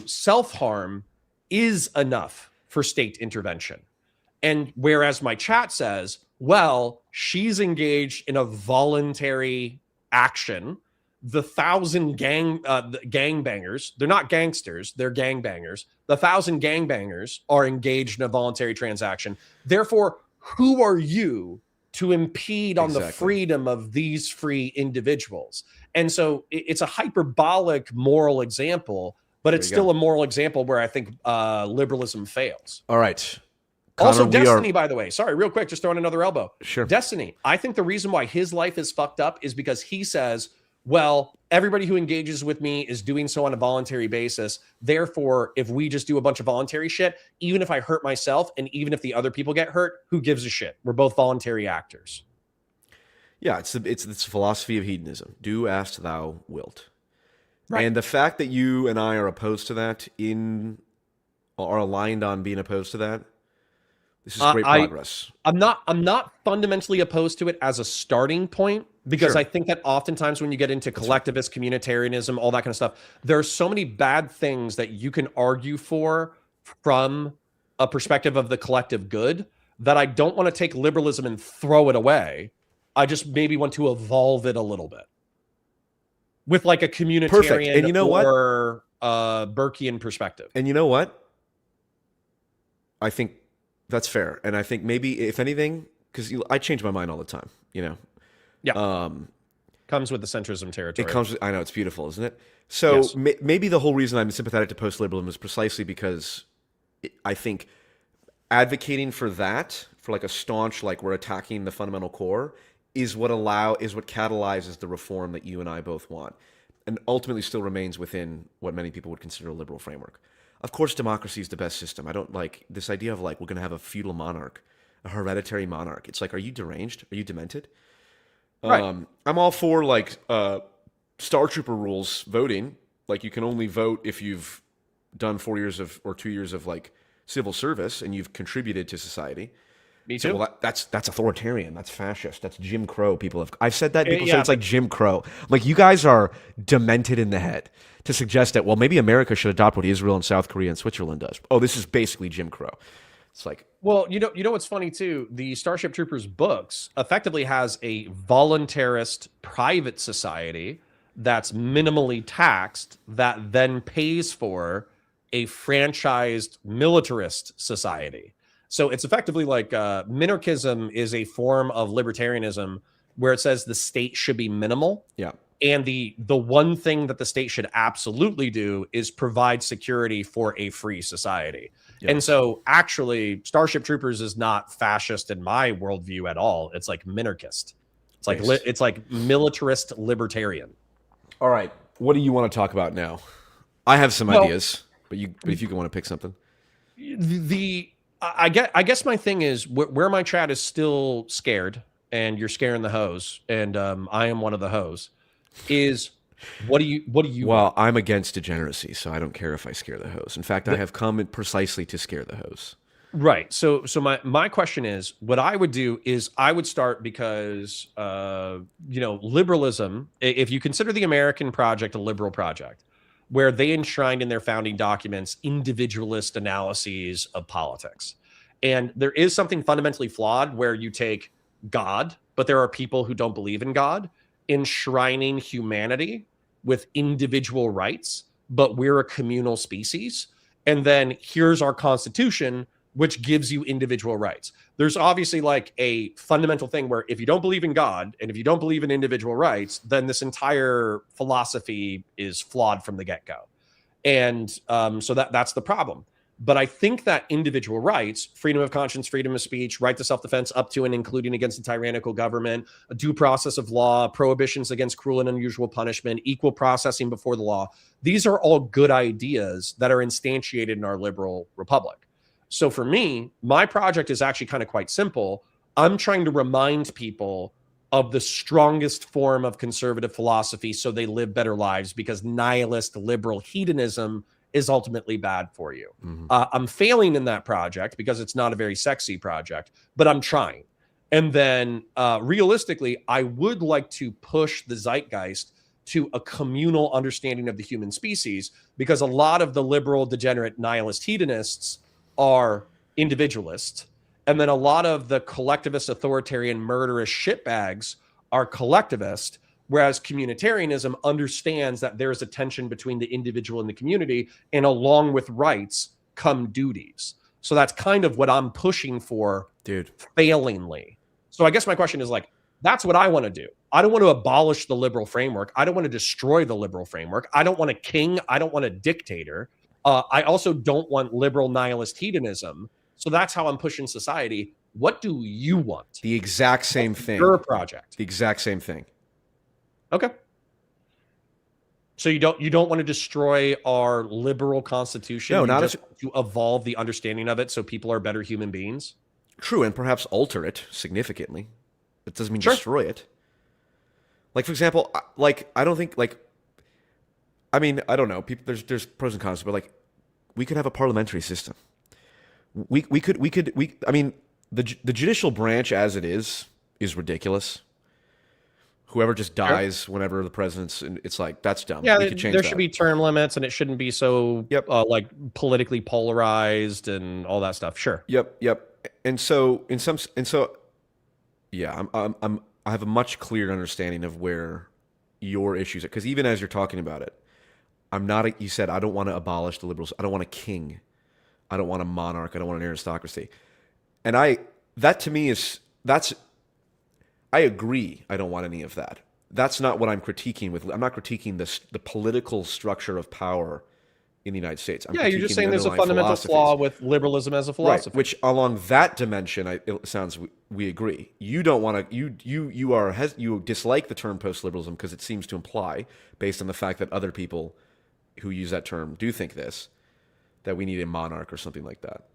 self-harm is enough for state intervention. And whereas my chat says, well, she's engaged in a voluntary action, the 1,000 gangbangers, they're not gangsters, they're gangbangers. The 1,000 gangbangers are engaged in a voluntary transaction. Therefore, who are you to impede on the freedom of these free individuals? And so it's a hyperbolic moral example, but it's still a moral example where I think liberalism fails. All right. Connor, also, Destiny, by the way, sorry, real quick, just throwing another elbow. Sure. Destiny, I think the reason why his life is fucked up is because he says, well, everybody who engages with me is doing so on a voluntary basis. Therefore, if we just do a bunch of voluntary shit, even if I hurt myself and even if the other people get hurt, who gives a shit? We're both voluntary actors. Yeah, it's the philosophy of hedonism. Do as thou wilt. Right. And the fact that you and I are opposed to that, are aligned on being opposed to that, this is great progress. I'm not fundamentally opposed to it as a starting point, because I think that oftentimes when you get into collectivist communitarianism, all that kind of stuff, there are so many bad things that you can argue for from a perspective of the collective good that I don't want to take liberalism and throw it away. I just maybe want to evolve it a little bit with like a communitarian and you know or Burkean perspective. And you know what? I think that's fair. And I think maybe, if anything, because I change my mind all the time, Yeah. Comes with the centrism territory. It comes. I know, it's beautiful, isn't it? So maybe the whole reason I'm sympathetic to post-liberalism is precisely because I think advocating for that, for like a staunch, like we're attacking the fundamental core, is what catalyzes the reform that you and I both want, and ultimately still remains within what many people would consider a liberal framework. Of course, democracy is the best system. I don't like this idea of like we're going to have a feudal monarch, a hereditary monarch. It's like, are you deranged? Are you demented? Right. I'm all for like Star Trooper rules voting. Like you can only vote if you've done 4 years or 2 years of like civil service and you've contributed to society. Me too. So, well, that's authoritarian. That's fascist. That's Jim Crow. I've said that. People say it's like Jim Crow. I'm like, you guys are demented in the head to suggest that, well, maybe America should adopt what Israel and South Korea and Switzerland does. Oh, this is basically Jim Crow. It's like, well, you know what's funny too? The Starship Troopers books effectively has a voluntarist private society that's minimally taxed that then pays for a franchised militarist society. So it's effectively like minarchism is a form of libertarianism where it says the state should be minimal. Yeah. And the one thing that the state should absolutely do is provide security for a free society. Yes. And so actually Starship Troopers is not fascist in my worldview at all. It's like minarchist. It's like it's like militarist libertarian. All right. What do you want to talk about now? I have some ideas, but if you want to pick something. I guess my thing is where my chat is still scared and you're scaring the hoes, and I am one of the hoes, is what do you Well, want? I'm against degeneracy, so I don't care if I scare the hoes. In fact, I have come in precisely to scare the hoes. Right. So my question is, what I would do is I would start because liberalism, if you consider the American project a liberal project, where they enshrined in their founding documents individualist analyses of politics. And there is something fundamentally flawed where you take God, but there are people who don't believe in God, enshrining humanity with individual rights, but we're a communal species. And then here's our Constitution, which gives you individual rights. There's obviously like a fundamental thing where if you don't believe in God and if you don't believe in individual rights, then this entire philosophy is flawed from the get-go. And so that's the problem. But I think that individual rights, freedom of conscience, freedom of speech, right to self-defense up to and including against a tyrannical government, a due process of law, prohibitions against cruel and unusual punishment, equal processing before the law, these are all good ideas that are instantiated in our liberal republic. So for me, my project is actually kind of quite simple. I'm trying to remind people of the strongest form of conservative philosophy so they live better lives, because nihilist liberal hedonism is ultimately bad for you. Mm-hmm. I'm failing in that project because it's not a very sexy project, but I'm trying. And then realistically, I would like to push the zeitgeist to a communal understanding of the human species, because a lot of the liberal, degenerate, nihilist hedonists are individualists. And then a lot of the collectivist, authoritarian, murderous shitbags are collectivist, whereas communitarianism understands that there is a tension between the individual and the community, and along with rights come duties. So that's kind of what I'm pushing for, dude, failingly. So I guess my question is like, that's what I want to do. I don't want to abolish the liberal framework. I don't want to destroy the liberal framework. I don't want a king. I don't want a dictator. I also don't want liberal nihilist hedonism. So that's how I'm pushing society. What do you want? The exact same thing. Your project. The exact same thing. Okay. So you don't want to destroy our liberal constitution. No, not just to evolve the understanding of it so people are better human beings. True, and perhaps alter it significantly. That doesn't mean Sure. destroy it. Like, for example, like I don't think like. I mean, I don't know. People, there's pros and cons, but like, we could have a parliamentary system. We could. I mean, the judicial branch as it is ridiculous. Whoever just dies whenever the president's, it's like, that's dumb. Yeah, we could change there that. should be term limits, and it shouldn't be so like politically polarized and all that stuff. Sure. Yep. And so yeah, I have a much clearer understanding of where your issues are, because even as you're talking about it, you said, I don't want to abolish the liberals. I don't want a king. I don't want a monarch. I don't want an aristocracy. And I agree. I don't want any of that. That's not what I'm critiquing with. I'm not critiquing the political structure of power in the United States. You're just saying there's a fundamental flaw with liberalism as a philosophy. Right, which along that dimension, it sounds we agree. You don't want to. You dislike the term post-liberalism because it seems to imply, based on the fact that other people who use that term do think this, that we need a monarch or something like that.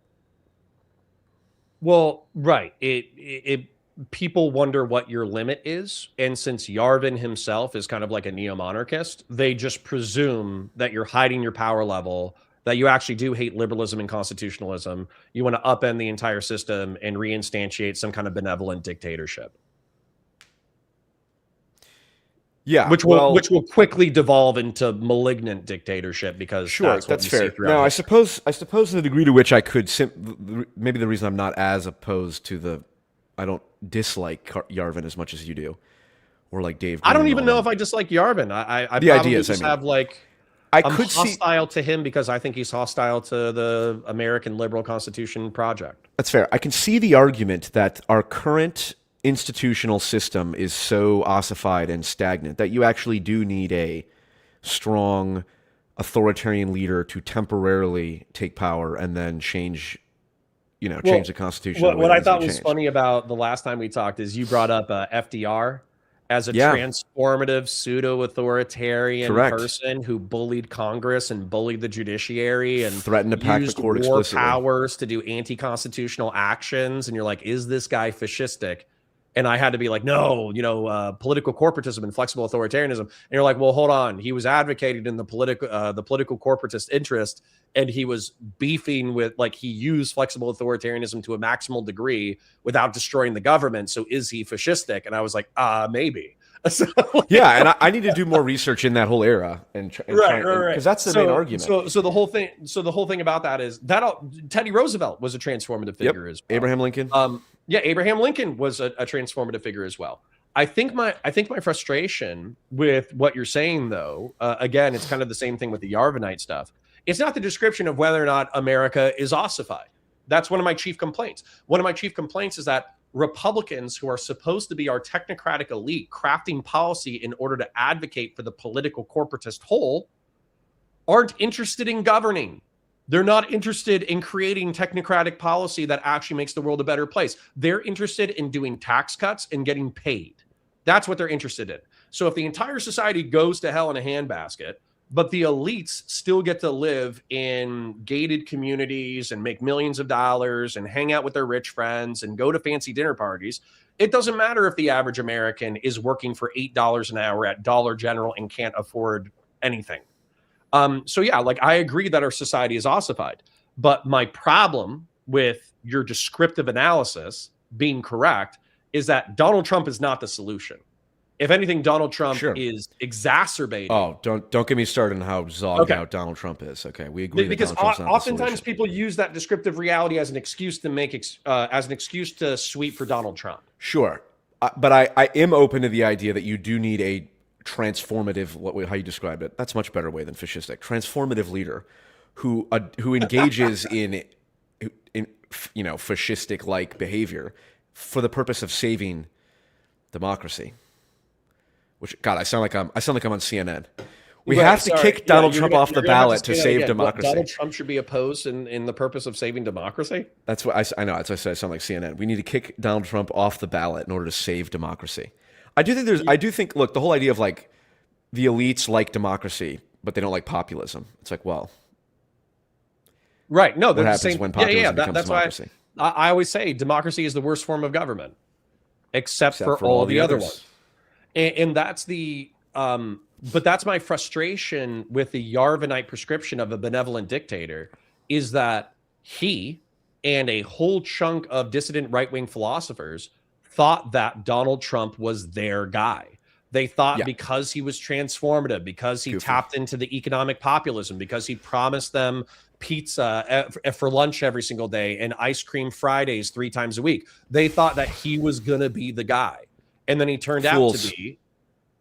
Well, right. It people wonder what your limit is, and since Yarvin himself is kind of like a neo-monarchist, they just presume that you're hiding your power level, that you actually do hate liberalism and constitutionalism. You want to upend the entire system and reinstantiate some kind of benevolent dictatorship. Yeah, which will quickly devolve into malignant dictatorship, because that's fair. Now, I suppose the degree to which I could maybe the reason I'm not as opposed to I don't dislike Yarvin as much as you do, or like Dave. I don't even know if I dislike Yarvin. I the probably ideas, just have like I'm hostile to him because I think he's hostile to the American liberal constitution project. That's fair. I can see the argument that our current institutional system is so ossified and stagnant that you actually do need a strong authoritarian leader to temporarily take power and then change the Constitution. What I thought was funny about the last time we talked is you brought up FDR as a transformative pseudo-authoritarian person who bullied Congress and bullied the judiciary and threatened to pack the court war explicitly. Powers to do anti-constitutional actions. And you're like, is this guy fascistic? And I had to be like, no, political corporatism and flexible authoritarianism. And you're like, well, hold on. He was advocating in the political corporatist interest, and he was beefing with, like, he used flexible authoritarianism to a maximal degree without destroying the government. So is he fascistic? And I was like, maybe. So, yeah, and I need to do more research in that whole era and right, because that's the main argument. So the whole thing about that is that Teddy Roosevelt was a transformative figure as well. Abraham Lincoln. Yeah, Abraham Lincoln was a transformative figure as well. I think my frustration with what you're saying, though, again, it's kind of the same thing with the Yarvanite stuff. It's not the description of whether or not America is ossified. That's one of my chief complaints. One of my chief complaints is that Republicans, who are supposed to be our technocratic elite, crafting policy in order to advocate for the political corporatist whole, aren't interested in governing. They're not interested in creating technocratic policy that actually makes the world a better place. They're interested in doing tax cuts and getting paid. That's what they're interested in. So if the entire society goes to hell in a handbasket, but the elites still get to live in gated communities and make millions of dollars and hang out with their rich friends and go to fancy dinner parties, it doesn't matter if the average American is working for $8 an hour at Dollar General and can't afford anything. So yeah, like, I agree that our society is ossified, but my problem with your descriptive analysis being correct is that Donald Trump is not the solution. If anything, Donald Trump is exacerbating. Oh, don't get me started on how zogged out Donald Trump is. Okay, we agree. Because that oftentimes people use that descriptive reality as an excuse to sweep for Donald Trump. Sure, but I am open to the idea that you do need a transformative, how you described it. That's a much better way than fascistic. Transformative leader who engages in fascistic like behavior for the purpose of saving democracy. Which, God, I sound like I'm on CNN. We have to kick Donald Trump off the ballot to save democracy. Donald Trump should be opposed in the purpose of saving democracy? That's what I know. That's why I said I sound like CNN. We need to kick Donald Trump off the ballot in order to save democracy. I do think look, the whole idea of, like, the elites like democracy, but they don't like populism. It's like, well, right. No, what happens when populism becomes democracy? Why I always say democracy is the worst form of government, except for all the other ones. And that's but that's my frustration with the Yarvanite prescription of a benevolent dictator, is that he and a whole chunk of dissident right-wing philosophers thought that Donald Trump was their guy. They thought because he was transformative, because he tapped into the economic populism, because he promised them pizza for lunch every single day and ice cream Fridays 3 times a week, they thought that he was going to be the guy. And then he turned out to be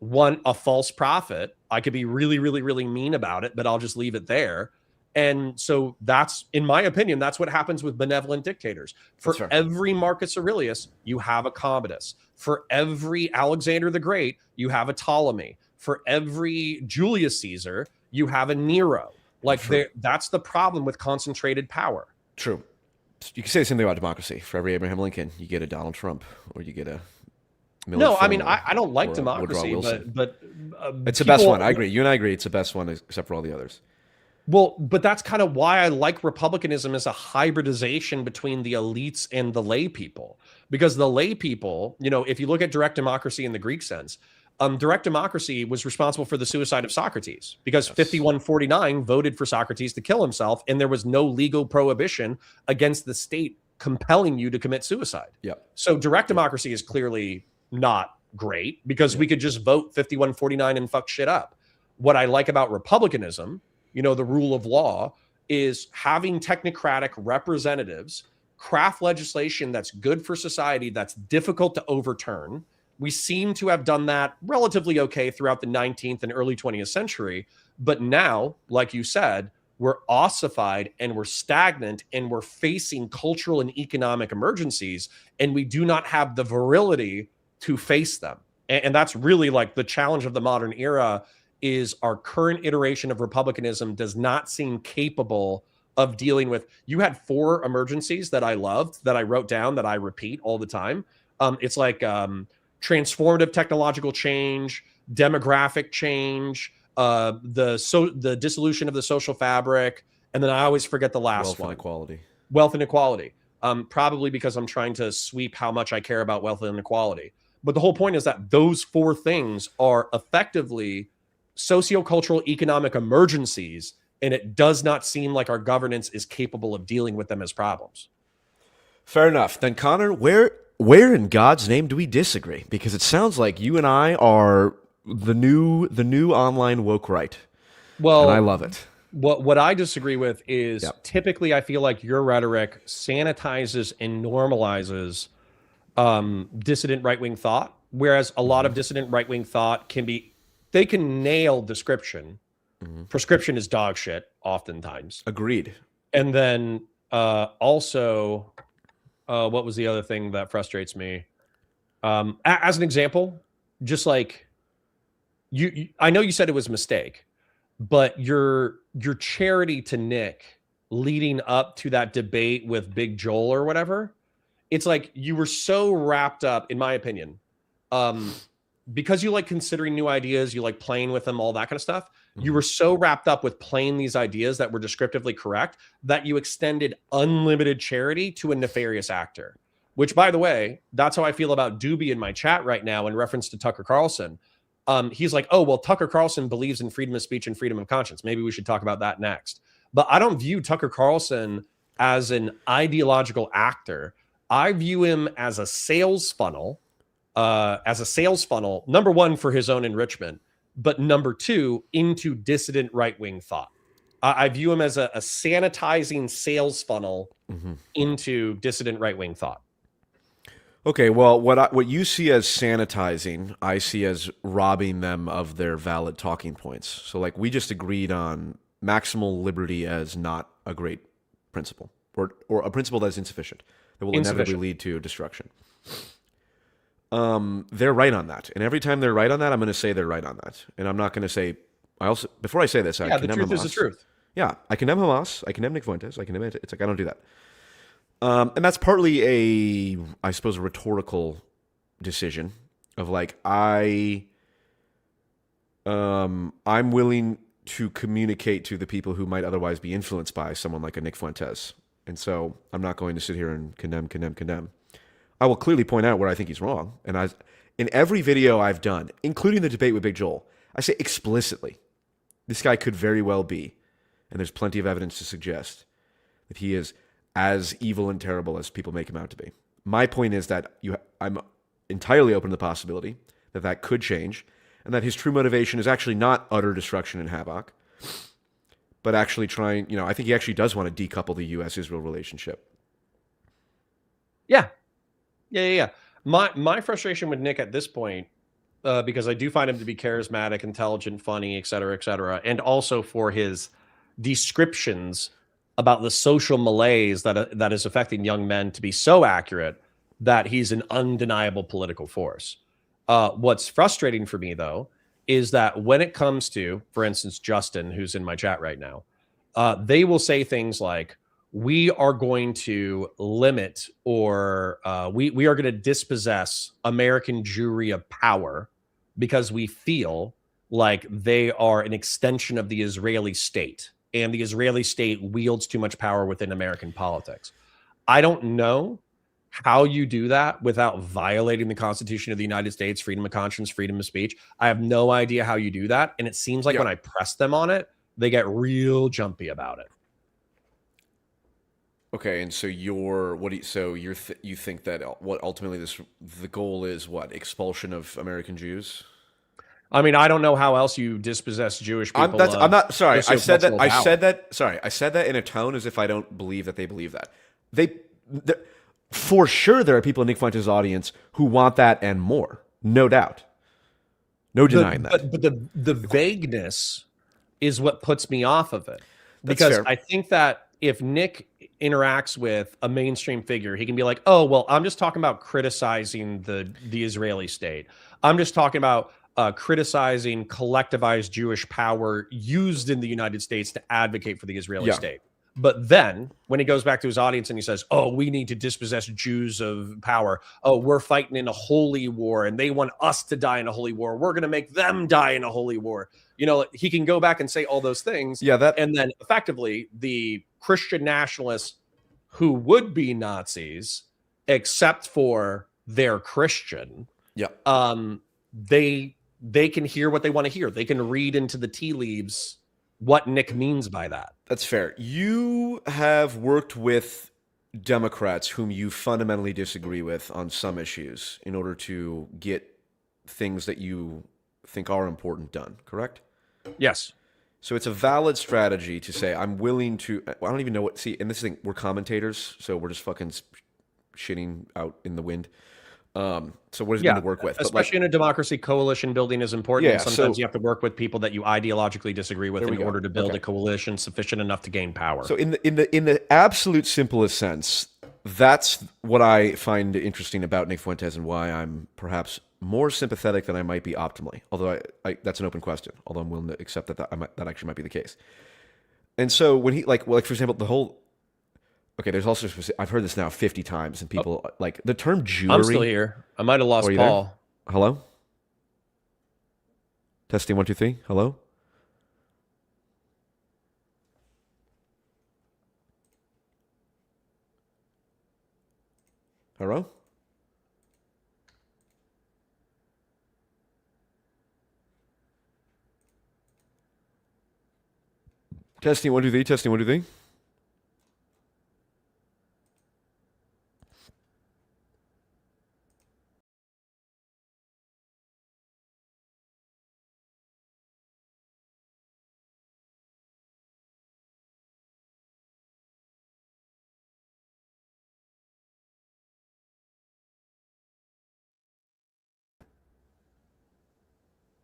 a false prophet. I could be really, really, really mean about it, but I'll just leave it there. And so that's, in my opinion, that's what happens with benevolent dictators. For every Marcus Aurelius, you have a Commodus. For every Alexander the Great, you have a Ptolemy. For every Julius Caesar, you have a Nero. Like, that's the problem with concentrated power. True. You can say the same thing about democracy. For every Abraham Lincoln, you get a Donald Trump, or you get a No, I mean, I don't like democracy, but it's the best one. I agree. You and I agree. It's the best one, except for all the others. Well, but that's kind of why I like republicanism as a hybridization between the elites and the lay people. Because the lay people, if you look at direct democracy in the Greek sense, direct democracy was responsible for the suicide of Socrates, because 5149 voted for Socrates to kill himself, and there was no legal prohibition against the state compelling you to commit suicide. So direct democracy is clearly not great, because we could just vote 5149 and fuck shit up. What I like about republicanism, the rule of law, is having technocratic representatives craft legislation that's good for society, that's difficult to overturn. We seem to have done that relatively okay throughout the 19th and early 20th century. But now, like you said, we're ossified and we're stagnant and we're facing cultural and economic emergencies, and we do not have the virility to face them. And that's really like the challenge of the modern era, is our current iteration of republicanism does not seem capable of dealing with. You had 4 emergencies that I loved, that I wrote down, that I repeat all the time. It's like transformative technological change, demographic change, the dissolution of the social fabric, and then I always forget the last one. Wealth inequality. Wealth inequality. probably because I'm trying to sweep how much I care about wealth inequality. But the whole point is that those four things are effectively sociocultural economic emergencies, and it does not seem like our governance is capable of dealing with them as problems. Fair enough. Then, Connor, where in God's name do we disagree? Because it sounds like you and I are the new online woke right. Well, and I love it. What I disagree with is typically I feel like your rhetoric sanitizes and normalizes dissident right-wing thought, whereas a lot of dissident right-wing thought they can nail description. Prescription is dog shit oftentimes. Agreed. And then also, what was the other thing that frustrates me? As an example, just like I know you said it was a mistake, but your charity to Nick leading up to that debate with Big Joel or whatever, it's like you were so wrapped up, in my opinion, because you like considering new ideas, you like playing with them, all that kind of stuff. You were so wrapped up with playing these ideas that were descriptively correct that you extended unlimited charity to a nefarious actor, which, by the way, that's how I feel about Doobie in my chat right now in reference to Tucker Carlson. He's like, oh, well, Tucker Carlson believes in freedom of speech and freedom of conscience. Maybe we should talk about that next. But I don't view Tucker Carlson as an ideological actor. I view him as a sales funnel, number one, for his own enrichment, but number two, into dissident right-wing thought. I view him as a sanitizing sales funnel into dissident right-wing thought. Okay, well, what you see as sanitizing, I see as robbing them of their valid talking points. So, like, we just agreed on maximal liberty as not a great principle, or a principle that is insufficient, that will inevitably lead to destruction. They're right on that, and every time they're right on that, I'm going to say they're right on that, and I'm not going to say. Before I say this, I condemn Hamas. The truth is the truth. Yeah, I condemn Hamas. I condemn Nick Fuentes. I condemn it. It's like I don't do that. And that's partly I suppose, a rhetorical decision of like, I'm willing to communicate to the people who might otherwise be influenced by someone like a Nick Fuentes. And so I'm not going to sit here and condemn. I will clearly point out where I think he's wrong. And in every video I've done, including the debate with Big Joel, I say explicitly, this guy could very well be, and there's plenty of evidence to suggest that he is as evil and terrible as people make him out to be. My point is that I'm entirely open to the possibility that could change, and that his true motivation is actually not utter destruction and havoc, but actually trying, I think he actually does want to decouple the U.S.-Israel relationship. Yeah. My frustration with Nick at this point, because I do find him to be charismatic, intelligent, funny, et cetera, and also for his descriptions about the social malaise that is affecting young men to be so accurate that he's an undeniable political force. What's frustrating for me, though, is that when it comes to, for instance, Justin, who's in my chat right now, they will say things like, we are going to limit or we are going to dispossess American Jewry of power because we feel like they are an extension of the Israeli state. And the Israeli state wields too much power within American politics. I don't know how you do that without violating the Constitution of the United States, freedom of conscience, freedom of speech. I have no idea how you do that. And it seems like when I press them on it, they get real jumpy about it. Okay, and so you think that what ultimately the goal is what? Expulsion of American Jews? I mean, I don't know how else you dispossess Jewish people. I'm not sorry. I said that in a tone as if I don't believe that they believe that. For sure, there are people in Nick Fuentes' audience who want that and more, no doubt, no denying that. But the vagueness is what puts me off of it, because I think that if Nick interacts with a mainstream figure, he can be like, "Oh, well, I'm just talking about criticizing the Israeli state. I'm just talking about." Criticizing collectivized Jewish power used in the United States to advocate for the Israeli state. But then when he goes back to his audience and he says, oh, we need to dispossess Jews of power. Oh, we're fighting in a holy war and they want us to die in a holy war. We're going to make them die in a holy war. He can go back and say all those things. And then effectively the Christian nationalists who would be Nazis, except for they're Christian. Yeah. They can hear what they want to hear. They can read into the tea leaves what Nick means by that. That's fair. You have worked with Democrats whom you fundamentally disagree with on some issues in order to get things that you think are important done, correct? Yes. So it's a valid strategy to say, I'm willing to, I don't even know what, see, and this thing, we're commentators, so we're just fucking shitting out in the wind. So what is going to work with? Especially in a democracy, coalition building is important. Yeah, And sometimes so- you have to work with people that you ideologically disagree with There we in go. order to build Okay. a coalition sufficient enough to gain power. So in the absolute simplest sense, that's what I find interesting about Nick Fuentes and why I'm perhaps more sympathetic than I might be optimally. Although that's an open question. Although I'm willing to accept that that actually might be the case. And so when he like for example, the whole. Okay, there's also I've heard this now 50 times, and people like the term Jewry. I'm still here. I might have lost Are you Paul. there? Hello. Testing 1 2 3. Hello. Hello? Testing 1 2 3. Testing 1 2 3.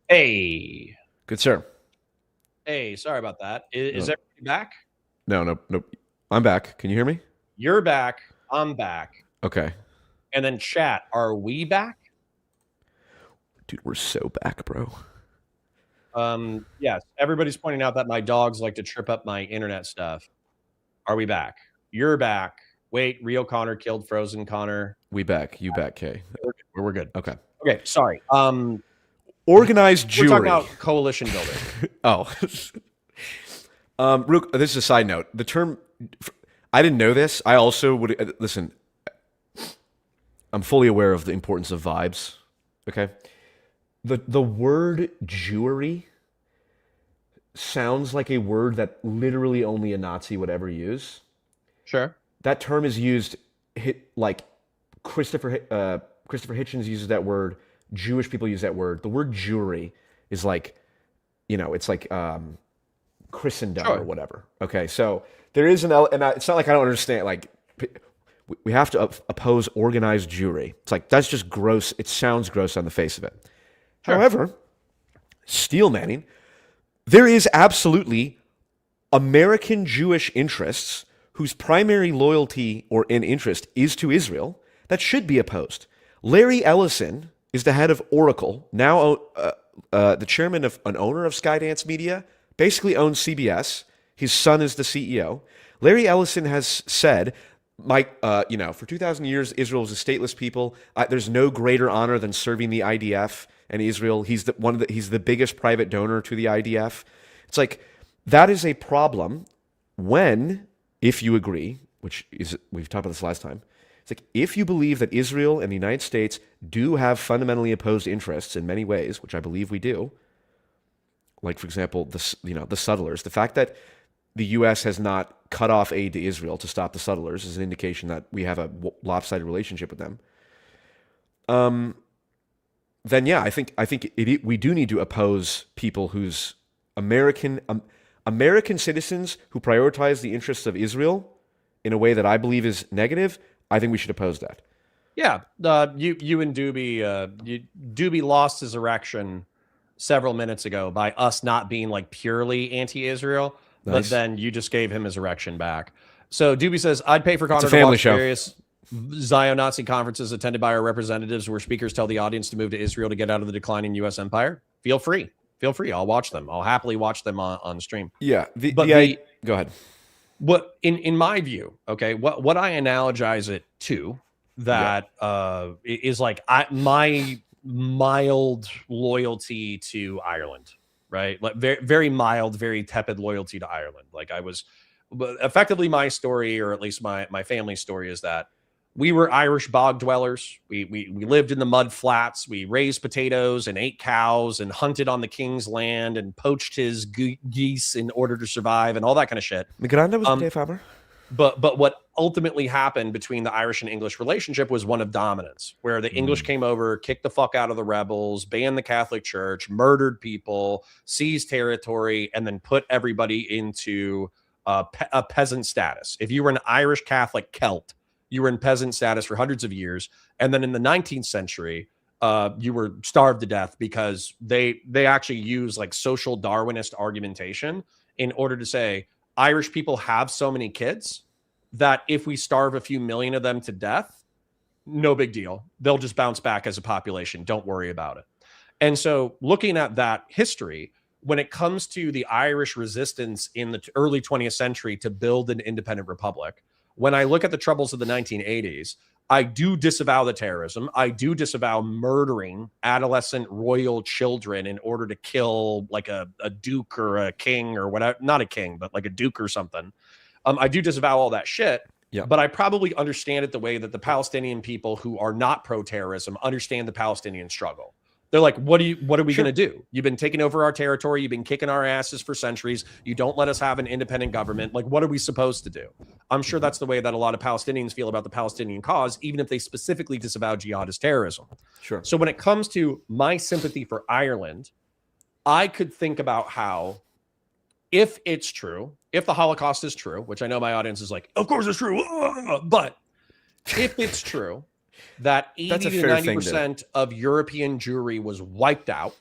Hey. Good sir. Hey, sorry about that. Is No. everybody back? No. I'm back. Can you hear me? You're back. I'm back. Okay. And then chat, are we back? Dude, we're so back, bro. Yes. Everybody's pointing out that my dogs like to trip up my internet stuff. Are we back? You're back. Wait, real Connor killed frozen Connor. We back. You back, Kay. We're good. Okay. Okay, sorry. Organized We're talking Jewry. about coalition building. Oh. This is a side note. The term, I didn't know this. I also would, listen, I'm fully aware of the importance of vibes. Okay. The word Jewry sounds like a word that literally only a Nazi would ever use. Sure. That term is used, like Christopher Hitchens uses that word. Jewish people use that word. The word Jewry is like, it's like Christendom or whatever. Okay, so there is it's not like I don't understand. Like, we have to oppose organized Jewry. It's like that's just gross. It sounds gross on the face of it. Sure. However, steel manning, there is absolutely American Jewish interests whose primary loyalty or in interest is to Israel that should be opposed. Larry Ellison is the head of Oracle, now the chairman of an owner of Skydance Media, basically owns CBS. His son is the CEO. Larry Ellison has said, for 2,000 years, Israel is a stateless people. There's no greater honor than serving the IDF and Israel. He's the biggest private donor to the IDF. It's like, that is a problem if you agree, we've talked about this last time, it's like if you believe that Israel and the United States do have fundamentally opposed interests in many ways, which I believe we do, like for example, the settlers, the fact that the U.S. has not cut off aid to Israel to stop the settlers is an indication that we have a lopsided relationship with them. Then yeah, I think we do need to oppose people whose American citizens who prioritize the interests of Israel in a way that I believe is negative. I think we should oppose that. Yeah, you and Doobie lost his erection several minutes ago by us not being like purely anti-Israel, Nice. but then you just gave him his erection back. So Doobie says, I'd pay for Connor a to family watch show. various Zion-Nazi conferences attended by our representatives where speakers tell the audience to move to Israel to get out of the declining U.S. empire. Feel free. I'll watch them. I'll happily watch them on stream. Yeah. Go ahead. What in my view, okay, what I analogize it to that is like my mild loyalty to Ireland, right? Like very, very mild, very tepid loyalty to Ireland. Like I was but effectively my story, or at least my family's story, is that we were Irish bog dwellers. We lived in the mud flats. We raised potatoes and ate cows and hunted on the king's land and poached his geese in order to survive and all that kind of shit. My granda was a potato farmer. But what ultimately happened between the Irish and English relationship was one of dominance, where the English came over, kicked the fuck out of the rebels, banned the Catholic Church, murdered people, seized territory, and then put everybody into a peasant status. If you were an Irish Catholic Celt, you were in peasant status for hundreds of years. And then in the 19th century, you were starved to death because they actually use like social Darwinist argumentation in order to say Irish people have so many kids that if we starve a few million of them to death, no big deal. They'll just bounce back as a population. Don't worry about it. And so looking at that history, when it comes to the Irish resistance in the early 20th century to build an independent republic, when I look at the troubles of the 1980s, I do disavow the terrorism. I do disavow murdering adolescent royal children in order to kill like a duke or a king or whatever, not a king, but like a duke or something. I do disavow all that shit. Yeah. But I probably understand it the way that the Palestinian people who are not pro-terrorism understand the Palestinian struggle. They're like, what are we going to do? You've been taking over our territory. You've been kicking our asses for centuries. You don't let us have an independent government. Like, what are we supposed to do? I'm sure that's the way that a lot of Palestinians feel about the Palestinian cause, even if they specifically disavow jihadist terrorism. Sure. So when it comes to my sympathy for Ireland, I could think about how, if it's true, if the Holocaust is true, which I know my audience is like, of course it's true, but if it's true, that 80 to 90% of European Jewry was wiped out.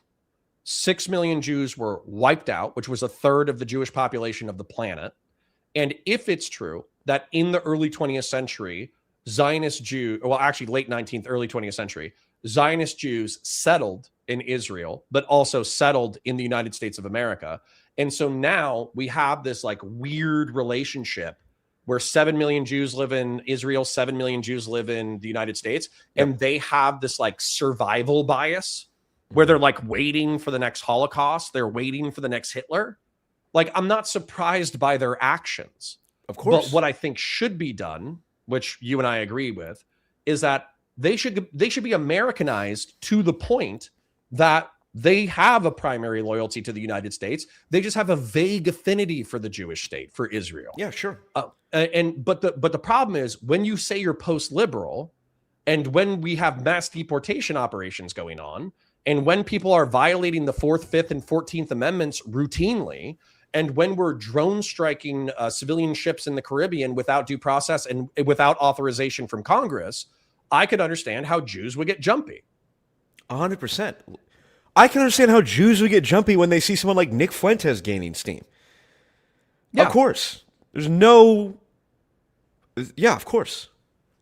6 million Jews were wiped out, which was a third of the Jewish population of the planet. And if it's true that in the early 20th century, Zionist Jews, well, actually late 19th, early 20th century, Zionist Jews settled in Israel, but also settled in the United States of America. And so now we have this like weird relationship where 7 million Jews live in Israel, 7 million Jews live in the United States, and they have this like survival bias where they're like waiting for the next Holocaust. They're waiting for the next Hitler. Like, I'm not surprised by their actions. Of course. But what I think should be done, which you and I agree with, is that they should be Americanized to the point that they have a primary loyalty to the United States. They just have a vague affinity for the Jewish state, for Israel. Yeah, sure. But the problem is when you say you're post-liberal, and when we have mass deportation operations going on, and when people are violating the 4th, 5th, and 14th Amendments routinely, and when we're drone striking civilian ships in the Caribbean without due process and without authorization from Congress, I could understand how Jews would get jumpy. 100%. I can understand how Jews would get jumpy when they see someone like Nick Fuentes gaining steam. Yeah. Of course. There's no... Yeah, of course.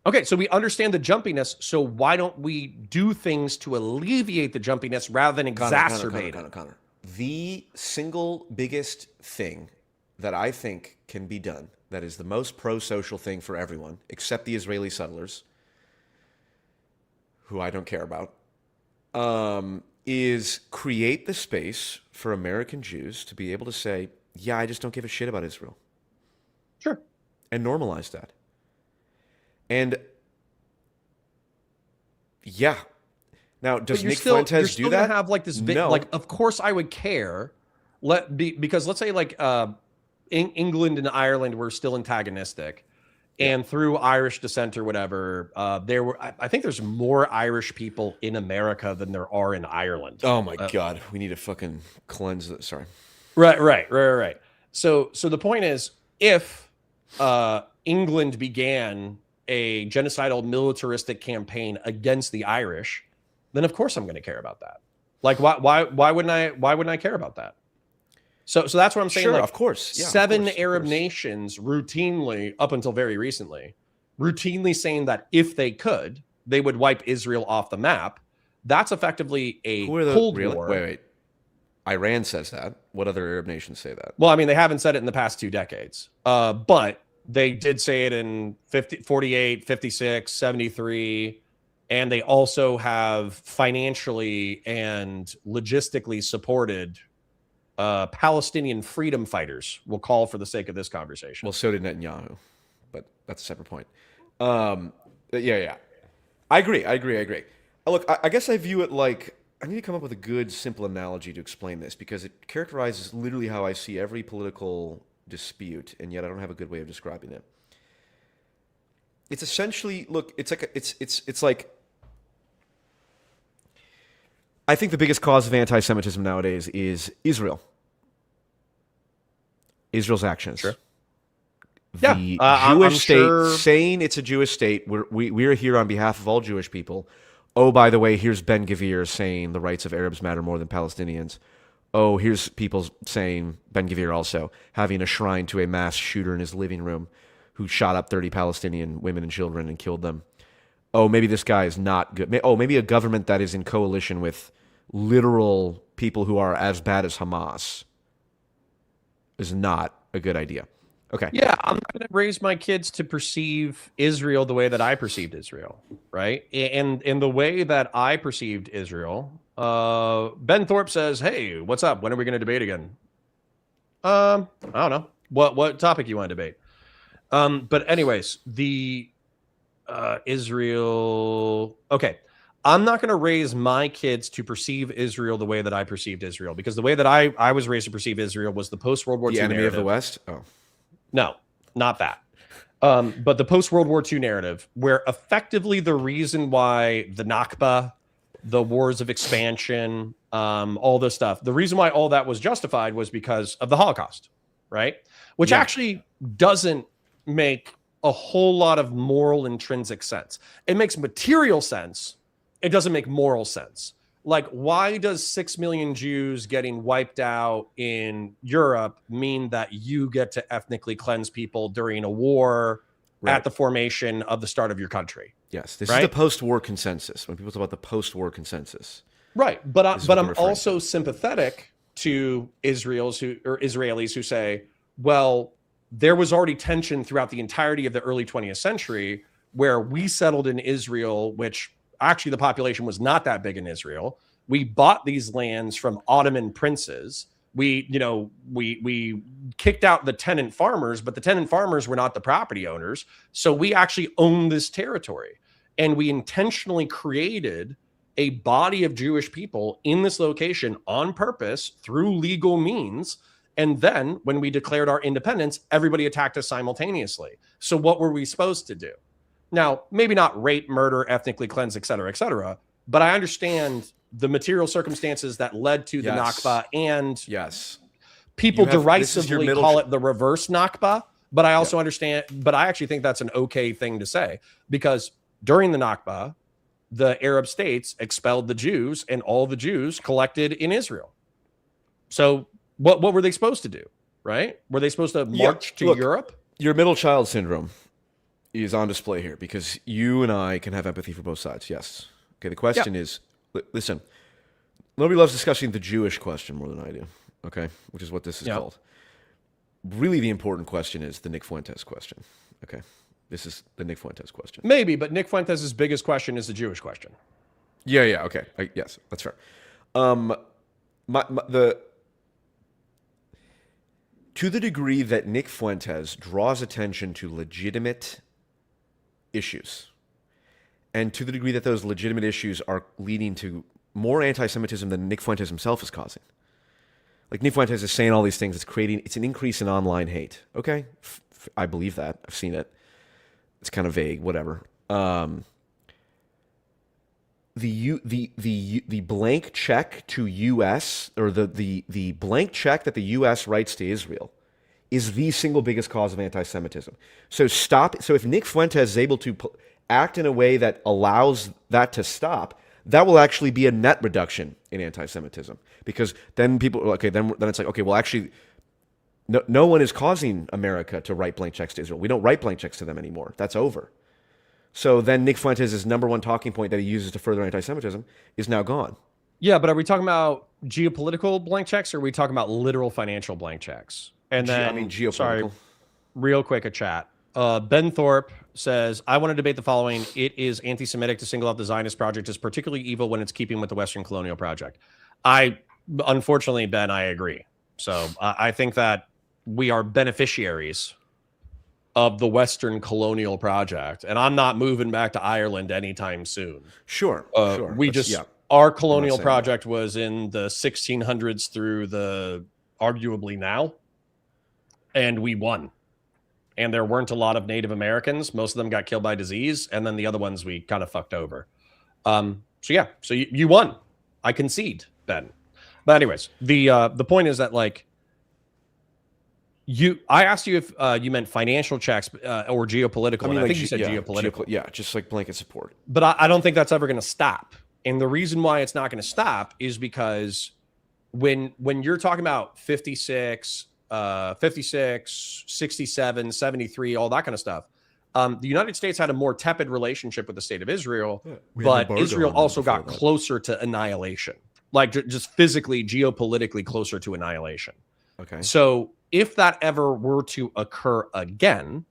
Okay, so we understand the jumpiness, so why don't we do things to alleviate the jumpiness rather than exacerbate it? Connor. The single biggest thing that I think can be done, that is the most pro-social thing for everyone, except the Israeli settlers, who I don't care about, is create the space for American Jews to be able to say, yeah, I just don't give a shit about Israel. Sure. And normalize that. And yeah. Now, does Nick Fuentes do that? Have like this big, no. Like, of course I would care. Because let's say like England and Ireland were still antagonistic. And through Irish descent or whatever, I think there's more Irish people in America than there are in Ireland. Oh my God. We need to fucking cleanse that. Sorry. Right. So the point is, if England began a genocidal militaristic campaign against the Irish, then of course I'm going to care about that. Like, why wouldn't I care about that? So that's what I'm saying. Sure, like, of course. Yeah, seven Arab nations routinely, up until very recently, routinely saying that if they could, they would wipe Israel off the map. That's effectively a Cold War. Wait. Iran says that. What other Arab nations say that? Well, I mean, they haven't said it in the past 2 decades. But they did say it in 48, 56, 73. And they also have financially and logistically supported Palestinian freedom fighters will call for the sake of this conversation. Well, so did Netanyahu, but that's a separate point. Yeah. I agree. Look, I guess I view it like I need to come up with a good, simple analogy to explain this because it characterizes literally how I see every political dispute, and yet I don't have a good way of describing it. It's essentially, look, it's like I think the biggest cause of anti-Semitism nowadays is Israel. Israel's actions. Sure. The Jewish state saying it's a Jewish state. We're here on behalf of all Jewish people. Oh, by the way, here's Ben Gvir saying the rights of Arabs matter more than Palestinians. Oh, here's people saying, Ben Gvir also, having a shrine to a mass shooter in his living room who shot up 30 Palestinian women and children and killed them. Oh, maybe this guy is not good. Oh, maybe a government that is in coalition with literal people who are as bad as Hamas is not a good idea. Okay. Yeah, I'm not going to raise my kids to perceive Israel the way that I perceived Israel, right? And in the way that I perceived Israel, Ben Thorpe says, "Hey, what's up? When are we going to debate again?" I don't know. What topic you want to debate? But anyways, the Israel. Okay, I'm not going to raise my kids to perceive Israel the way that I perceived Israel, because the way that I was raised to perceive Israel was the post-World War II enemy narrative. of the West. Oh. No, not that. But the post-World War II narrative, where effectively the reason why the Nakba, the wars of expansion, all this stuff, the reason why all that was justified was because of the Holocaust, right? Which actually doesn't make a whole lot of moral intrinsic sense. It makes material sense. It doesn't make moral sense. Like, why does 6 million Jews getting wiped out in Europe mean that you get to ethnically cleanse people during a war at the formation of the start of your country? Yes, this is the post-war consensus. When people talk about the post-war consensus, right? But I'm also sympathetic to Israelis who say, well, there was already tension throughout the entirety of the early 20th century where we settled in Israel, which actually the population was not that big in Israel. We bought these lands from Ottoman princes. We kicked out the tenant farmers, but the tenant farmers were not the property owners. So we actually owned this territory, and we intentionally created a body of Jewish people in this location on purpose through legal means. And then when we declared our independence, everybody attacked us simultaneously. So what were we supposed to do? Now, maybe not rape, murder, ethnically cleanse, et cetera, but I understand the material circumstances that led to the Nakba, and people derisively call it the reverse Nakba, but I also understand, but I actually think that's an okay thing to say, because during the Nakba, the Arab states expelled the Jews and all the Jews collected in Israel. So what were they supposed to do, right? Were they supposed to march to Europe? Your middle child syndrome is on display here because you and I can have empathy for both sides. Yes. Okay. The question is, listen, nobody loves discussing the Jewish question more than I do. Okay. Which is what this is called. Really, the important question is the Nick Fuentes question. Okay. This is the Nick Fuentes question. Maybe, but Nick Fuentes' biggest question is the Jewish question. Yeah. Okay. Yes, that's fair. To the degree that Nick Fuentes draws attention to legitimate issues, and to the degree that those legitimate issues are leading to more anti-Semitism than Nick Fuentes himself is causing. Like, Nick Fuentes is saying all these things, it's an increase in online hate. Okay, I believe that. I've seen it. It's kind of vague, whatever. The blank check to U.S. or the blank check that the U.S. writes to Israel is the single biggest cause of anti-Semitism. So if Nick Fuentes is able to act in a way that allows that to stop, that will actually be a net reduction in anti-Semitism, because then people, then it's like, okay, well, actually, no one is causing America to write blank checks to Israel. We don't write blank checks to them anymore. That's over. So then Nick Fuentes' number one talking point that he uses to further anti-Semitism is now gone. Yeah, but are we talking about geopolitical blank checks, or are we talking about literal financial blank checks? And then, geopolitical. Sorry, real quick, a chat. Ben Thorpe says, I want to debate the following. It is anti-Semitic to single out the Zionist project as particularly evil when it's keeping with the Western colonial project. Unfortunately, Ben, I agree. So I think that we are beneficiaries of the Western colonial project, and I'm not moving back to Ireland anytime soon. Sure. We That's- just yeah. our I'm colonial not saying project was in the 1600s through the arguably now, and we won. And there weren't a lot of Native Americans. Most of them got killed by disease, and then the other ones we kind of fucked over. So you won. I concede, Ben. But anyways, the point is that like I asked you if you meant financial checks or geopolitical. I think you said geopolitical. Yeah, just like blanket support. But I don't think that's ever going to stop. And the reason why it's not going to stop is because when you're talking about 56, 67, 73, all that kind of stuff, the United States had a more tepid relationship with the state of Israel, but Israel also got closer to annihilation, like just physically, geopolitically closer to annihilation. Okay. So if that ever were to occur again,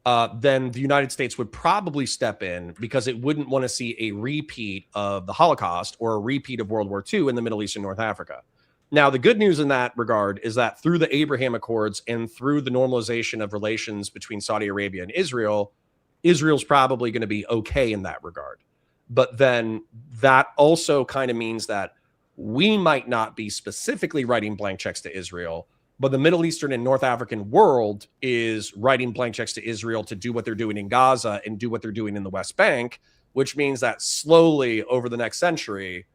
then the United States would probably step in because it wouldn't want to see a repeat of the Holocaust or a repeat of World War II in the Middle East and North Africa. Now, the good news in that regard is that through the Abraham Accords and through the normalization of relations between Saudi Arabia and Israel, Israel's probably going to be okay in that regard. But then that also kind of means that we might not be specifically writing blank checks to Israel, but the Middle Eastern and North African world is writing blank checks to Israel to do what they're doing in Gaza and do what they're doing in the West Bank, which means that slowly over the next century,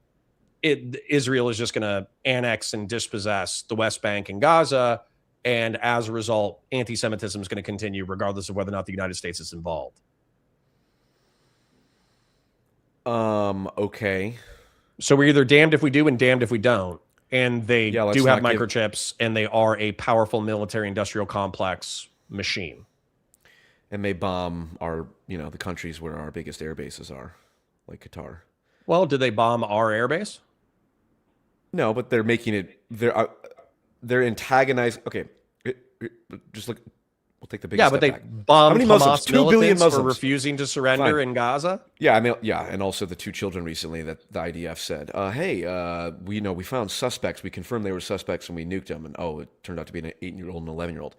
Israel is just going to annex and dispossess the West Bank and Gaza. And as a result, anti-Semitism is going to continue regardless of whether or not the United States is involved. Okay. So we're either damned if we do and damned if we don't. And they do have microchips, and they are a powerful military industrial complex machine. And they bomb the countries where our biggest air bases are, like Qatar. Well, did they bomb our airbase? No, but they're making it. They're antagonizing. Okay, just look. We'll take the biggest. Yeah, but they back. bombed How many Muslims? 2 billion Muslims for refusing to surrender in Gaza. Yeah, I mean, and also the 2 children recently that the IDF said, "Hey, we found suspects. We confirmed they were suspects, and we nuked them." And it turned out to be an 8-year-old and 11-year-old.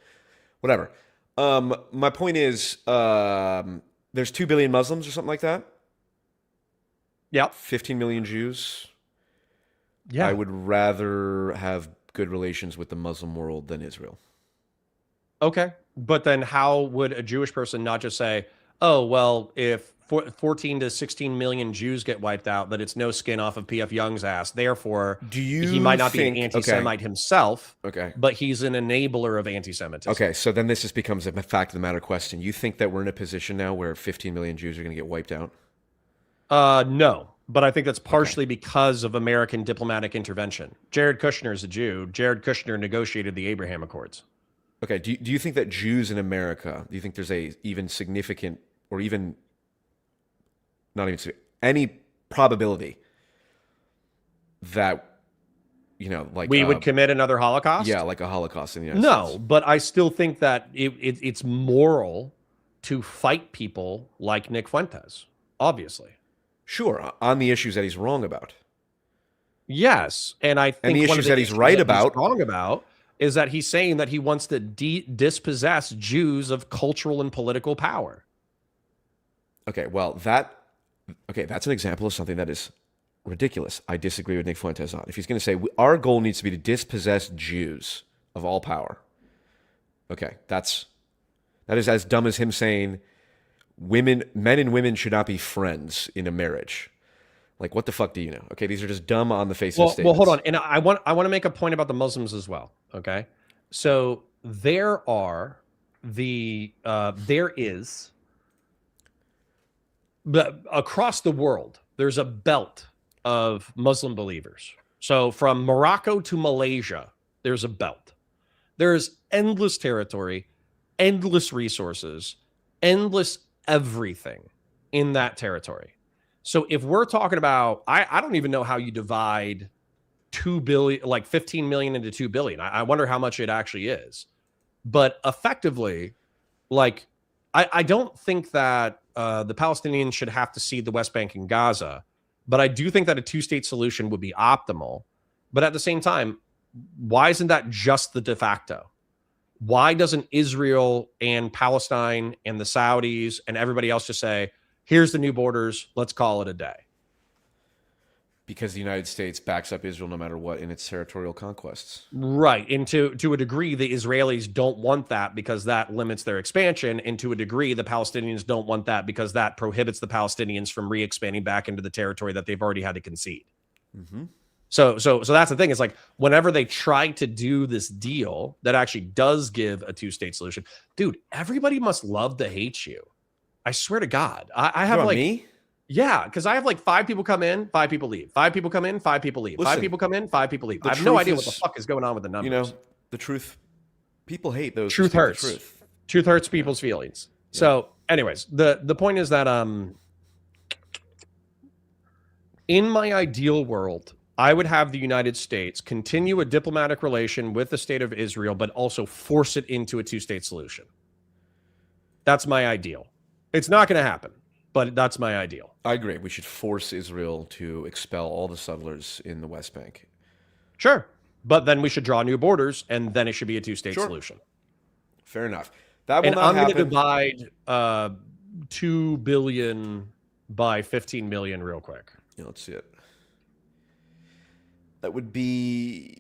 Whatever. My point is, there's 2 billion Muslims or something like that. Yep. 15 million Jews. Yeah. I would rather have good relations with the Muslim world than Israel. Okay. But then how would a Jewish person not just say, oh, well, if 14 to 16 million Jews get wiped out, that it's no skin off of P.F. Young's ass. Therefore, he might not be an anti-Semite himself, but he's an enabler of anti-Semitism. Okay, so then this just becomes a fact of the matter question. You think that we're in a position now where 15 million Jews are going to get wiped out? No, but I think that's partially because of American diplomatic intervention. Jared Kushner is a Jew. Jared Kushner negotiated the Abraham Accords. Okay, do you think that Jews in America, do you think there's a even significant or even not even any probability that, like we would commit another Holocaust? Yeah, like a Holocaust in the United States. No, but I still think that it's moral to fight people like Nick Fuentes, obviously. Sure, on the issues that he's wrong about. Yes, and I think the issues that he's right about, wrong about, is that he's saying that he wants to dispossess Jews of cultural and political power. Okay, well, that's an example of something that is ridiculous. I disagree with Nick Fuentes on. If he's going to say our goal needs to be to dispossess Jews of all power, okay, that is as dumb as him saying men and women should not be friends in a marriage. Like, what the fuck do you know? Okay, these are just dumb on the face of statements. Well, hold on, and I want to make a point about the Muslims as well. Okay, so there is, but across the world, there's a belt of Muslim believers. So from Morocco to Malaysia, there's a belt. There's endless territory, endless resources, endless everything in that territory. So if we're talking about, I don't even know how you divide 2 billion, like 15 million into 2 billion. I wonder how much it actually is. But effectively, like, I don't think that the Palestinians should have to cede the West Bank and Gaza, but I do think that a 2-state solution would be optimal. But at the same time, why isn't that just the de facto? Why doesn't Israel and Palestine and the Saudis and everybody else just say, here's the new borders, let's call it a day? Because the United States backs up Israel no matter what in its territorial conquests. Right. And to a degree, the Israelis don't want that because that limits their expansion. And to a degree, the Palestinians don't want that because that prohibits the Palestinians from re-expanding back into the territory that they've already had to concede. Mm-hmm. So that's the thing. It's like whenever they try to do this deal that actually does give a two-state solution, dude, everybody must love to hate you. I swear to God. I have like me? Yeah, because I have like 5 people come in, 5 people leave. 5 people come in, 5 people leave. Listen, 5 people come in, 5 people leave. I have truth no idea what is, the fuck is going on with the numbers. You know, the truth. People hate those. Truth who speak hurts. the truth. Truth hurts people's feelings. Yeah. So, anyways, the point is that in my ideal world, I would have the United States continue a diplomatic relation with the state of Israel, but also force it into a two-state solution. That's my ideal. It's not going to happen, but that's my ideal. I agree. We should force Israel to expel all the settlers in the West Bank. Sure. But then we should draw new borders, and then it should be a two-state solution. Fair enough. That will And not I'm going to happen. divide 2 billion by 15 million real quick. Yeah, let's see it. That would be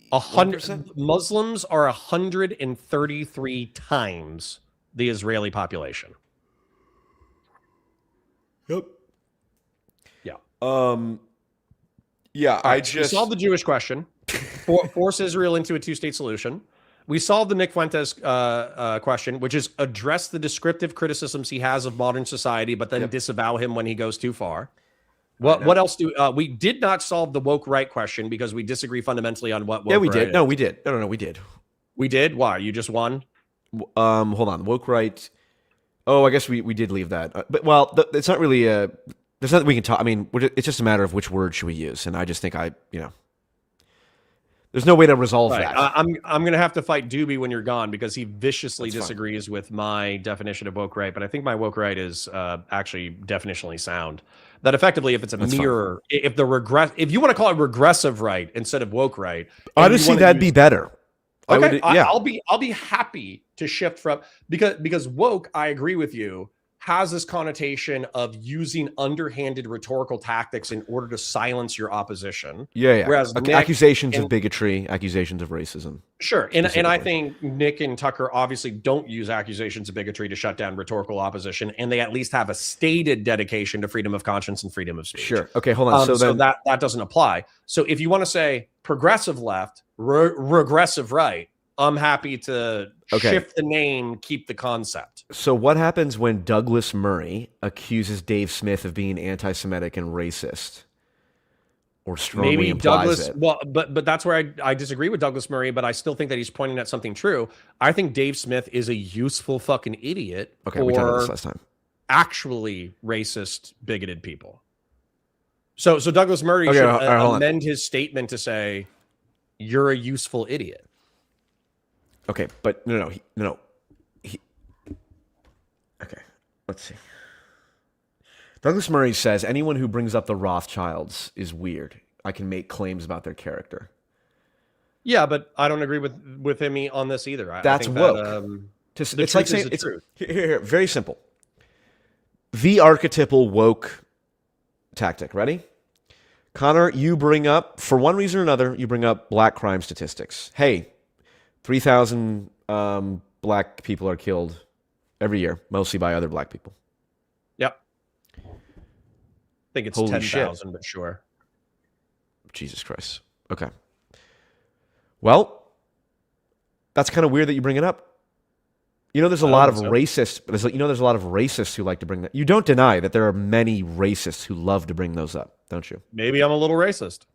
100. Muslims are 133 times the Israeli population. Yep. Yeah. Yeah, we solved the Jewish question. Force Israel into a two-state solution. We solved the Nick Fuentes question, which is address the descriptive criticisms he has of modern society, but then disavow him when he goes too far. What else do we did not solve the woke right question because we disagree fundamentally on what woke Yeah, we right did. is. No, we did. No, we did. We did? Why? You just won? Hold on. Woke right. Oh, I guess we did leave that. But well, it's not really there's nothing we can talk. I mean, it's just a matter of which word should we use, and I just think there's no way to resolve that. I'm going to have to fight Doobie when you're gone because he viciously disagrees with my definition of woke right. But I think my woke right is actually definitionally sound. That effectively, if it's a mirror, if you want to call it regressive right instead of woke right, honestly, that'd be better. Okay, I'll be happy to shift from because woke. I agree with you. Has this connotation of using underhanded rhetorical tactics in order to silence your opposition. Yeah. Whereas accusations of bigotry, accusations of racism. Sure. And I think Nick and Tucker obviously don't use accusations of bigotry to shut down rhetorical opposition. And they at least have a stated dedication to freedom of conscience and freedom of speech. Sure. Okay, hold on. So that doesn't apply. So if you want to say progressive left, regressive right, I'm happy to shift the name, keep the concept. So what happens when Douglas Murray accuses Dave Smith of being anti-Semitic and racist? Or strongly implies it? Well, but that's where I disagree with Douglas Murray, but I still think that he's pointing at something true. I think Dave Smith is a useful fucking idiot we talked about this last time. Actually racist, bigoted people. So Douglas Murray should amend his statement to say, you're a useful idiot. Okay, but no. Okay, let's see. Douglas Murray says anyone who brings up the Rothschilds is weird. I can make claims about their character. Yeah, but I don't agree with him on this either. That's I think woke. It's like saying it's truth. Here, very simple. The archetypal woke tactic. Ready? Connor, you bring up, for one reason or another, you bring up black crime statistics. Hey, 3,000 black people are killed every year, mostly by other black people. Yep. I think it's 10,000, but sure. Jesus Christ. Okay. Well, that's kind of weird that you bring it up. You know, there's a lot of racists. There's a lot of racists who like to bring that. You don't deny that there are many racists who love to bring those up, don't you? Maybe I'm a little racist.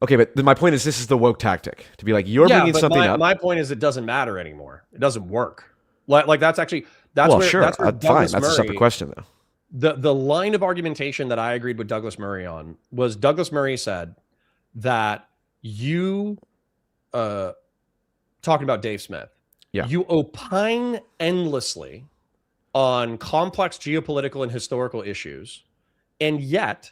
Okay, but my point is, this is the woke tactic to be like, you're bringing something up. My point is, it doesn't matter anymore. It doesn't work. Like that's actually fine. where That's a separate question, though. The line of argumentation that I agreed with Douglas Murray on was Douglas Murray said that you talking about Dave Smith. Yeah. You opine endlessly on complex geopolitical and historical issues, and yet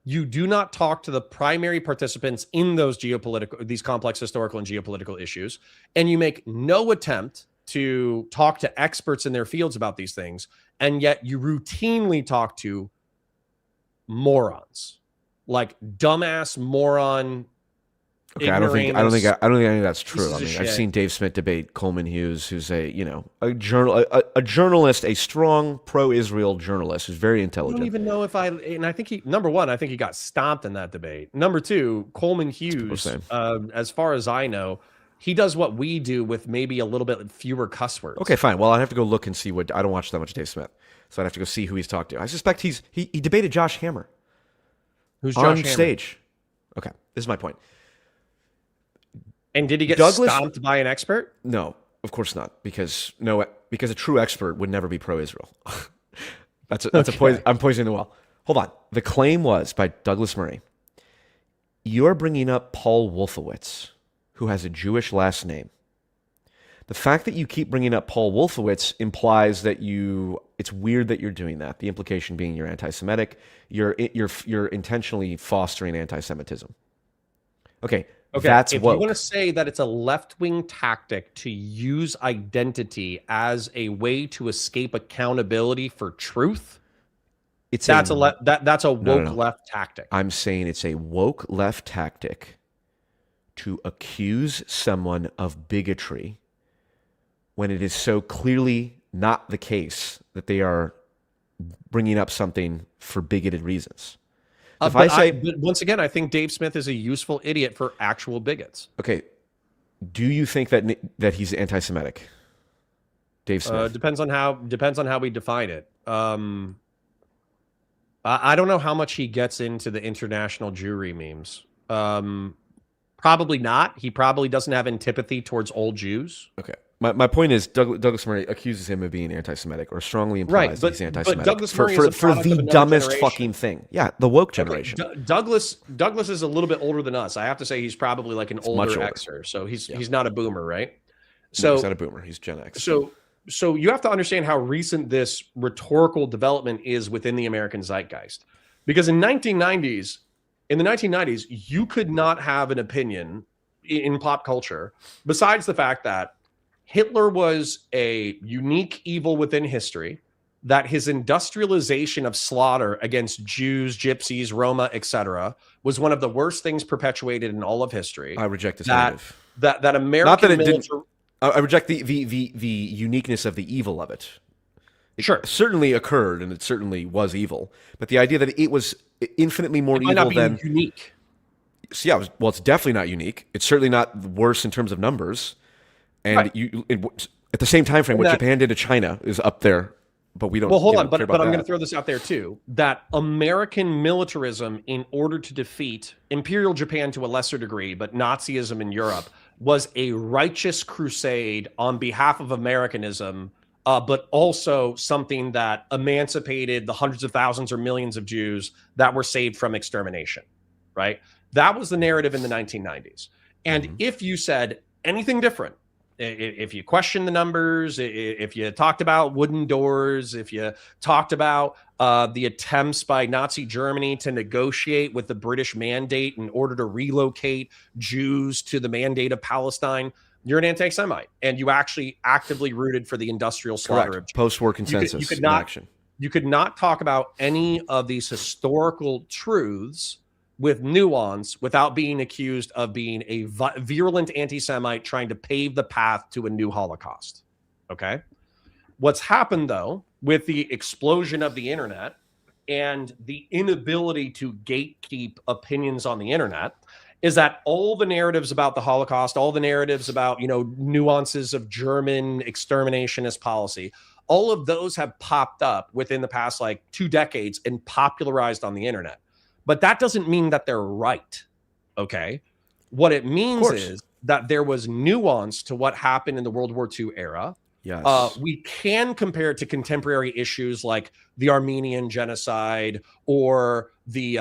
You do not talk to the primary participants in these complex historical and geopolitical issues, and you make no attempt to talk to experts in their fields about these things, and yet you routinely talk to morons, like dumbass moron. Okay, I don't think any of that's true. pieces I of mean, I've shit. seen Dave Smith debate Coleman Hughes, who's a journalist, a strong pro-Israel journalist who's very I intelligent. don't even know if and I think number one, I think he got stomped in that debate. Number two, Coleman Hughes, as far as I know, he does what we do with maybe a little bit fewer cuss words. Okay, fine. Well, I have to go look and see I don't watch that much Dave Smith, so I'd have to go see who he's talked to. I suspect he debated Josh Hammer. Who's on Josh Hammer? stage. Okay, this is my point. And did he get stomped by an expert? No, of course not, because a true expert would never be pro-Israel. that's a poison. I'm poisoning the well. Hold on. The claim was by Douglas Murray. You're bringing up Paul Wolfowitz, who has a Jewish last name. The fact that you keep bringing up Paul Wolfowitz implies that it's weird that you're doing that. The implication being you're anti-Semitic. You're intentionally fostering anti-Semitism. Okay. That's if woke. you want to say that it's a left-wing tactic to use identity as a way to escape accountability for truth, that's a woke left tactic. I'm saying it's a woke left tactic to accuse someone of bigotry when it is so clearly not the case that they are bringing up something for bigoted reasons. But once again, I think Dave Smith is a useful idiot for actual bigots. Okay. Do you think that he's anti-Semitic? Dave Smith. Depends on how we define it. I don't know how much he gets into the international Jewry memes. Probably not. He probably doesn't have antipathy towards old Jews. Okay. My point is Douglas Murray accuses him of being anti-Semitic or strongly implies that he's anti-Semitic. But Douglas Murray is for the dumbest fucking thing. Yeah, the woke generation. Okay. Douglas is a little bit older than us. I have to say he's probably like an older Xer. So he's not a boomer, right? So no, he's not a boomer. He's Gen X. So you have to understand how recent this rhetorical development is within the American zeitgeist. Because in the 1990s, you could not have an opinion in pop culture besides the fact that Hitler was a unique evil within history, that his industrialization of slaughter against Jews, Gypsies, Roma, etc., was one of the worst things perpetuated in all of history. I reject this narrative. That American Not that it military... didn't. I reject the uniqueness of the evil of it. It sure, certainly occurred, and it certainly was evil. But the idea that it was infinitely more evil than unique. So yeah, it's definitely not unique. It's certainly not worse in terms of numbers. And right. At the same time frame, what Japan did to China is up there, but we don't. Well, hold on, but I'm going to throw this out there too: that American militarism, in order to defeat Imperial Japan to a lesser degree, but Nazism in Europe, was a righteous crusade on behalf of Americanism, but also something that emancipated the hundreds of thousands or millions of Jews that were saved from extermination. Right? That was the narrative in the 1990s. And if you said anything different, if you question the numbers, if you talked about wooden doors, if you talked about the attempts by Nazi Germany to negotiate with the British mandate in order to relocate Jews to the mandate of Palestine, you're an anti-Semite, and you actually actively rooted for the industrial slaughter of Jews. Post-war consensus. You could not talk about any of these historical truths with nuance without being accused of being a virulent anti-Semite trying to pave the path to a new Holocaust. Okay. What's happened though, with the explosion of the internet and the inability to gatekeep opinions on the internet, is that all the narratives about the Holocaust, all the narratives about, nuances of German exterminationist policy, all of those have popped up within the past 2 decades and popularized on the internet. But that doesn't mean that they're right, okay? What it means is that there was nuance to what happened in the World War II era. Yes. We can compare it to contemporary issues like the Armenian genocide or the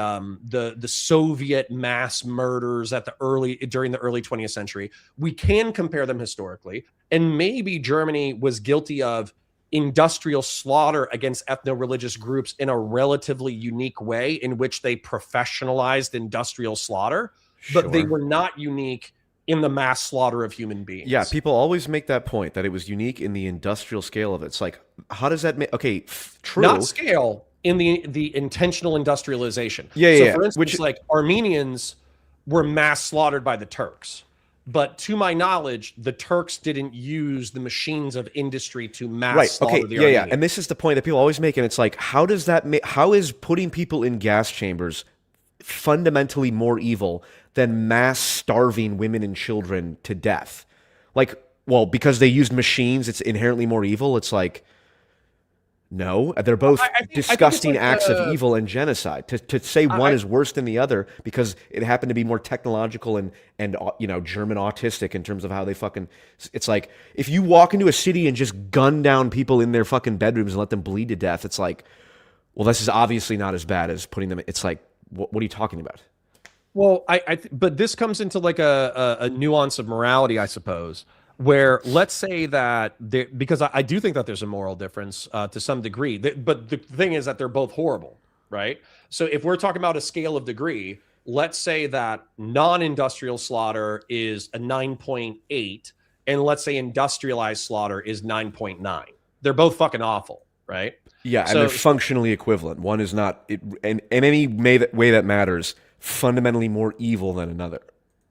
Soviet mass murders during the early 20th century. We can compare them historically, and maybe Germany was guilty of industrial slaughter against ethno-religious groups in a relatively unique way in which they professionalized industrial slaughter, but they Sure. were not unique in the mass slaughter of human beings. Yeah, people always make that point that it was unique in the industrial scale of it. It's like, how does that make? Okay, true. Not scale, in the intentional industrialization. Yeah, so yeah. for instance, Which, like Armenians were mass slaughtered by the Turks. But to my knowledge, the Turks didn't use the machines of industry to mass slaughter the yeah, Armenians. And this is the point that people always make, and it's like, how does that make? How is putting people in gas chambers fundamentally more evil than mass starving women and children to death? Like, well, because they used machines, it's inherently more evil. It's like, no, they're both disgusting acts of evil and genocide. To say one is worse than the other because it happened to be more technological and German autistic in terms of how they fucking. It's like if you walk into a city and just gun down people in their fucking bedrooms and let them bleed to death. It's like, well, this is obviously not as bad as putting them. It's like, what are you talking about? Well, but this comes into like a nuance of morality, I suppose, where let's say that because I do think that there's a moral difference to some degree, but the thing is that they're both horrible, right? So if we're talking about a scale of degree, let's say that non-industrial slaughter is a 9.8, and let's say industrialized slaughter is 9.9. They're both fucking awful, right? Yeah, and they're functionally equivalent. One is not, in any way that matters, fundamentally more evil than another.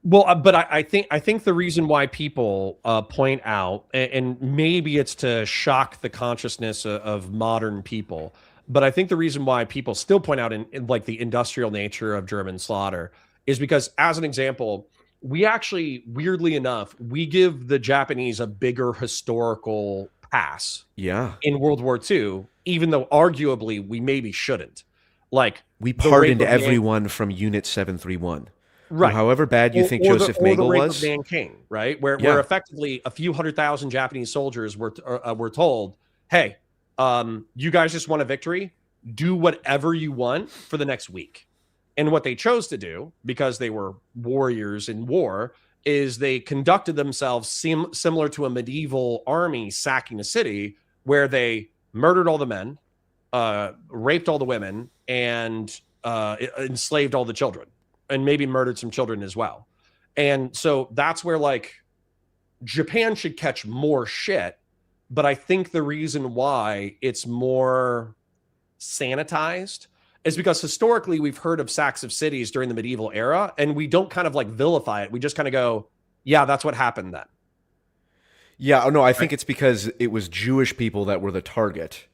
Well, but I think the reason why people point out, and maybe it's to shock the consciousness of modern people, but I think the reason why people still point out in like the industrial nature of German slaughter is because, as an example, we actually, weirdly enough, we give the Japanese a bigger historical pass. Yeah. In World War II, even though arguably we maybe shouldn't. Like, we pardoned everyone from Unit 731. Right. However bad you think Joseph Mengele was. Of Nanking, right? Where effectively a few 100,000 Japanese soldiers were told, hey, you guys just won a victory. Do whatever you want for the next week. And what they chose to do, because they were warriors in war, is they conducted themselves similar to a medieval army sacking a city, where they murdered all the men, raped all the women, and enslaved all the children. And maybe murdered some children as well. And so that's where, like, Japan should catch more shit. But I think the reason why it's more sanitized is because historically we've heard of sacks of cities during the medieval era, and we don't kind of like vilify it. We just kind of go, yeah, that's what happened then. Yeah, no, I think it's because it was Jewish people that were the target.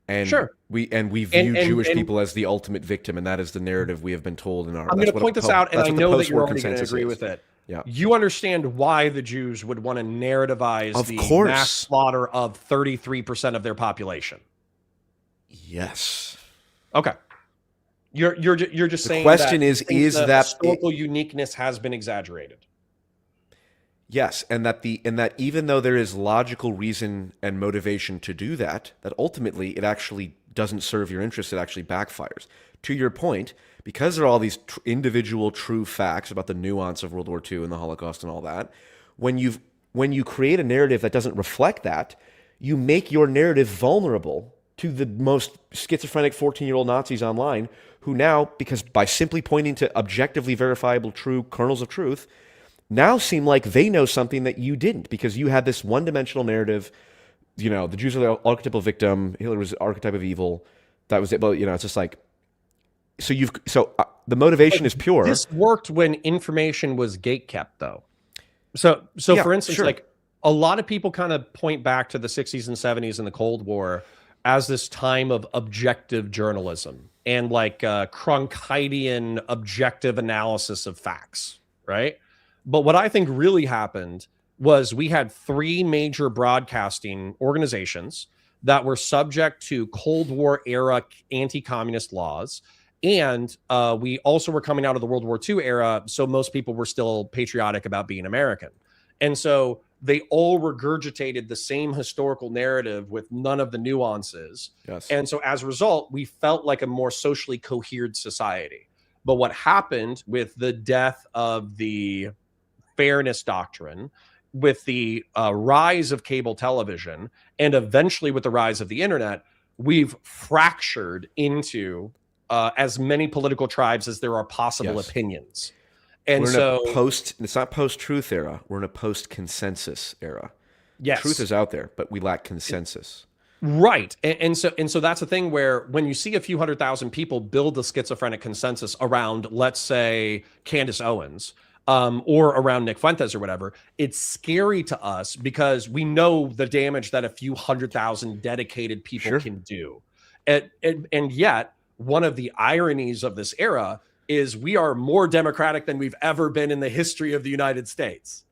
And we view Jewish people as the ultimate victim, and that is the narrative we have been told in our. I'm going to point this out, and I know that you're already going to agree with it. Yeah, you understand why the Jews would want to narrativize the mass slaughter of 33% of their population. Yes. Okay. You're just saying. The question is that historical uniqueness has been exaggerated? Yes, and that even though there is logical reason and motivation to do that, that ultimately it actually doesn't serve your interest, it actually backfires. To your point, because there are all these individual true facts about the nuance of World War II and the Holocaust and all that, when you create a narrative that doesn't reflect that, you make your narrative vulnerable to the most schizophrenic 14-year-old Nazis online who now, because by simply pointing to objectively verifiable true kernels of truth, now seem like they know something that you didn't, because you had this one-dimensional narrative. You know, the Jews are the archetypal victim. Hitler was the archetype of evil. That was it. But it's just like, so the motivation is pure. This worked when information was gatekept, though. So yeah, for instance, like a lot of people kind of point back to the 60s and 70s and the Cold War as this time of objective journalism and like Cronkitean objective analysis of facts, right? But what I think really happened was we had three major broadcasting organizations that were subject to Cold War era anti-communist laws. And we also were coming out of the World War II era, so most people were still patriotic about being American. And so they all regurgitated the same historical narrative with none of the nuances. Yes. And so as a result, we felt like a more socially cohered society. But what happened with the death of the fairness doctrine with the rise of cable television and eventually with the rise of the internet, we've fractured into as many political tribes as there are possible opinions. And we're so in a it's not post-truth era. We're in a post-consensus era. Yes. Truth is out there, but we lack consensus. Right. And so that's the thing where when you see a few 100,000 people build the schizophrenic consensus around, let's say, Candace Owens, or around Nick Fuentes or whatever, it's scary to us because we know the damage that a few 100,000 dedicated people can do. And yet, one of the ironies of this era is we are more democratic than we've ever been in the history of the United States.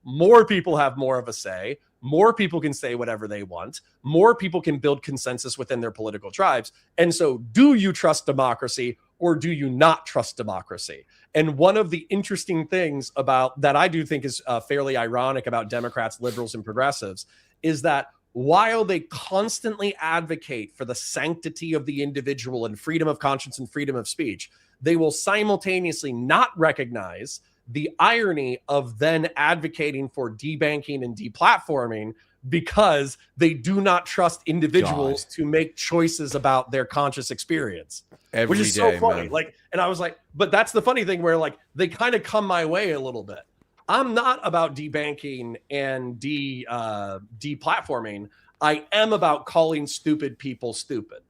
More people have more of a say. More people can say whatever they want. More people can build consensus within their political tribes. And so do you trust democracy or do you not trust democracy? And one of the interesting things about that I do think is fairly ironic about Democrats, liberals, and progressives is that while they constantly advocate for the sanctity of the individual and freedom of conscience and freedom of speech, they will simultaneously not recognize the irony of then advocating for debanking and deplatforming because they do not trust individuals to make choices about their conscious experience. Which is so funny. Man. Like, and I was like, but that's the funny thing where like they kind of come my way a little bit. I'm not about debanking and deplatforming. I am about calling stupid people stupid.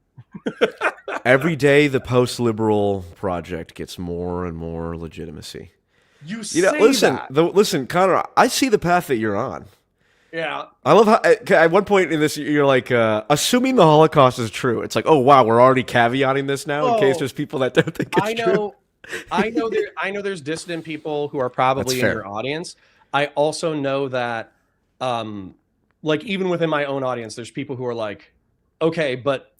Every day, the post-liberal project gets more and more legitimacy. You know, listen, that. Listen, Connor, I see the path that you're on. Yeah. I love how at one point in this, you're like, assuming the Holocaust is true. It's like, oh, wow, we're already caveating this now in case there's people that don't think it's true. I know there's dissident people who are probably in your audience. I also know that, like, even within my own audience, there's people who are like, okay, but,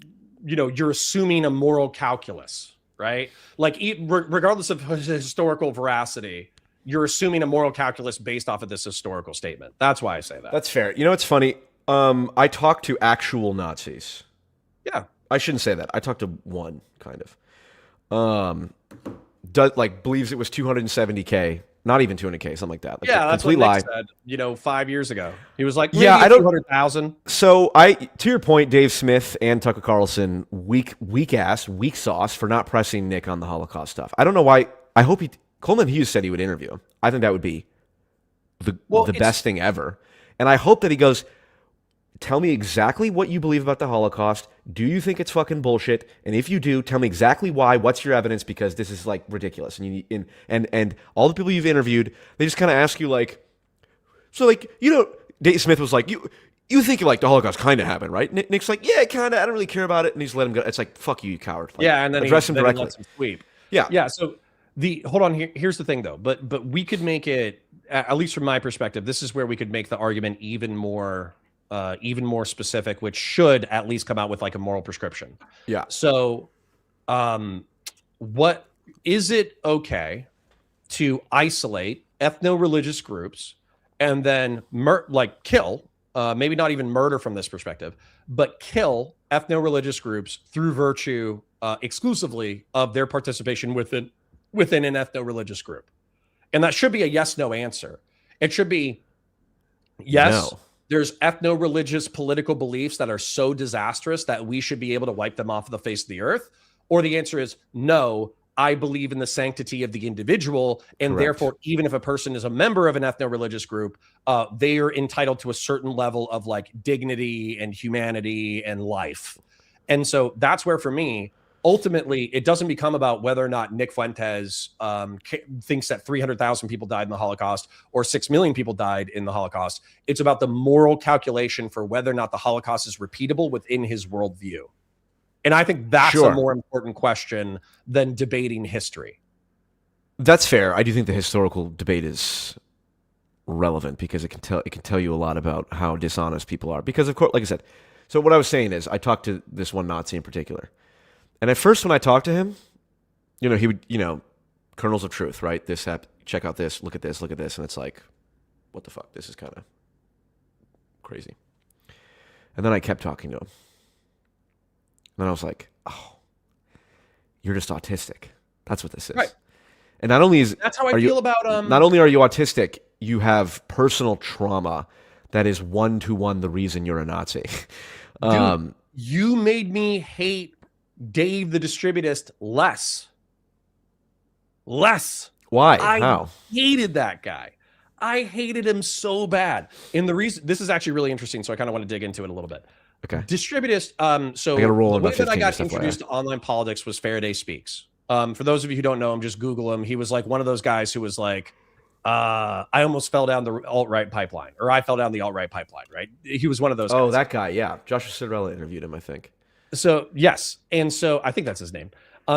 you know, you're assuming a moral calculus, right? Like, regardless of historical veracity, you're assuming a moral calculus based off of this historical statement. That's why I say that. That's fair. You know, it's funny. I talked to actual Nazis. Yeah. I shouldn't say that. I talked to one, kind of. Believes it was 270K. Not even 200K, something like that. Like that's what Nick said, you know, 5 years ago. He was like, yeah, I don't 200,000. So to your point, Dave Smith and Tucker Carlson, weak sauce for not pressing Nick on the Holocaust stuff. I don't know why. I hope Coleman Hughes said he would interview him. I think that would be the best thing ever. And I hope that he goes, tell me exactly what you believe about the Holocaust. Do you think it's fucking bullshit? And if you do, tell me exactly why. What's your evidence? Because this is like ridiculous. And and all the people you've interviewed, they just kind of ask you like, so like, you know, Dave Smith was like, you think like the Holocaust kind of happened, right? Nick's like, yeah, kind of. I don't really care about it. And he's let him go. It's like, fuck you coward. Like, yeah, and then address him directly. Lets him sweep. Yeah. So hold on here. Here's the thing though, but we could make it, at least from my perspective, this is where we could make the argument even more specific, which should at least come out with like a moral prescription. Yeah. So, what is it okay to isolate ethno-religious groups and then kill, maybe not even murder from this perspective, but kill ethno-religious groups through virtue exclusively of their participation within an ethno-religious group? And that should be a yes/no answer. It should be yes. No. There's ethno-religious political beliefs that are so disastrous that we should be able to wipe them off of the face of the earth. Or the answer is no, I believe in the sanctity of the individual. And therefore, even if a person is a member of an ethno-religious group, they are entitled to a certain level of like dignity and humanity and life. And so that's where, for me, ultimately, it doesn't become about whether or not Nick Fuentes thinks that 300,000 people died in the Holocaust or 6 million people died in the Holocaust. It's about the moral calculation for whether or not the Holocaust is repeatable within his worldview. And I think that's a more important question than debating history. That's fair. I do think the historical debate is relevant because it can tell you a lot about how dishonest people are. Because of course, like I said, so what I was saying is I talked to this one Nazi in particular. And at first, when I talked to him, you know, he would, you know, kernels of truth, right? This app, check out this, look at this, and it's like, what the fuck? This is kind of crazy. And then I kept talking to him. And then I was like, oh, you're just autistic. That's what this is. Right. And not only is that's how I feel about not only are you autistic, you have personal trauma that is one-to-one the reason you're a Nazi. Dude, you made me hate Dave the Distributist less. Why? I How? hated that guy. I hated him so bad. And the reason, this is actually really interesting, so I kind of want to dig into it a little bit. Okay. Distributist. So I gotta roll the in way about that I 15 got just FYI. introduced to online politics was Faraday Speaks. For those of you who don't know him, just Google him. He was like one of those guys who was like, I almost fell down the alt-right pipeline, or I fell down the alt-right pipeline, right? He was one of those guys. Oh, that guy, yeah. Joshua Citarella interviewed him, I think. So yes, and so I think that's his name.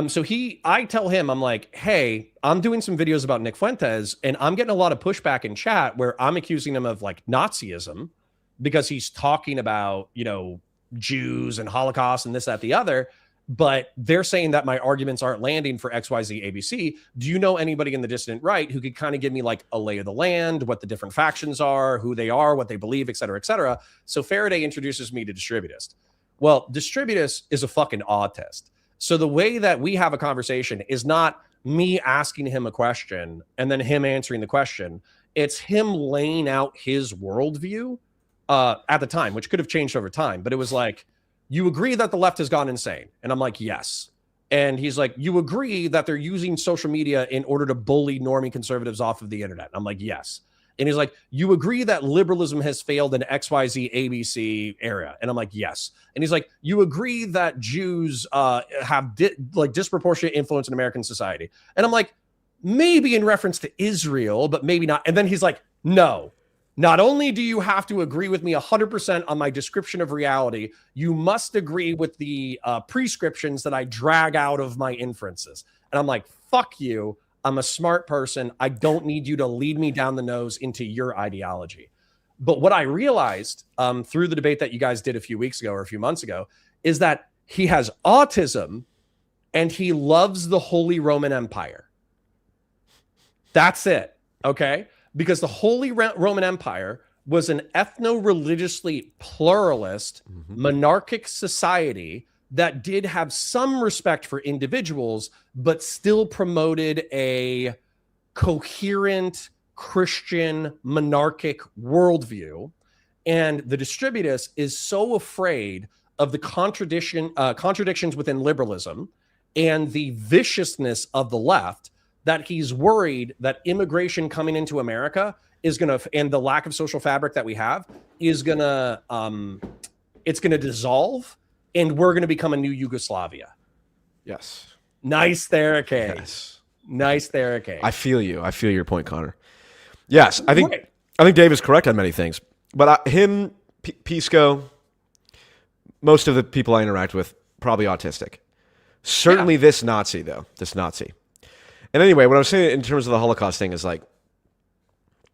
So I tell him, I'm like, hey, I'm doing some videos about Nick Fuentes, and I'm getting a lot of pushback in chat where I'm accusing him of like Nazism because he's talking about, you know, Jews and Holocaust and this, that, the other. But they're saying that my arguments aren't landing for XYZ ABC. Do you know anybody in the dissident right who could kind of give me like a lay of the land, what the different factions are, who they are, what they believe, et cetera, et cetera? So Faraday introduces me to Distributist. Well, Distributist is a fucking autist. So the way that we have a conversation is not me asking him a question and then him answering the question. It's him laying out his worldview at the time, which could have changed over time. But it was like, you agree that the left has gone insane? And I'm like, yes. And he's like, you agree that they're using social media in order to bully normie conservatives off of the internet? And I'm like, yes. And he's like, you agree that liberalism has failed in XYZ ABC era? And I'm like, yes. And he's like, you agree that Jews have disproportionate influence in American society? And I'm like, maybe in reference to Israel, but maybe not. And then he's like, no. Not only do you have to agree with me 100% on my description of reality, you must agree with the prescriptions that I drag out of my inferences. And I'm like, fuck you. I'm a smart person. I don't need you to lead me down the nose into your ideology. But what I realized through the debate that you guys did a few weeks ago or a few months ago is that he has autism and he loves the Holy Roman Empire. That's it. Okay. Because the Holy Roman Empire was an ethno-religiously pluralist, monarchic society that did have some respect for individuals, but still promoted a coherent Christian monarchic worldview. And the Distributist is so afraid of the contradictions within liberalism and the viciousness of the left that he's worried that immigration coming into America is going to, and the lack of social fabric that we have is going to, it's going to dissolve, and we're going to become a new Yugoslavia. Yes. Nice there, Kay. Yes. Nice there, Kay. I feel you. I feel your point, Connor. Yes, I think Dave is correct on many things, but Pisco, most of the people I interact with, probably autistic. Certainly this Nazi, though. This Nazi. And anyway, what I was saying in terms of the Holocaust thing is like,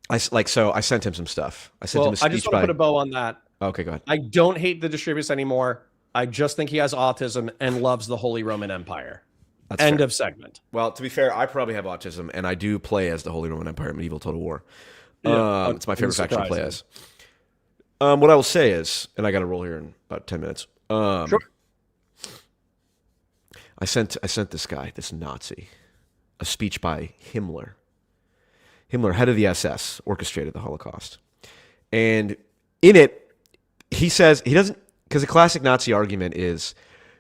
I sent him some stuff. I sent him a speech. I just want to put a bow on that. Okay, go ahead. I don't hate the Distributist anymore. I just think he has autism and loves the Holy Roman Empire. That's End fair. of segment. Well, to be fair, I probably have autism, and I do play as the Holy Roman Empire in Medieval Total War. Yeah, it's my favorite faction to play as. What I will say is, and I got to roll here in about 10 minutes. Sure. I sent this guy, this Nazi, a speech by Himmler. Himmler, head of the SS, orchestrated the Holocaust. And in it, he says, he doesn't, because the classic Nazi argument is,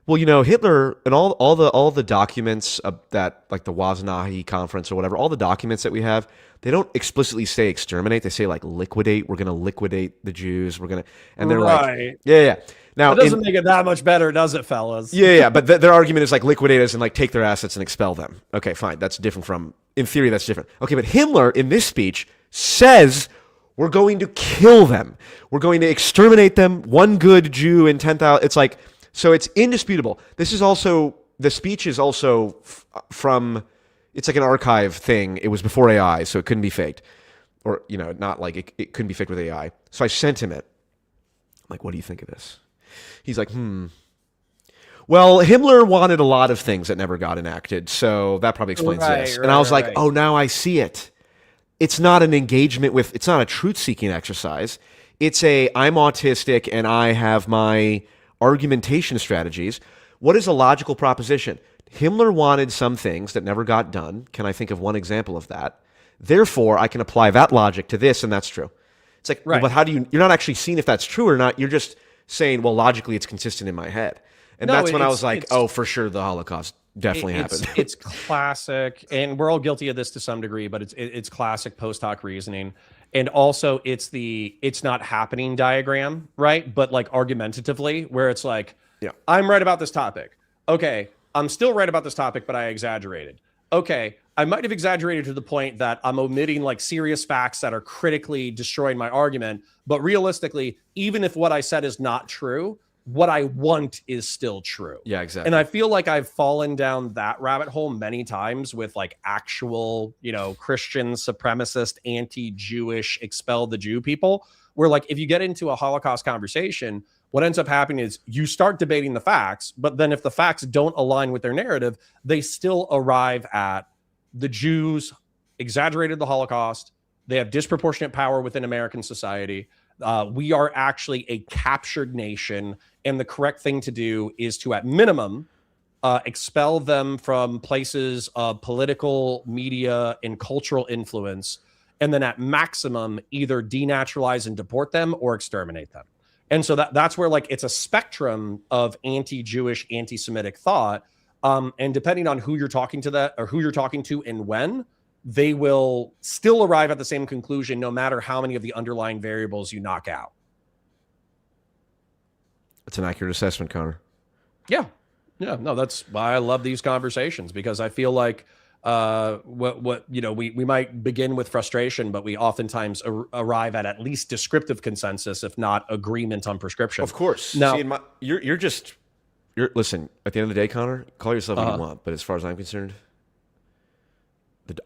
well, you know, Hitler and all the documents of that, like the Wassenaar conference or whatever, all the documents that we have, they don't explicitly say exterminate. They say like liquidate. We're going to liquidate the Jews. We're going to, and they're like, yeah. Now, it doesn't make it that much better, does it, fellas? Yeah. But their argument is like liquidate us and like take their assets and expel them. Okay, fine. That's different from, in theory, that's different. Okay, but Himmler in this speech says we're going to kill them. We're going to exterminate them. One good Jew in 10,000. It's like, so it's indisputable. This is also, the speech is also from, it's like an archive thing. It was before AI, so it couldn't be faked. Or, you know, not like it couldn't be faked with AI. So I sent him it. I'm like, what do you think of this? He's like, well, Himmler wanted a lot of things that never got enacted, so that probably explains this. And I was like, oh, now I see it. It's not an engagement with, it's not a truth-seeking exercise. It's I'm autistic and I have my argumentation strategies. What is a logical proposition? Himmler wanted some things that never got done. Can I think of one example of that? Therefore, I can apply that logic to this, and that's true. It's like, well, Right. but how do you? You're not actually seeing if that's true or not. You're just saying, well, logically, it's consistent in my head, and No, that's when I it's- was like, it's- oh, for sure, the Holocaust definitely it's, happened. It's classic, and we're all guilty of this to some degree, but it's classic post hoc reasoning. And also it's the it's not happening diagram, right? But like argumentatively, where it's like, yeah, I'm right about this topic. Okay, I'm still right about this topic, but I exaggerated. Okay, I might have exaggerated to the point that I'm omitting like serious facts that are critically destroying my argument. But realistically, even if what I said is not true, what I want is still true. Yeah, exactly. And I feel like I've fallen down that rabbit hole many times with like actual, Christian supremacist, anti-Jewish, expel the Jew people, where like if you get into a Holocaust conversation, what ends up happening is you start debating the facts, but then if the facts don't align with their narrative, they still arrive at the Jews exaggerated the Holocaust. They have disproportionate power within American society. We are actually a captured nation, and the correct thing to do is to, at minimum, expel them from places of political, media, and cultural influence, and then at maximum, either denaturalize and deport them or exterminate them. And so that's where like it's a spectrum of anti-Jewish, anti-Semitic thought, and depending on who you're talking to and when, they will still arrive at the same conclusion no matter how many of the underlying variables you knock out. That's an accurate assessment, Connor. Yeah. No, that's why I love these conversations, because I feel like we might begin with frustration, but we oftentimes arrive at least descriptive consensus, if not agreement on prescription. Of course. Now, See, you're listen, at the end of the day, Connor, call yourself what you want, but as far as I'm concerned,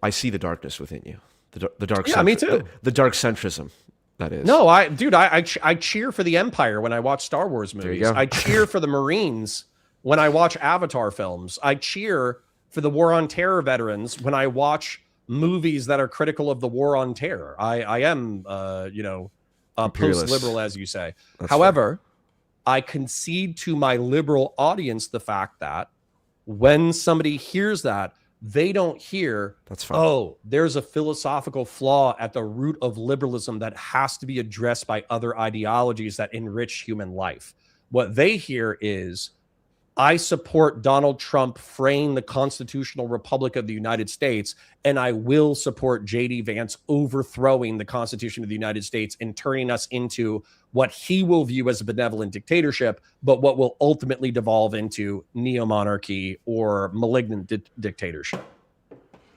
I see the darkness within you. The dark. Yeah, me too. The dark centrism. That is. No, I cheer for the Empire when I watch Star Wars movies. There you go. I cheer for the Marines when I watch Avatar films. I cheer for the War on Terror veterans when I watch movies that are critical of the War on Terror. I am, post-liberal, as you say. That's However, I concede to my liberal audience the fact that when somebody hears that, they don't hear, that's fine. Oh, there's a philosophical flaw at the root of liberalism that has to be addressed by other ideologies that enrich human life. What they hear is, I support Donald Trump freeing the constitutional republic of the United States, and I will support J.D. Vance overthrowing the Constitution of the United States and turning us into what he will view as a benevolent dictatorship, but what will ultimately devolve into neo-monarchy or malignant dictatorship.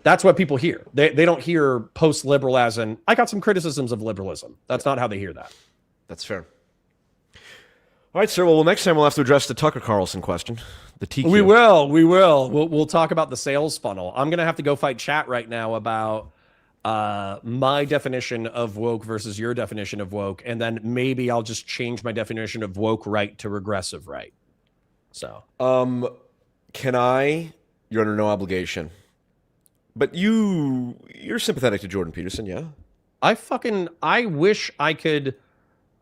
That's what people hear. They don't hear post-liberal as in, I got some criticisms of liberalism. That's not how they hear that. That's fair. All right, sir. Well, next time we'll have to address the Tucker Carlson question. The TQ. We will. We'll talk about the sales funnel. I'm going to have to go fight chat right now about my definition of woke versus your definition of woke. And then maybe I'll just change my definition of woke right to regressive right. So, can I, you're under no obligation, but you're sympathetic to Jordan Peterson. Yeah. I wish I could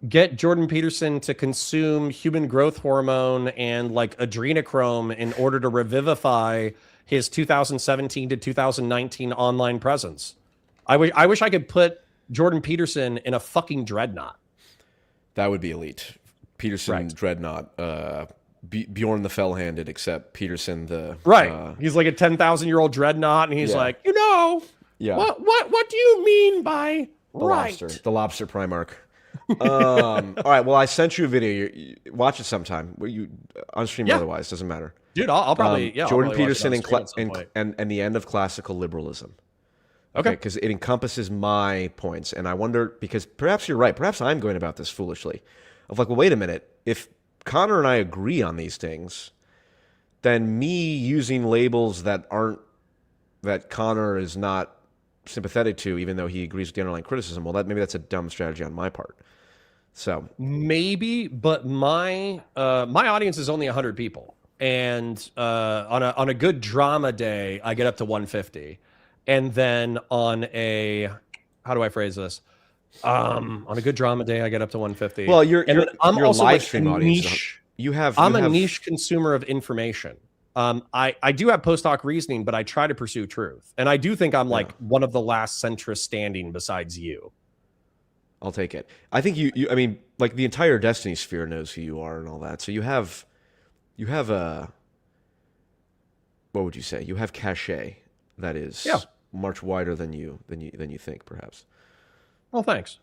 get Jordan Peterson to consume human growth hormone and like adrenochrome in order to revivify his 2017 to 2019 online presence. I wish I could put Jordan Peterson in a fucking dreadnought. That would be elite. Peterson right. Dreadnought. Bjorn the Fell-Handed, except Peterson the right. He's like a 10,000-year-old dreadnought, and he's like, yeah. What do you mean by the right? Lobster, the Lobster Primarch. All right. Well, I sent you a video. Watch it sometime. You on stream or otherwise, doesn't matter. Dude, I'll probably Jordan Peterson and the end of classical liberalism. Okay, because it encompasses my points, and I wonder, because perhaps you're right. Perhaps I'm going about this foolishly. Of like, well, wait a minute. If Connor and I agree on these things, then me using labels that Connor is not sympathetic to, even though he agrees with the underlying criticism, well, maybe that's a dumb strategy on my part. So maybe, but my audience is only 100 people, and on a good drama day, I get up to 150, and then on a, how do I phrase this? On a good drama day, I get up to 150. Well, I'm also live like stream a audience. niche. I'm a niche consumer of information. I do have post hoc reasoning, but I try to pursue truth. And I do think I'm like one of the last centrists standing besides you. I'll take it. I think I mean, like the entire Destiny sphere knows who you are and all that. So you have a, what would you say? You have cachet that is much wider than you think, perhaps. Well, thanks.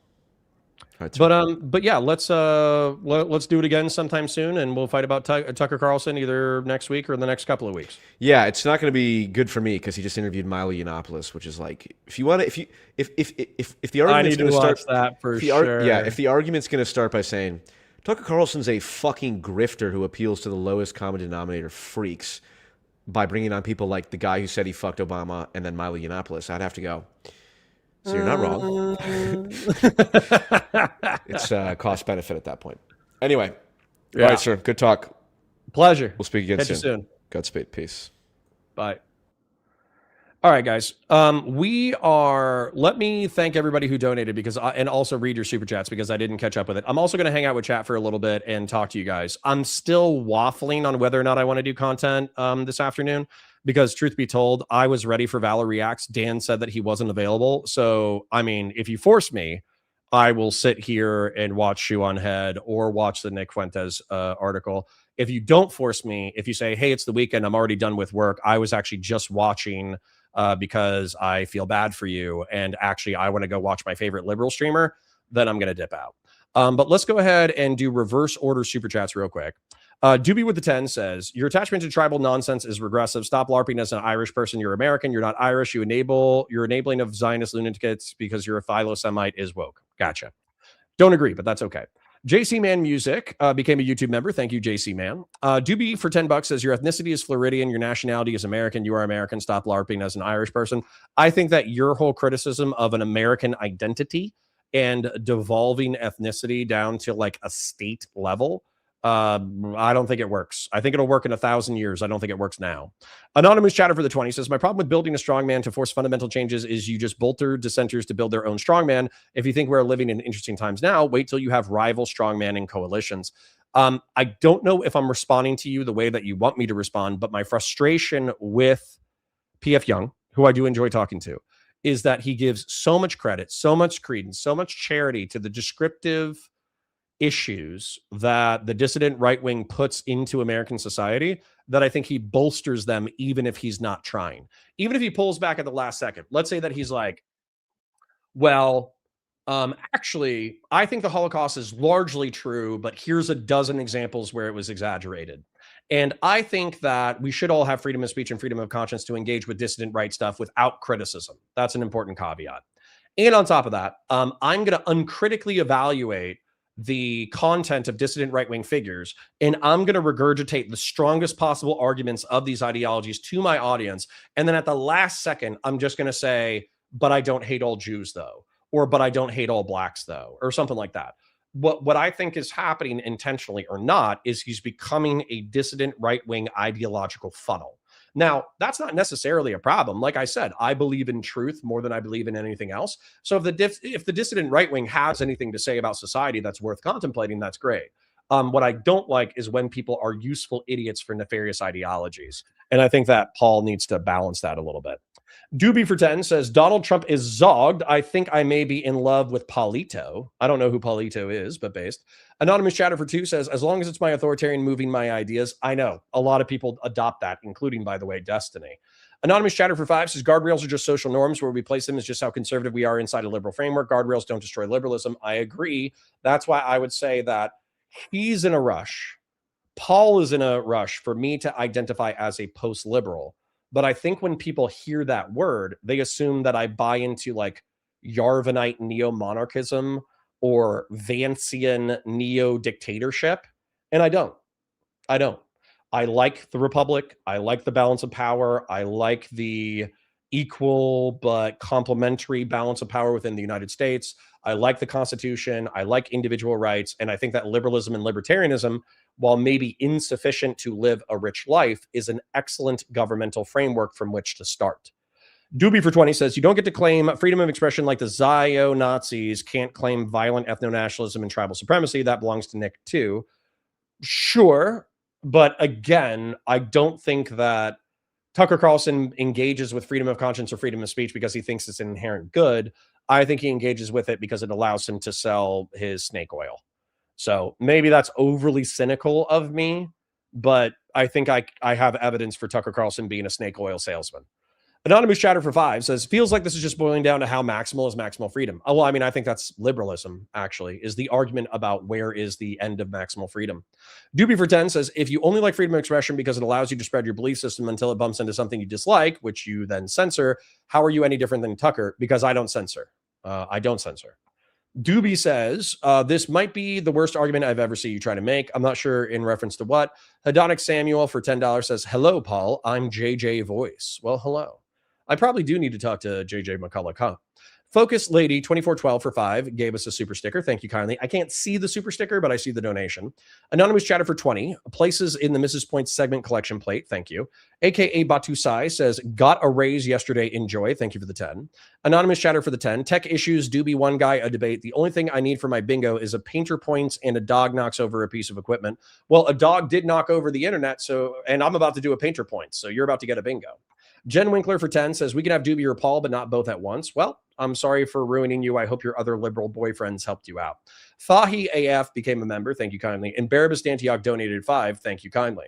Right, but yeah, let's do it again sometime soon, and we'll fight about Tucker Carlson either next week or in the next couple of weeks. Yeah, it's not going to be good for me because he just interviewed Milo Yiannopoulos, which is like, if you want to, if the argument's going to start that for sure. If the argument's going to start by saying Tucker Carlson's a fucking grifter who appeals to the lowest common denominator freaks by bringing on people like the guy who said he fucked Obama and then Milo Yiannopoulos, I'd have to go, so you're not wrong. It's cost benefit at that point. Anyway, all right, sir. Good talk. Pleasure. We'll speak again Catch you soon. soon. Godspeed. Peace. Bye. All right, guys. Let me thank everybody who donated and also read your super chats because I didn't catch up with it. I'm also going to hang out with chat for a little bit and talk to you guys. I'm still waffling on whether or not I want to do content this afternoon because truth be told, I was ready for Valor Reacts. Dan said that he wasn't available. So, I mean, if you force me, I will sit here and watch Shoe on Head or watch the Nick Fuentes article. If you don't force me, if you say, hey, it's the weekend, I'm already done with work. I was actually just watching because I feel bad for you. And actually, I want to go watch my favorite liberal streamer, then I'm going to dip out. But let's go ahead and do reverse order super chats real quick. Doobie with the 10 says, your attachment to tribal nonsense is regressive. Stop LARPing as an Irish person. You're American. You're not Irish. You're enabling of Zionist lunatics because you're a philo-Semite is woke. Gotcha. Don't agree, but that's okay. JC Man Music became a YouTube member. Thank you, JC Man. Doobie for $10 says, your ethnicity is Floridian. Your nationality is American. You are American. Stop LARPing as an Irish person. I think that your whole criticism of an American identity and devolving ethnicity down to like a state level, I don't think it works. I think it'll work in 1,000 years. I don't think it works now. Anonymous Chatter for the 20 says, my problem with building a strongman to force fundamental changes is you just bolster dissenters to build their own strongman. If you think we're living in interesting times now, wait till you have rival strongman and coalitions. I don't know if I'm responding to you the way that you want me to respond, but my frustration with P.F. Jung, who I do enjoy talking to, is that he gives so much credit, so much credence, so much charity to the descriptive issues that the dissident right wing puts into American society that I think he bolsters them even if he's not trying. Even if he pulls back at the last second. Let's say that he's like, well, actually, I think the Holocaust is largely true, but here's a dozen examples where it was exaggerated. And I think that we should all have freedom of speech and freedom of conscience to engage with dissident right stuff without criticism. That's an important caveat. And on top of that, I'm going to uncritically evaluate the content of dissident right-wing figures, and I'm going to regurgitate the strongest possible arguments of these ideologies to my audience. And then at the last second, I'm just going to say, but I don't hate all Jews though, or but I don't hate all blacks though, or something like that. What I think is happening intentionally or not is he's becoming a dissident right-wing ideological funnel. Now, that's not necessarily a problem. Like I said, I believe in truth more than I believe in anything else. So if the dissident right wing has anything to say about society that's worth contemplating, that's great. What I don't like is when people are useful idiots for nefarious ideologies. And I think that Paul needs to balance that a little bit. Doobie for 10 says, Donald Trump is zogged. I think I may be in love with Paulito. I don't know who Paulito is, but based. Anonymous Chatter for 2 says, as long as it's my authoritarian moving my ideas. I know. A lot of people adopt that, including, by the way, Destiny. Anonymous Chatter for 5 says, guardrails are just social norms. Where we place them is just how conservative we are inside a liberal framework. Guardrails don't destroy liberalism. I agree. That's why I would say that he's in a rush. Paul is in a rush for me to identify as a post-liberal. But I think when people hear that word, they assume that I buy into like Yarvanite neo-monarchism or Vancian neo-dictatorship. And I don't. I like the republic. I like the balance of power. I like the equal but complementary balance of power within the United States. I like the Constitution. I like individual rights. And I think that liberalism and libertarianism, while maybe insufficient to live a rich life, is an excellent governmental framework from which to start. Doobie for 20 says, you don't get to claim freedom of expression like the Zio-Nazis can't claim violent ethno-nationalism and tribal supremacy. That belongs to Nick too. Sure, But again, I don't think that Tucker Carlson engages with freedom of conscience or freedom of speech because he thinks it's an inherent good. I think he engages with it because it allows him to sell his snake oil. So maybe that's overly cynical of me, but I think I have evidence for Tucker Carlson being a snake oil salesman. Anonymous Chatter for 5 says, feels like this is just boiling down to how maximal is maximal freedom. Oh, well, I mean, I think that's liberalism, actually, is the argument about where is the end of maximal freedom. Doobie for 10 says, if you only like freedom of expression because it allows you to spread your belief system until it bumps into something you dislike, which you then censor, how are you any different than Tucker? Because I don't censor. I don't censor. Doobie says, this might be the worst argument I've ever seen you try to make. I'm not sure in reference to what. Hedonic Samuel for $10 says, hello, Paul. I'm JJ Voice. Well, hello. I probably do need to talk to JJ McCulloch, huh? Focus Lady 2412 for 5 gave us a super sticker. Thank you kindly. I can't see the super sticker, but I see the donation. Anonymous Chatter for 20 places in the Mrs. Points segment collection plate. Thank you. AKA Batusai says, got a raise yesterday. Enjoy. Thank you for the 10. Anonymous Chatter for the 10. Tech issues, Doobie one guy, a debate. The only thing I need for my bingo is a painter points and a dog knocks over a piece of equipment. Well, a dog did knock over the internet, and I'm about to do a painter points, so you're about to get a bingo. Jen Winkler for 10 says, we can have Doobie or Paul, but not both at once. Well, I'm sorry for ruining you. I hope your other liberal boyfriends helped you out. Thahi AF became a member. Thank you kindly. And Barabas Antioch donated 5. Thank you kindly.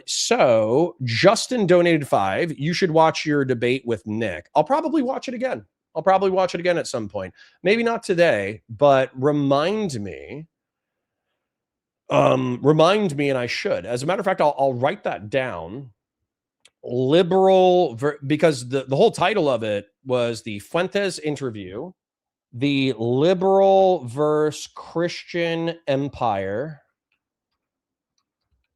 So Justin donated 5. You should watch your debate with Nick. I'll probably watch it again. I'll probably watch it again at some point. Maybe not today, but remind me. Remind me, and I should. As a matter of fact, I'll write that down. Liberal, because the whole title of it was the Fuentes interview, the liberal versus Christian empire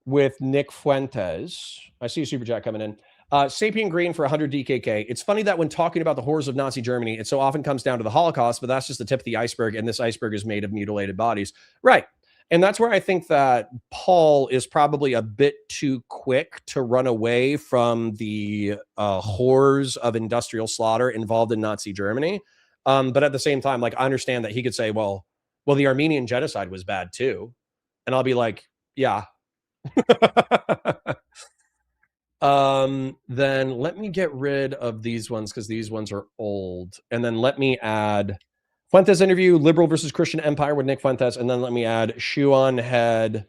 with Nick Fuentes. I see a super chat coming in. Sapien Green for 100 DKK. It's funny that when talking about the horrors of Nazi Germany, it so often comes down to the Holocaust, but that's just the tip of the iceberg, and this iceberg is made of mutilated bodies. Right. And that's where I think that Paul is probably a bit too quick to run away from the horrors of industrial slaughter involved in Nazi Germany. But at the same time, like, I understand that he could say, well, the Armenian genocide was bad too. And I'll be like, yeah. Then let me get rid of these ones because these ones are old. And then let me add Fuentes interview, liberal versus Christian empire with Nick Fuentes. And then let me add shoe on head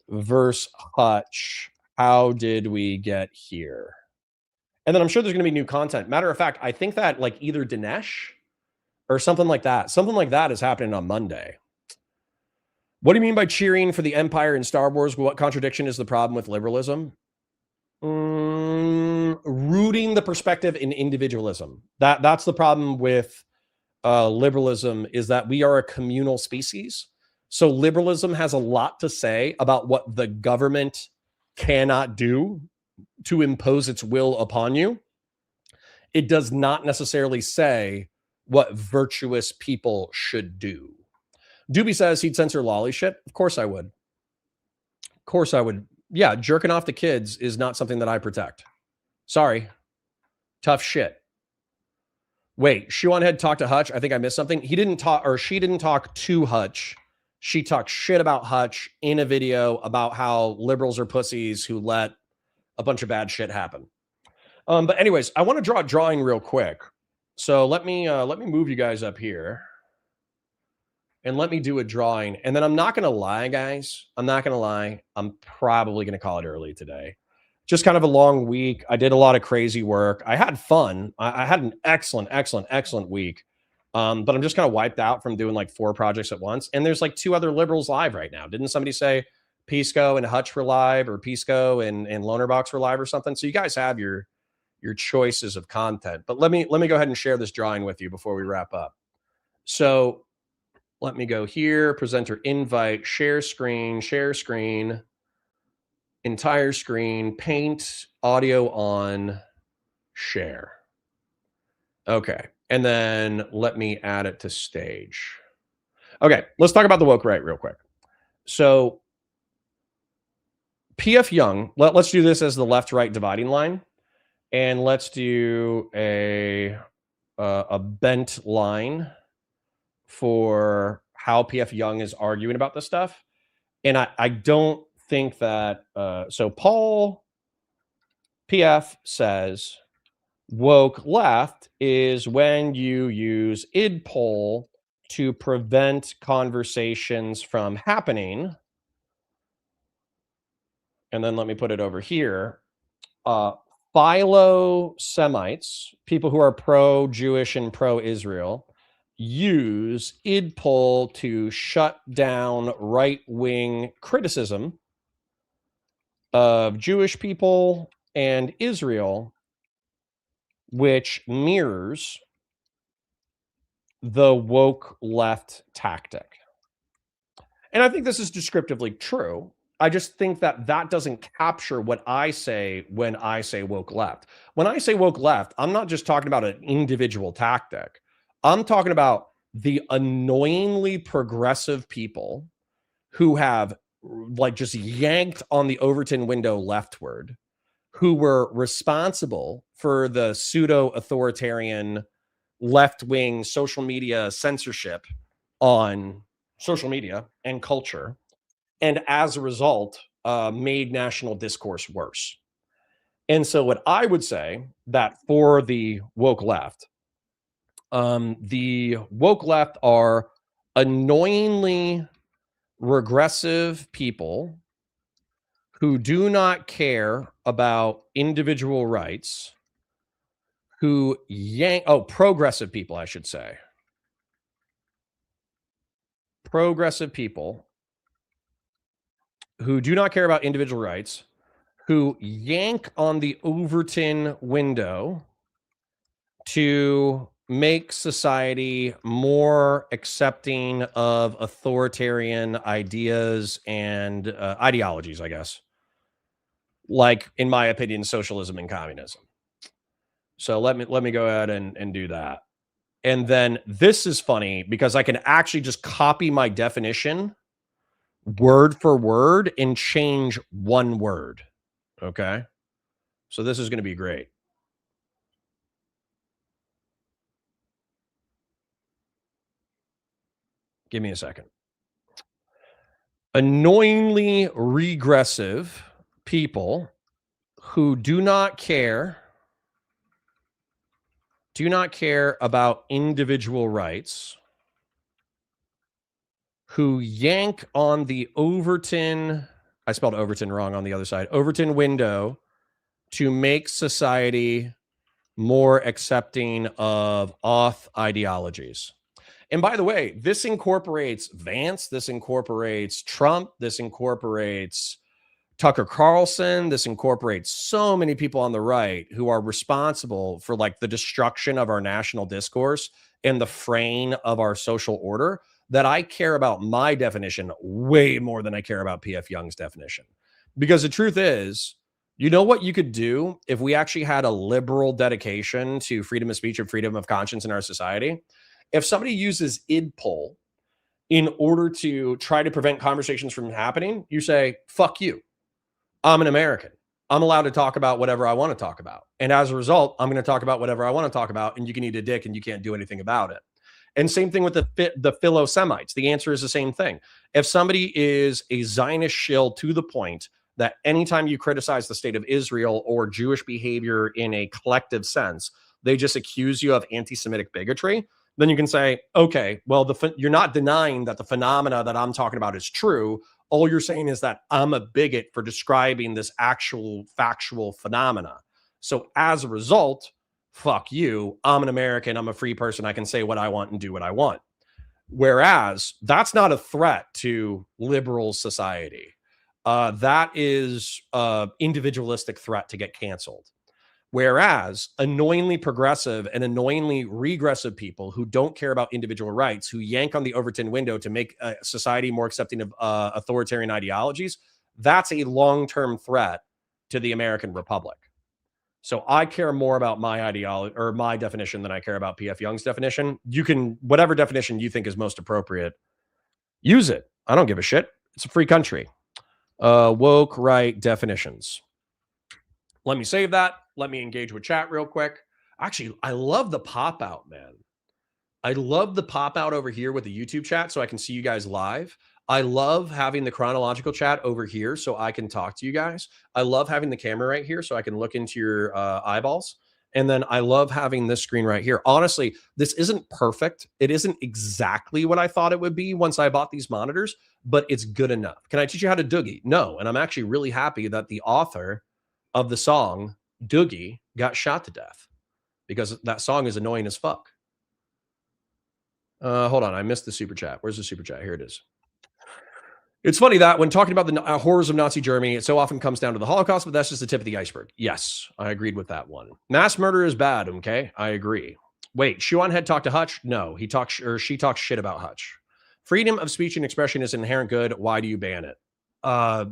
versus Hutch. How did we get here? And then I'm sure there's going to be new content. Matter of fact, I think that like either Dinesh or something like that is happening on Monday. What do you mean by cheering for the empire in Star Wars? What contradiction is the problem with liberalism? Rooting the perspective in individualism. That's the problem with liberalism, is that we are a communal species. So liberalism has a lot to say about what the government cannot do to impose its will upon you. It does not necessarily say what virtuous people should do. Doobie says he'd censor lolly shit. Of course I would. Of course I would. Yeah, jerking off the kids is not something that I protect. Sorry. Tough shit. Wait, Shoe on Head talked to Hutch. I think I missed something. He didn't talk, or she didn't talk to Hutch. She talked shit about Hutch in a video about how liberals are pussies who let a bunch of bad shit happen. But anyways, I want to draw a drawing real quick. So let me move you guys up here. And let me do a drawing. And then I'm not going to lie, guys. I'm not going to lie. I'm probably going to call it early today. Just kind of a long week. I did a lot of crazy work. I had fun. I had an excellent week. But I'm just kind of wiped out from doing like 4 projects at once. And there's like 2 other liberals live right now. Didn't somebody say Pisco and Hutch were live, or Pisco and Lonerbox were live or something? So you guys have your choices of content. But let me go ahead and share this drawing with you before we wrap up. So let me go here, presenter invite, share screen, entire screen, paint, audio on, share. Okay. And then let me add it to stage. Okay. Let's talk about the woke right real quick. So P.F. Jung, let's do this as the left-right dividing line. And let's do a bent line for how P.F. Jung is arguing about this stuff. And I don't think that so Paul PF says woke left is when you use id poll to prevent conversations from happening. And then let me put it over here. Philo-Semites, people who are pro-Jewish and pro-Israel, use id poll to shut down right-wing criticism of Jewish people and Israel, which mirrors the woke left tactic. And I think this is descriptively true. I just think that that doesn't capture what I say when I say woke left. When I say woke left, I'm not just talking about an individual tactic. I'm talking about the annoyingly progressive people who have like just yanked on the Overton window leftward, who were responsible for the pseudo-authoritarian left-wing social media censorship on social media and culture, and as a result, made national discourse worse. And so what I would say that for the woke left are annoyingly regressive people who do not care about individual rights, who progressive people, I should say. Progressive people who do not care about individual rights, who yank on the Overton window to make society more accepting of authoritarian ideas and ideologies, I guess. Like, in my opinion, socialism and communism. So let me go ahead and do that. And then this is funny because I can actually just copy my definition word for word and change one word. Okay. So this is going to be great. Give me a second. Annoyingly regressive people who do not care about individual rights, who yank on the Overton, I spelled Overton wrong on the other side, Overton window to make society more accepting of auth ideologies. And by the way, this incorporates Vance, this incorporates Trump, this incorporates Tucker Carlson, this incorporates so many people on the right who are responsible for like the destruction of our national discourse and the fraying of our social order, that I care about my definition way more than I care about PF Young's definition. Because the truth is, you know what you could do if we actually had a liberal dedication to freedom of speech and freedom of conscience in our society? If somebody uses id poll in order to try to prevent conversations from happening, you say, fuck you. I'm an American. I'm allowed to talk about whatever I want to talk about. And as a result, I'm going to talk about whatever I want to talk about, and you can eat a dick and you can't do anything about it. And same thing with the Philo-Semites. The answer is the same thing. If somebody is a Zionist shill to the point that anytime you criticize the state of Israel or Jewish behavior in a collective sense, they just accuse you of anti-Semitic bigotry, then you can say, okay, well, you're not denying that the phenomena that I'm talking about is true. All you're saying is that I'm a bigot for describing this actual factual phenomena. So as a result, fuck you. I'm an American. I'm a free person. I can say what I want and do what I want. Whereas that's not a threat to liberal society. That is an individualistic threat to get canceled. Whereas annoyingly progressive and annoyingly regressive people who don't care about individual rights, who yank on the Overton window to make society more accepting of authoritarian ideologies, that's a long-term threat to the American Republic. So I care more about my ideology or my definition than I care about PF Young's definition. You can, whatever definition you think is most appropriate, use it. I don't give a shit. It's a free country. Woke right definitions. Let me save that. Let me engage with chat real quick. Actually, I love the pop out, man. I love the pop out over here with the YouTube chat so I can see you guys live. I love having the chronological chat over here so I can talk to you guys. I love having the camera right here so I can look into your eyeballs. And then I love having this screen right here. Honestly, this isn't perfect. It isn't exactly what I thought it would be once I bought these monitors, but it's good enough. Can I teach you how to Doogie? No. And I'm actually really happy that the author of the song, Doogie, got shot to death because that song is annoying as fuck. Hold on. I missed the super chat. Where's the super chat? Here it is. It's funny that when talking about the horrors of Nazi Germany, it so often comes down to the Holocaust, but that's just the tip of the iceberg. Yes, I agreed with that one. Mass murder is bad, okay? I agree. Wait, Shuan had talked to Hutch? No, she talks shit about Hutch. Freedom of speech and expression is inherent good. Why do you ban it?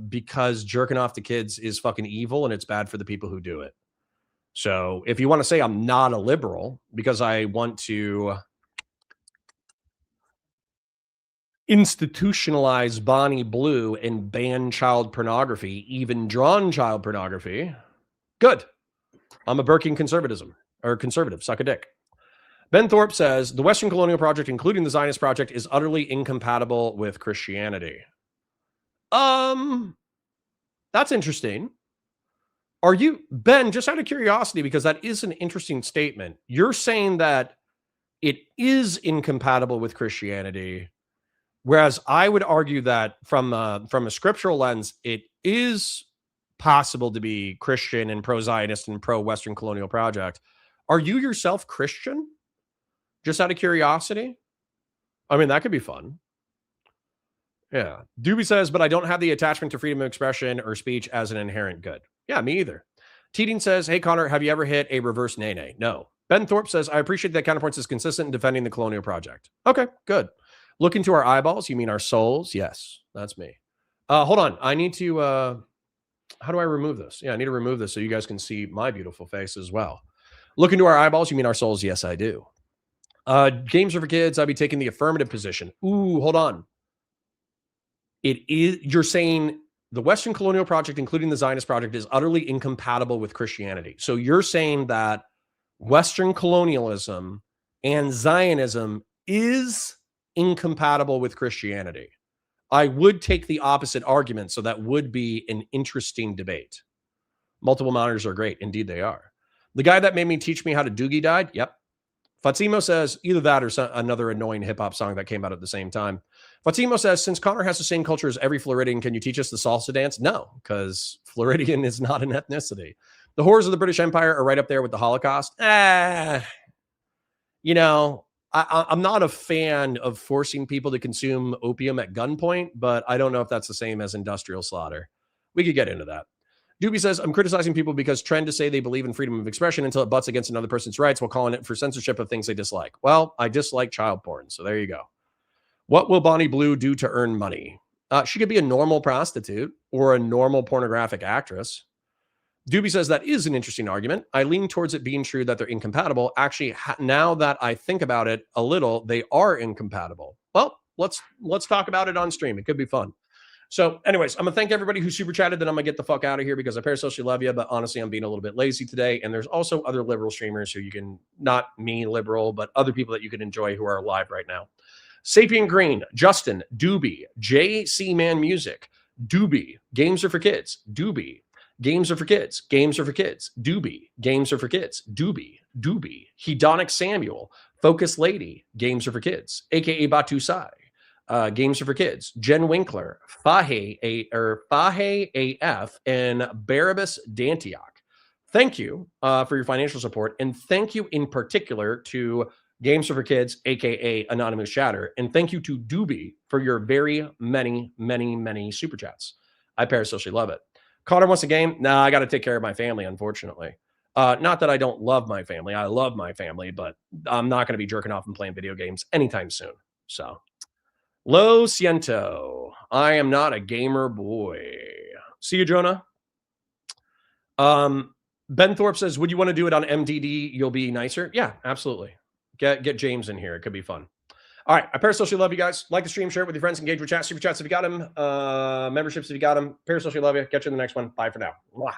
Because jerking off to kids is fucking evil and it's bad for the people who do it. So if you want to say I'm not a liberal because I want to institutionalize Bonnie Blue and ban child pornography, even drawn child pornography, good. I'm a Burking conservative. Suck a dick. Ben Thorpe says the Western colonial project, including the Zionist project, is utterly incompatible with Christianity. That's interesting. Are you, Ben, just out of curiosity, because that is an interesting statement. You're saying that it is incompatible with Christianity, whereas I would argue that from a scriptural lens, it is possible to be Christian and pro-Zionist and pro-Western colonial project. Are you yourself Christian? Just out of curiosity? I mean, that could be fun. Yeah. Doobie says, but I don't have the attachment to freedom of expression or speech as an inherent good. Yeah, me either. Teeding says, hey, Connor, have you ever hit a reverse nay-nay? No. Ben Thorpe says, I appreciate that Counterpoints is consistent in defending the colonial project. Okay, good. Look into our eyeballs. You mean our souls? Yes, that's me. Hold on. I need to, how do I remove this? Yeah, I need to remove this so you guys can see my beautiful face as well. Look into our eyeballs. You mean our souls? Yes, I do. Games are for kids. I'd be taking the affirmative position. Ooh, hold on. It is, you're saying the Western colonial project, including the Zionist project, is utterly incompatible with Christianity. So you're saying that Western colonialism and Zionism is incompatible with Christianity. I would take the opposite argument, so that would be an interesting debate. Multiple monitors are great. Indeed, they are. The guy that made me teach me how to Doogie died. Yep. Fatsimo says either that or another annoying hip-hop song that came out at the same time. Fatsimo says, since Connor has the same culture as every Floridian, can you teach us the salsa dance? No, because Floridian is not an ethnicity. The horrors of the British Empire are right up there with the Holocaust. You know, I'm not a fan of forcing people to consume opium at gunpoint, but I don't know if that's the same as industrial slaughter. We could get into that. Doobie says, I'm criticizing people because trend to say they believe in freedom of expression until it butts against another person's rights while calling it for censorship of things they dislike. Well, I dislike child porn, so there you go. What will Bonnie Blue do to earn money? She could be a normal prostitute or a normal pornographic actress. Doobie says that is an interesting argument. I lean towards it being true that they're incompatible. Actually, now that I think about it a little, they are incompatible. Well, let's talk about it on stream. It could be fun. So anyways, I'm going to thank everybody who super chatted. Then I'm going to get the fuck out of here because I parasocially love you. But honestly, I'm being a little bit lazy today. And there's also other liberal streamers who you can, not me liberal, but other people that you can enjoy who are live right now. Sapien Green, Justin, Doobie, JC Man Music, Doobie, Games Are for Kids, Doobie, Games Are for Kids, Games Are for Kids, Doobie, Games Are for Kids, Doobie, Hedonic Samuel, Focus Lady, Games Are for Kids, aka Batu Sai. Games Are for Kids, Jen Winkler, Fahe AF, and Barabbas Dantiak. Thank you for your financial support. And thank you in particular to Games Are for Kids, aka Anonymous Shatter. And thank you to Doobie for your very many super chats. I parasocially love it. Connor wants a game? Nah, I got to take care of my family, unfortunately. Not that I don't love my family. I love my family, but I'm not going to be jerking off and playing video games anytime soon. So... Lo siento. I am not a gamer boy. See you, Jonah. Ben Thorpe says, would you want to do it on MDD? You'll be nicer. Yeah, absolutely. Get James in here. It could be fun. All right. I parasocially love you guys. Like the stream, share it with your friends, engage with chat, super chats if you got them, memberships if you got them. Parasocially love you. Catch you in the next one. Bye for now. Mwah.